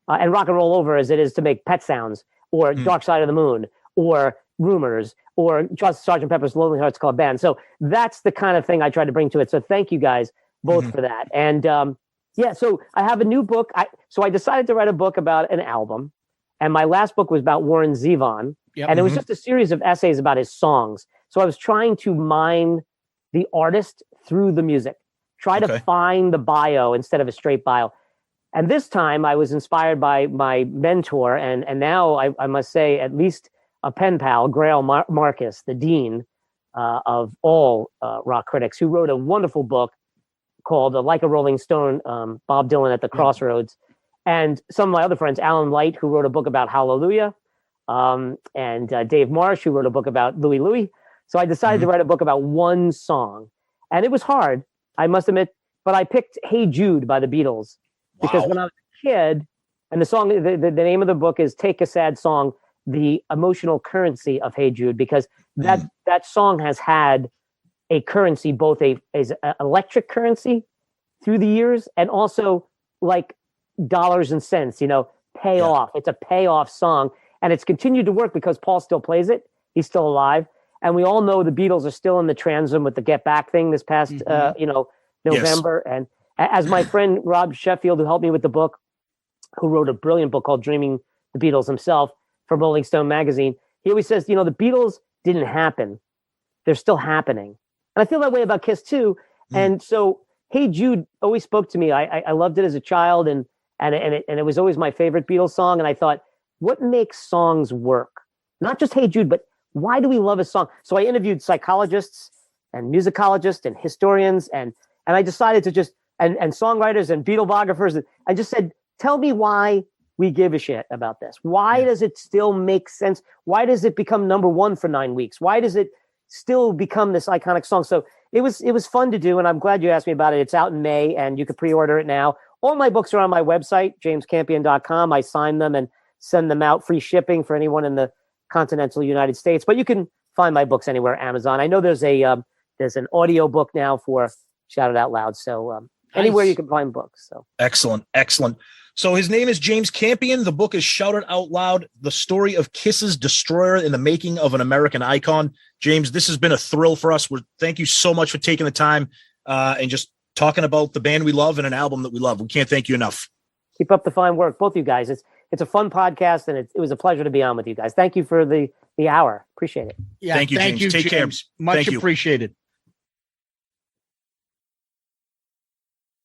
and Rock and Roll Over as it is to make Pet Sounds or Dark Side of the Moon or Rumors or just Sgt. Pepper's Lonely Hearts Club Band. So that's the kind of thing I try to bring to it. So thank you guys both for that. And so I have a new book. I decided to write a book about an album. And my last book was about Warren Zevon. Yep. And it was just a series of essays about his songs. So I was trying to mine the artist through the music, try to find the bio instead of a straight bio. And this time I was inspired by my mentor, and now I must say at least a pen pal, Grail Marcus, the dean of all rock critics, who wrote a wonderful book called Like a Rolling Stone, Bob Dylan at the Crossroads. And some of my other friends, Alan Light, who wrote a book about Hallelujah, and Dave Marsh, who wrote a book about Louie Louie. So I decided to write a book about one song. And it was hard, I must admit, but I picked Hey Jude by the Beatles. Because when I was a kid, and the song, the name of the book is Take a Sad Song, the emotional currency of Hey Jude, because that song has had a currency, both as electric currency through the years, and also like dollars and cents, payoff. It's a payoff song, and it's continued to work because Paul still plays it. He's still alive. And we all know the Beatles are still in the transom with the Get Back thing this past, November. Yes. And as my friend Rob Sheffield, who helped me with the book, who wrote a brilliant book called Dreaming the Beatles himself for Rolling Stone magazine, he always says, the Beatles didn't happen. They're still happening. And I feel that way about Kiss too. And so Hey Jude always spoke to me. I loved it as a child, and it was always my favorite Beatles song. And I thought, what makes songs work? Not just Hey Jude, but why do we love a song? So I interviewed psychologists and musicologists and historians, and I decided to just, and songwriters and Beatlebiographers, and I just said, tell me why we give a shit about this. Why does it still make sense? Why does it become number one for 9 weeks? Why does it still become this iconic song? So it was fun to do, and I'm glad you asked me about it. It's out in May, and you can pre-order it now. All my books are on my website, jamescampion.com. I sign them and send them out, free shipping for anyone in the continental United States. But you can find my books anywhere, Amazon. I know there's an audio book now for Shout It Out Loud. So anywhere you can find books. So excellent. So his name is James Campion. The book is Shout It Out Loud, the story of Kiss's Destroyer in the making of an American icon. James, this has been a thrill for us. Thank you so much for taking the time and just talking about the band we love and an album that we love. We can't thank you enough. Keep up the fine work, both you guys. It's a fun podcast, and it was a pleasure to be on with you guys. Thank you for the hour. Appreciate it. Yeah, thank you, James. Take care. Much appreciated.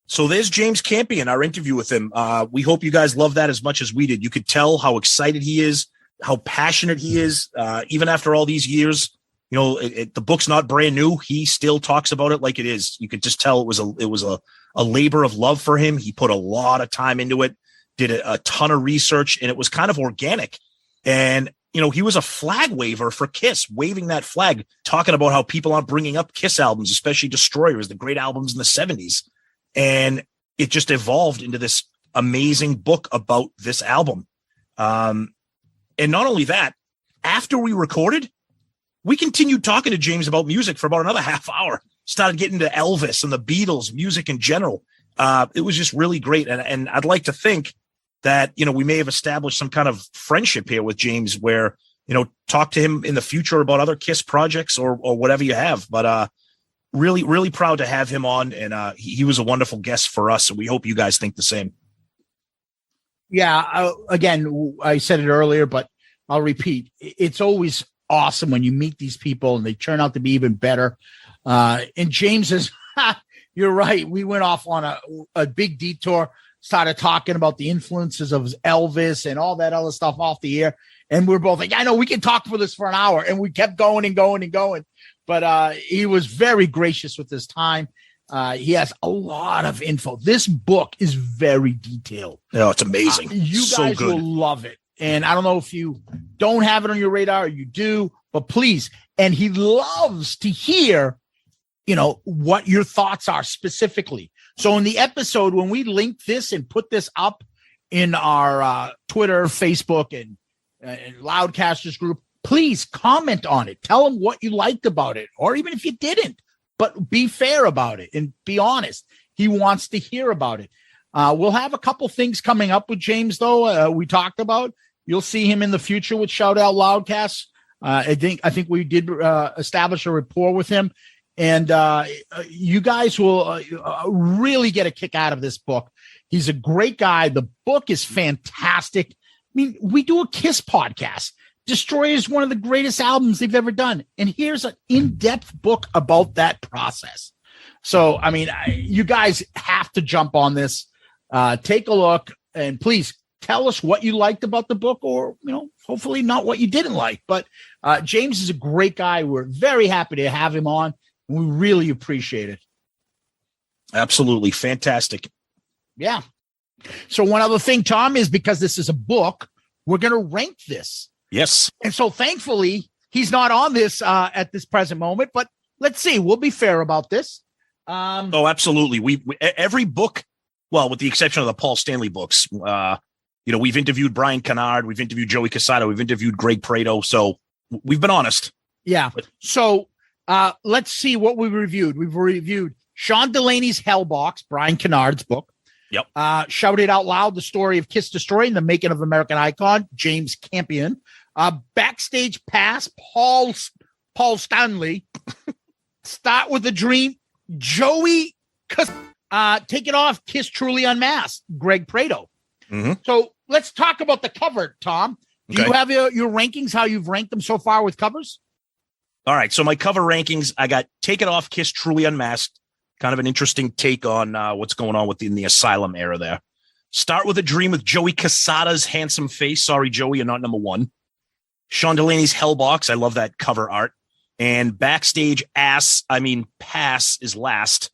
So there's James Campion, our interview with him. We hope you guys love that as much as we did. You could tell how excited he is, how passionate he is, even after all these years. The book's not brand new. He still talks about it like it is. You could just tell it was a labor of love for him. He put a lot of time into it, did a ton of research, and it was kind of organic. And, he was a flag waver for Kiss, waving that flag, talking about how people aren't bringing up Kiss albums, especially Destroyer, as the great albums in the 70s. And it just evolved into this amazing book about this album. And not only that, after we recorded, we continued talking to James about music for about another half hour, started getting to Elvis and the Beatles, music in general. It was just really great. And I'd like to think that, we may have established some kind of friendship here with James where, talk to him in the future about other Kiss projects or whatever you have. But really, really proud to have him on. And he was a wonderful guest for us. And we hope you guys think the same. Yeah. Again, I said it earlier, but I'll repeat. It's always awesome when you meet these people and they turn out to be even better. And James is, you're right. We went off on a big detour, started talking about the influences of Elvis and all that other stuff off the air. And we're both like, I know we can talk for this for an hour. And we kept going and going and going. But he was very gracious with his time. He has a lot of info. This book is very detailed. Oh, it's amazing. You so guys good. will love it. And I don't know if you don't have it on your radar or you do, but please. And he loves to hear, what your thoughts are specifically. So in the episode, when we link this and put this up in our Twitter, Facebook, and Loudcasters group, please comment on it. Tell him what you liked about it, or even if you didn't, but be fair about it and be honest. He wants to hear about it. We'll have a couple things coming up with James, though. We talked about. You'll see him in the future with Shout Out Loudcast. I think we did establish a rapport with him, and you guys will really get a kick out of this book. He's a great guy. The book is fantastic. I mean, we do a Kiss podcast. Destroyer is one of the greatest albums they've ever done, and here's an in-depth book about that process. So, I mean, you guys have to jump on this. Take a look, and please tell us what you liked about the book, or, hopefully not what you didn't like. But James is a great guy. We're very happy to have him on, and we really appreciate it. Absolutely. Fantastic. Yeah. So one other thing, Tom, is because this is a book, we're going to rank this. Yes. And so thankfully, he's not on this at this present moment, but let's see. We'll be fair about this. Oh, absolutely. We every book, well, with the exception of the Paul Stanley books, we've interviewed Brian Kennard, we've interviewed Joey Casado, we've interviewed Greg Prado. So we've been honest. Yeah. So let's see what we reviewed. We've reviewed Sean Delaney's Hellbox, Brian Kennard's book. Yep. Shout It Out Loud, The Story of Kiss Destroy and the Making of American Icon, James Campion. Backstage Pass, Paul Stanley. Start with a Dream, Joey. Take It Off, Kiss Truly Unmasked, Greg Prado. Mm-hmm. So let's talk about the cover, Tom. Do you have your rankings, how you've ranked them so far with covers? All right. So my cover rankings, I got Take It Off, Kiss Truly Unmasked. Kind of an interesting take on what's going on within the Asylum era there. Start with a Dream with Joey Casada's handsome face. Sorry, Joey, you're not number one. Sean Delaney's Hellbox. I love that cover art. And Backstage Pass is last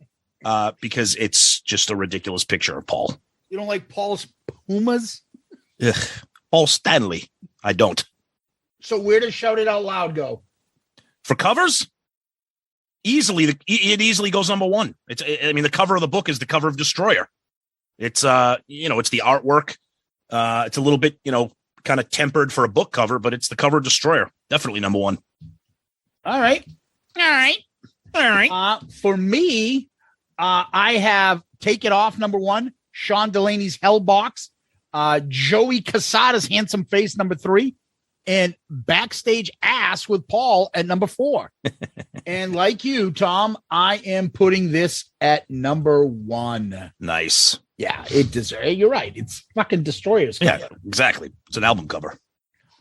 because it's just a ridiculous picture of Paul. You don't like Paul's Pumas? Ugh. Paul Stanley. I don't. So where does Shout It Out Loud go? For covers? It easily goes number one. The cover of the book is the cover of Destroyer. It's it's the artwork. It's a little bit, kind of tempered for a book cover, but it's the cover of Destroyer. Definitely number one. All right. For me, I have Take It Off number one, Sean Delaney's Hellbox, Joey Casada's handsome face number three, and Backstage Ass with Paul at number four. And like you, Tom, I am putting this at number one. Nice. Yeah, it deserves. You're right. It's fucking Destroyer's cover. Yeah, exactly. It's an album cover.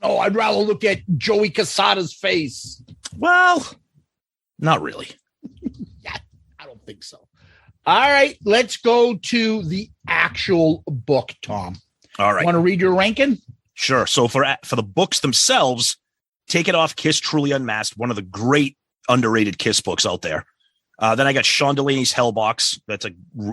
Oh, I'd rather look at Joey Casada's face. Well, not really. Yeah, I don't think so. All right, let's go to the actual book, Tom. All right. Want to read your ranking? Sure. So for the books themselves, Take It Off, Kiss Truly Unmasked, one of the great underrated Kiss books out there. Then I got Sean Delaney's Hellbox. That's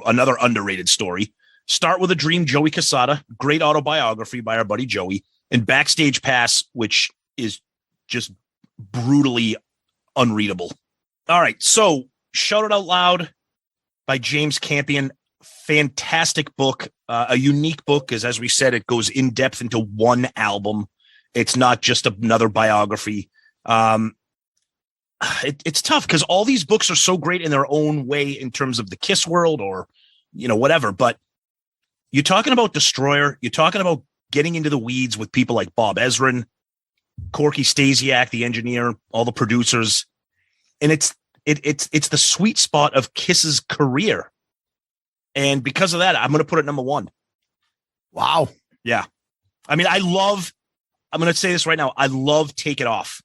another underrated story. Start with a Dream, Joey Casada. Great autobiography by our buddy Joey. And Backstage Pass, which is just brutally unreadable. All right. So Shout It Out Loud by James Campion. Fantastic book. A unique book because, as we said, it goes in depth into one album. It's not just another biography. It's tough because all these books are so great in their own way in terms of the Kiss world or, whatever. But you're talking about Destroyer. You're talking about getting into the weeds with people like Bob Ezrin, Corky Stasiak, the engineer, all the producers. And it's the sweet spot of Kiss's career. And because of that, I'm going to put it number one. Wow. Yeah. I'm going to say this right now. I love Take It Off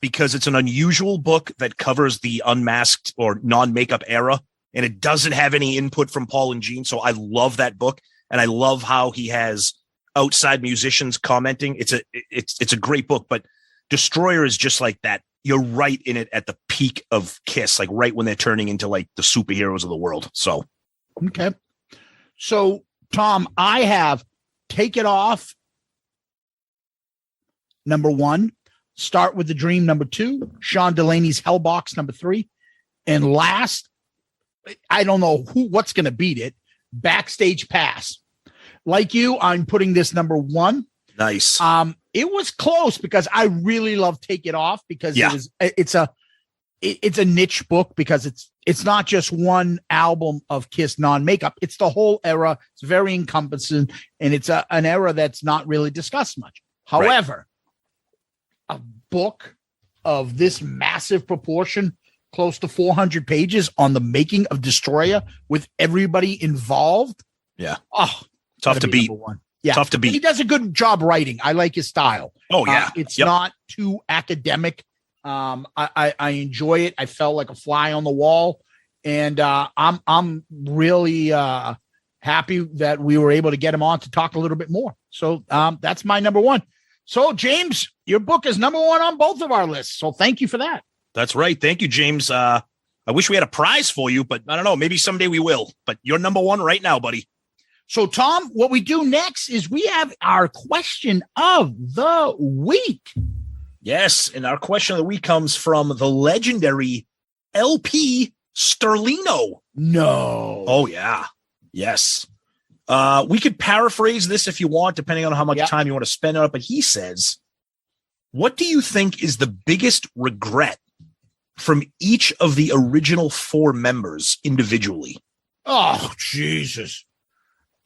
because it's an unusual book that covers the unmasked or non-makeup era. And it doesn't have any input from Paul and Gene. So I love that book. And I love how he has outside musicians commenting. It's a great book, but Destroyer is just like that you're right in it at the peak of Kiss, like right when they're turning into like the superheroes of the world. So, okay. So, Tom, I have Take It Off, number 1. Start with the Dream, number 2. Sean Delaney's Hellbox, number 3. And last, I don't know what's going to beat it, Backstage Pass. Like you, I'm putting this number 1. Nice. It was close because I really love Take It Off because it's a niche book because it's not just one album of Kiss non-makeup. It's the whole era. It's very encompassing, and it's an era that's not really discussed much. However, a book of this massive proportion, close to 400 pages on the making of Destroyer with everybody involved. Yeah. Oh, tough to beat. Yeah. Tough to beat. He does a good job writing. I like his style. Oh, yeah. It's not too academic. I enjoy it. I felt like a fly on the wall, and I'm really happy that we were able to get him on to talk a little bit more. So that's my number 1. So James, your book is number 1 on both of our lists. So thank you for that. That's right. Thank you, James. I wish we had a prize for you, but I don't know. Maybe someday we will. But you're number 1 right now, buddy. So, Tom, what we do next is we have our question of the week. Yes, and our question of the week comes from the legendary LP Sterlino. No. Oh, yeah. Yes. We could paraphrase this if you want, depending on how much time you want to spend on it. But he says, what do you think is the biggest regret from each of the original 4 members individually? Oh, Jesus.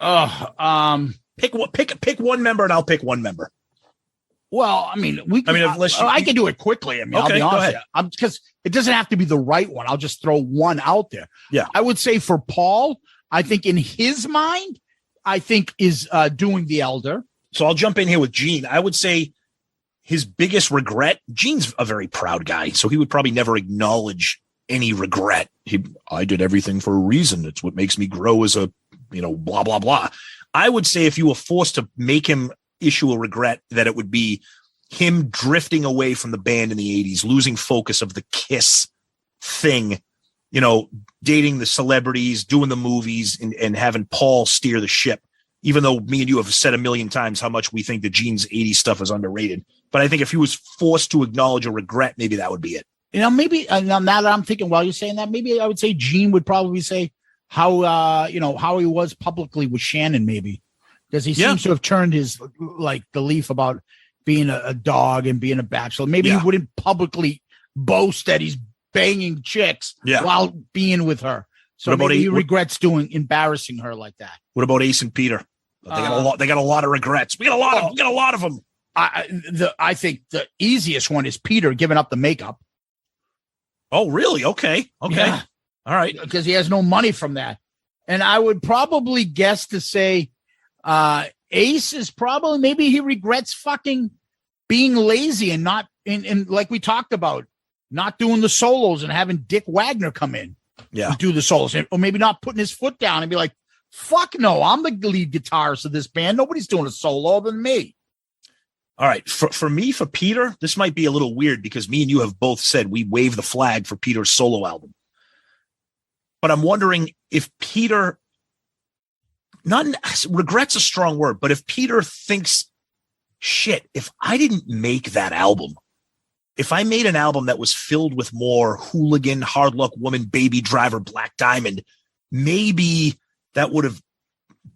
Pick one member and I'll pick one member. Well, I mean, I can do it quickly. I mean, okay, I'll be honest with you. Because it doesn't have to be the right one. I'll just throw one out there. Yeah. I would say for Paul, I think in his mind, is doing The Elder. So I'll jump in here with Gene. I would say his biggest regret, Gene's a very proud guy, so he would probably never acknowledge any regret. I did everything for a reason. It's what makes me grow as a, blah, blah, blah. I would say if you were forced to make him issue a regret, that it would be him drifting away from the band in the 80s, losing focus of the Kiss thing, dating the celebrities, doing the movies, and having Paul steer the ship. Even though me and you have said a million times how much we think that Gene's 80s stuff is underrated. But I think if he was forced to acknowledge a regret, maybe that would be it. Maybe now that I'm thinking while you're saying that, maybe I would say Gene would probably say how he was publicly with Shannon, maybe. Because he seems to have turned his the leaf about being a dog and being a bachelor. Maybe he wouldn't publicly boast that he's banging chicks while being with her. So maybe he regrets embarrassing her like that. What about Ace and Peter? They got a lot of regrets. We got a lot of them. I think the easiest one is Peter giving up the makeup. Oh, really? Okay. Yeah. All right. Because he has no money from that. And I would probably guess to say Ace is probably, maybe he regrets fucking being lazy and not, and like we talked about, not doing the solos and having Dick Wagner come in. And do the solos. Or maybe not putting his foot down and be like, fuck no, I'm the lead guitarist of this band. Nobody's doing a solo other than me. All right. For me, for Peter, this might be a little weird because me and you have both said we wave the flag for Peter's solo album. But I'm wondering if Peter, not regret's a strong word, but if Peter thinks, shit, if I didn't make that album, if I made an album that was filled with more Hooligan, Hard Luck Woman, Baby Driver, Black Diamond, maybe that would have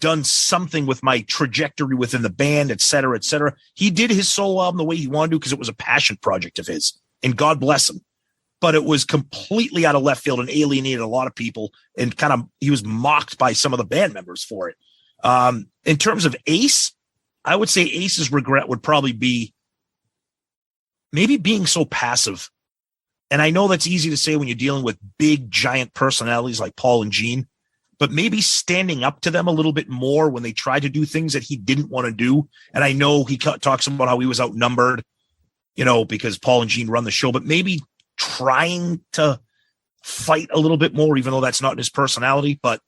done something with my trajectory within the band, et cetera, et cetera. He did his solo album the way he wanted to because it was a passion project of his, and God bless him. But it was completely out of left field and alienated a lot of people, and he was mocked by some of the band members for it. In terms of Ace, I would say Ace's regret would probably be maybe being so passive. And I know that's easy to say when you're dealing with big, giant personalities like Paul and Gene, but maybe standing up to them a little bit more when they try to do things that he didn't want to do. And I know he talks about how he was outnumbered, because Paul and Gene run the show, but maybe trying to fight a little bit more, even though that's not in his personality. But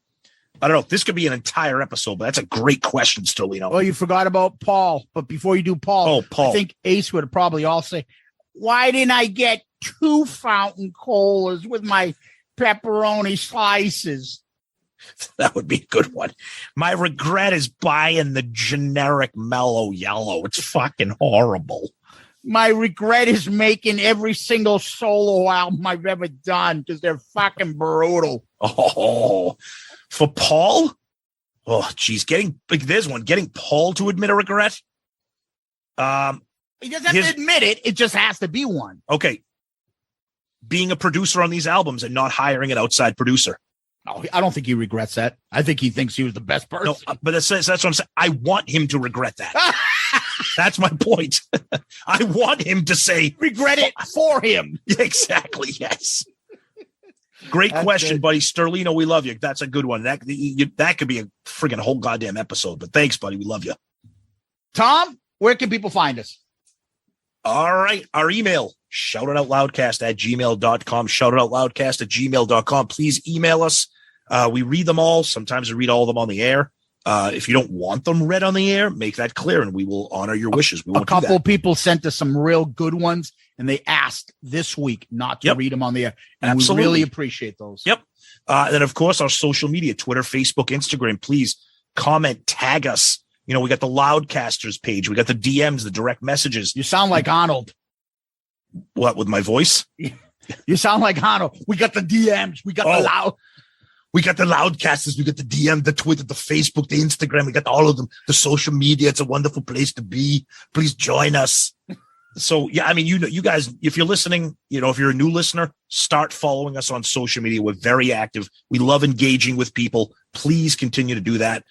I don't know. This could be an entire episode, but that's a great question, Sterlino. Well, you forgot about Paul. But before you do Paul, I think Ace would probably all say, Why didn't I get 2 fountain colas with my pepperoni slices? That would be a good one. My regret is buying the generic mellow yellow. It's fucking horrible. My regret is making every single solo album I've ever done because they're fucking brutal. Oh, for Paul? Oh, geez. There's one. Getting Paul to admit a regret? He doesn't have to admit it. It just has to be one. Okay. Being a producer on these albums and not hiring an outside producer. Oh, I don't think he regrets that. I think he thinks he was the best person. No, but that's what I'm saying. I want him to regret that. That's my point. I want him to say, regret it for him. Exactly. Yes. Great question, buddy. Sterlino, we love you. That's a good one. That could be a friggin' whole goddamn episode. But thanks, buddy. We love you. Tom, where can people find us? All right. Our email, shoutitoutloudcast@gmail.com. Shoutitoutloudcast@gmail.com. Please email us. We read them all. Sometimes we read all of them on the air. If you don't want them read on the air, make that clear, and we will honor your wishes. We won't a couple of people sent us some real good ones, and they asked this week not to read them on the air. And Absolutely. We really appreciate those. Yep. And then, of course, our social media, Twitter, Facebook, Instagram. Please comment, tag us. You know, we got the Loudcasters page. We got the DMs, the direct messages. You sound like Arnold. What, with my voice? You sound like Arnold. We got the DMs. We got the Loud. We got the Loudcasters. We got the DM, the Twitter, the Facebook, the Instagram. We got all of them. The social media. It's a wonderful place to be. Please join us. So, yeah, I mean, you guys, if you're listening, if you're a new listener, start following us on social media. We're very active. We love engaging with people. Please continue to do that.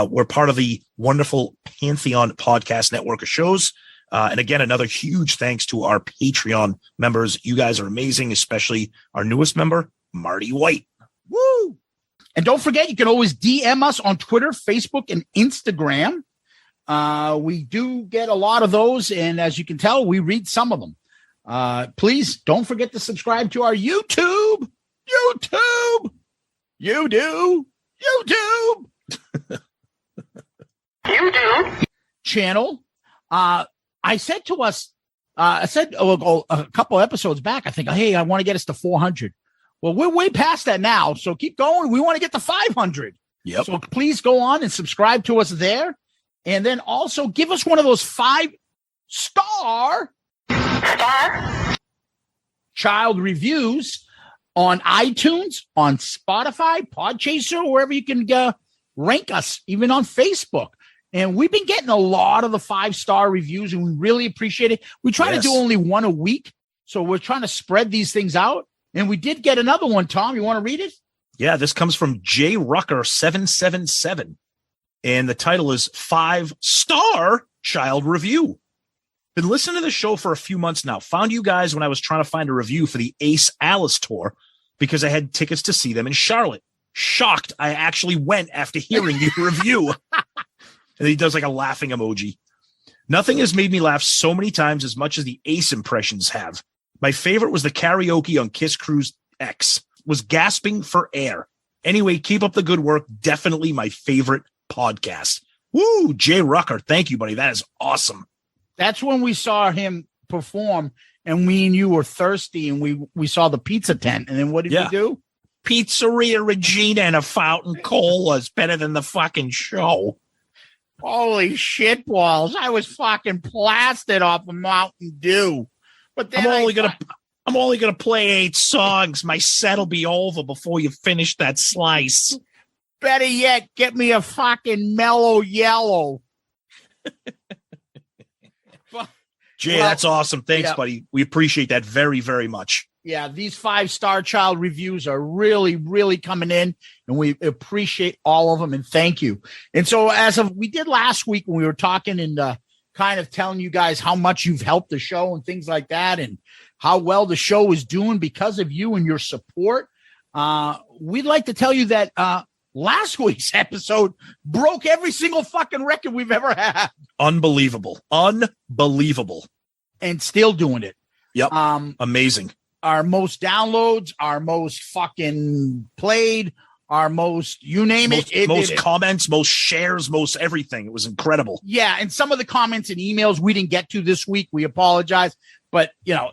We're part of the wonderful Pantheon podcast network of shows. And again, another huge thanks to our Patreon members. You guys are amazing, especially our newest member, Marty White. Woo! And don't forget, you can always DM us on Twitter, Facebook, and Instagram. We do get a lot of those, and as you can tell, we read some of them. Please don't forget to subscribe to our YouTube channel. I said a couple episodes back, I think, hey, I want to get us to 400. Well, we're way past that now, so keep going. We want to get to 500. Yep. So please go on and subscribe to us there. And then also give us one of those 5-star child reviews on iTunes, on Spotify, Podchaser, wherever you can rank us, even on Facebook. And we've been getting a lot of the 5-star reviews, and we really appreciate it. We try to do only one a week, so we're trying to spread these things out. And we did get another one, Tom. You want to read it? Yeah, this comes from J Rucker 777. And the title is 5-star child review. Been listening to the show for a few months now. Found you guys when I was trying to find a review for the Ace Alice tour because I had tickets to see them in Charlotte. Shocked I actually went after hearing your review. And he does like a laughing emoji. Nothing has made me laugh so many times as much as the Ace impressions have. My favorite was the karaoke on Kiss Cruise X. Was gasping for air. Anyway, keep up the good work. Definitely my favorite podcast. Woo, Jay Rucker. Thank you, buddy. That is awesome. That's when we saw him perform, and we and you were thirsty, and we saw the pizza tent. And then what did we do? Pizzeria Regina and a fountain cola is better than the fucking show. Holy shit balls. I was fucking blasted off of Mountain Dew. But then I'm only gonna play 8 songs. My set'll be over before you finish that slice. Better yet, get me a fucking mellow yellow. Jay, that's awesome. Thanks, buddy. We appreciate that very, very much. Yeah, these 5-star child reviews are really, really coming in, and we appreciate all of them, and thank you. And so we did last week when we were talking and kind of telling you guys how much you've helped the show and things like that, and how well the show is doing because of you and your support. We'd like to tell you that last week's episode broke every single fucking record we've ever had. Unbelievable. And still doing it. Yep. Amazing. Our most downloads, our most fucking played, our most, you name it. Most comments, most shares, most everything. It was incredible. Yeah. And some of the comments and emails we didn't get to this week. We apologize. But,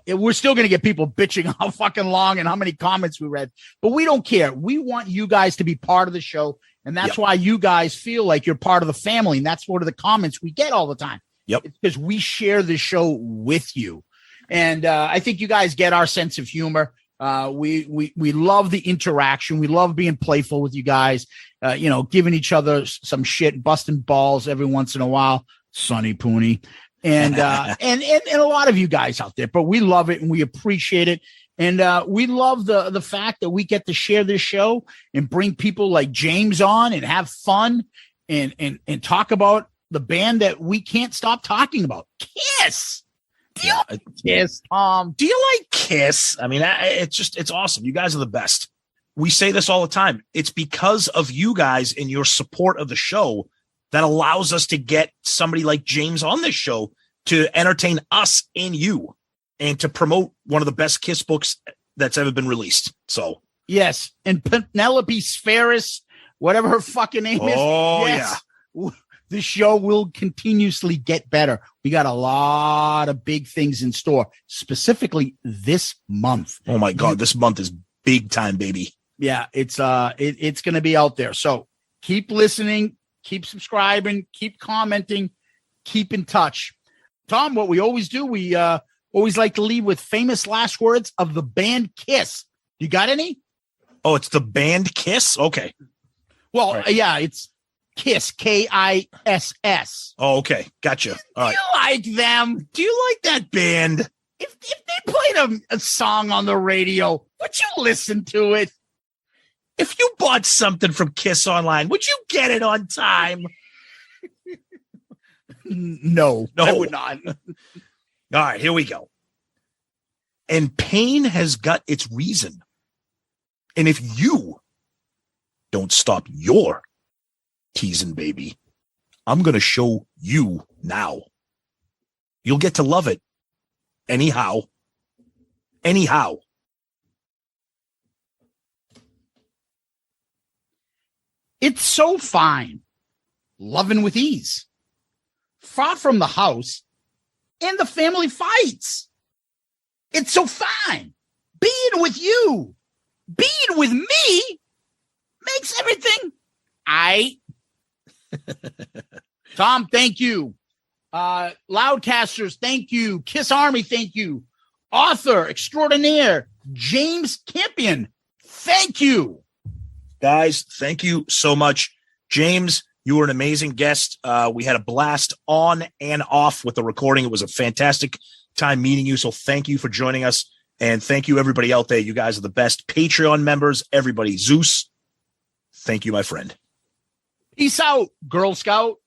we're still going to get people bitching how fucking long and how many comments we read. But we don't care. We want you guys to be part of the show. And that's why you guys feel like you're part of the family. And that's one of the comments we get all the time. Yep. It's because we share the show with you. And I think you guys get our sense of humor. We love the interaction. We love being playful with you guys, giving each other some shit, busting balls every once in a while. Sonny Pooney. And a lot of you guys out there, but we love it and we appreciate it. And we love the fact that we get to share this show and bring people like James on and have fun and talk about the band that we can't stop talking about. Kiss. Do you like Kiss, Tom? Do you like Kiss? I mean, it's awesome. You guys are the best. We say this all the time. It's because of you guys and your support of the show that allows us to get somebody like James on this show to entertain us and you and to promote one of the best Kiss books that's ever been released. So, yes. And Penelope Spheris, whatever her fucking name is. Oh, yes. Yeah. The show will continuously get better. We got a lot of big things in store, specifically this month. Oh my God. This month is big time, baby. Yeah. It's going to be out there. So keep listening. Keep subscribing, keep commenting, keep in touch. Tom, what we always do, we always like to leave with famous last words of the band Kiss. You got any? Oh, it's the band Kiss? Okay. Well, right. Yeah, it's Kiss, Kiss. Oh, okay. Gotcha. All right. Do you like them? Do you like that band? If they played a song on the radio, would you listen to it? If you bought something from Kiss online, would you get it on time? No, I would not. All right, here we go. And pain has got its reason. And if you don't stop your teasing, baby, I'm going to show you now. You'll get to love it. Anyhow. It's so fine, loving with ease, far from the house and the family fights. It's so fine being with you, being with me makes everything Tom, thank you. Loudcasters, thank you. Kiss Army, thank you. Author extraordinaire James Campion, thank you. Guys, thank you so much. James, you were an amazing guest. We had a blast on and off with the recording. It was a fantastic time meeting you. So thank you for joining us. And thank you, everybody out there. You guys are the best. Patreon members, everybody. Zeus, thank you, my friend. Peace out, Girl Scout.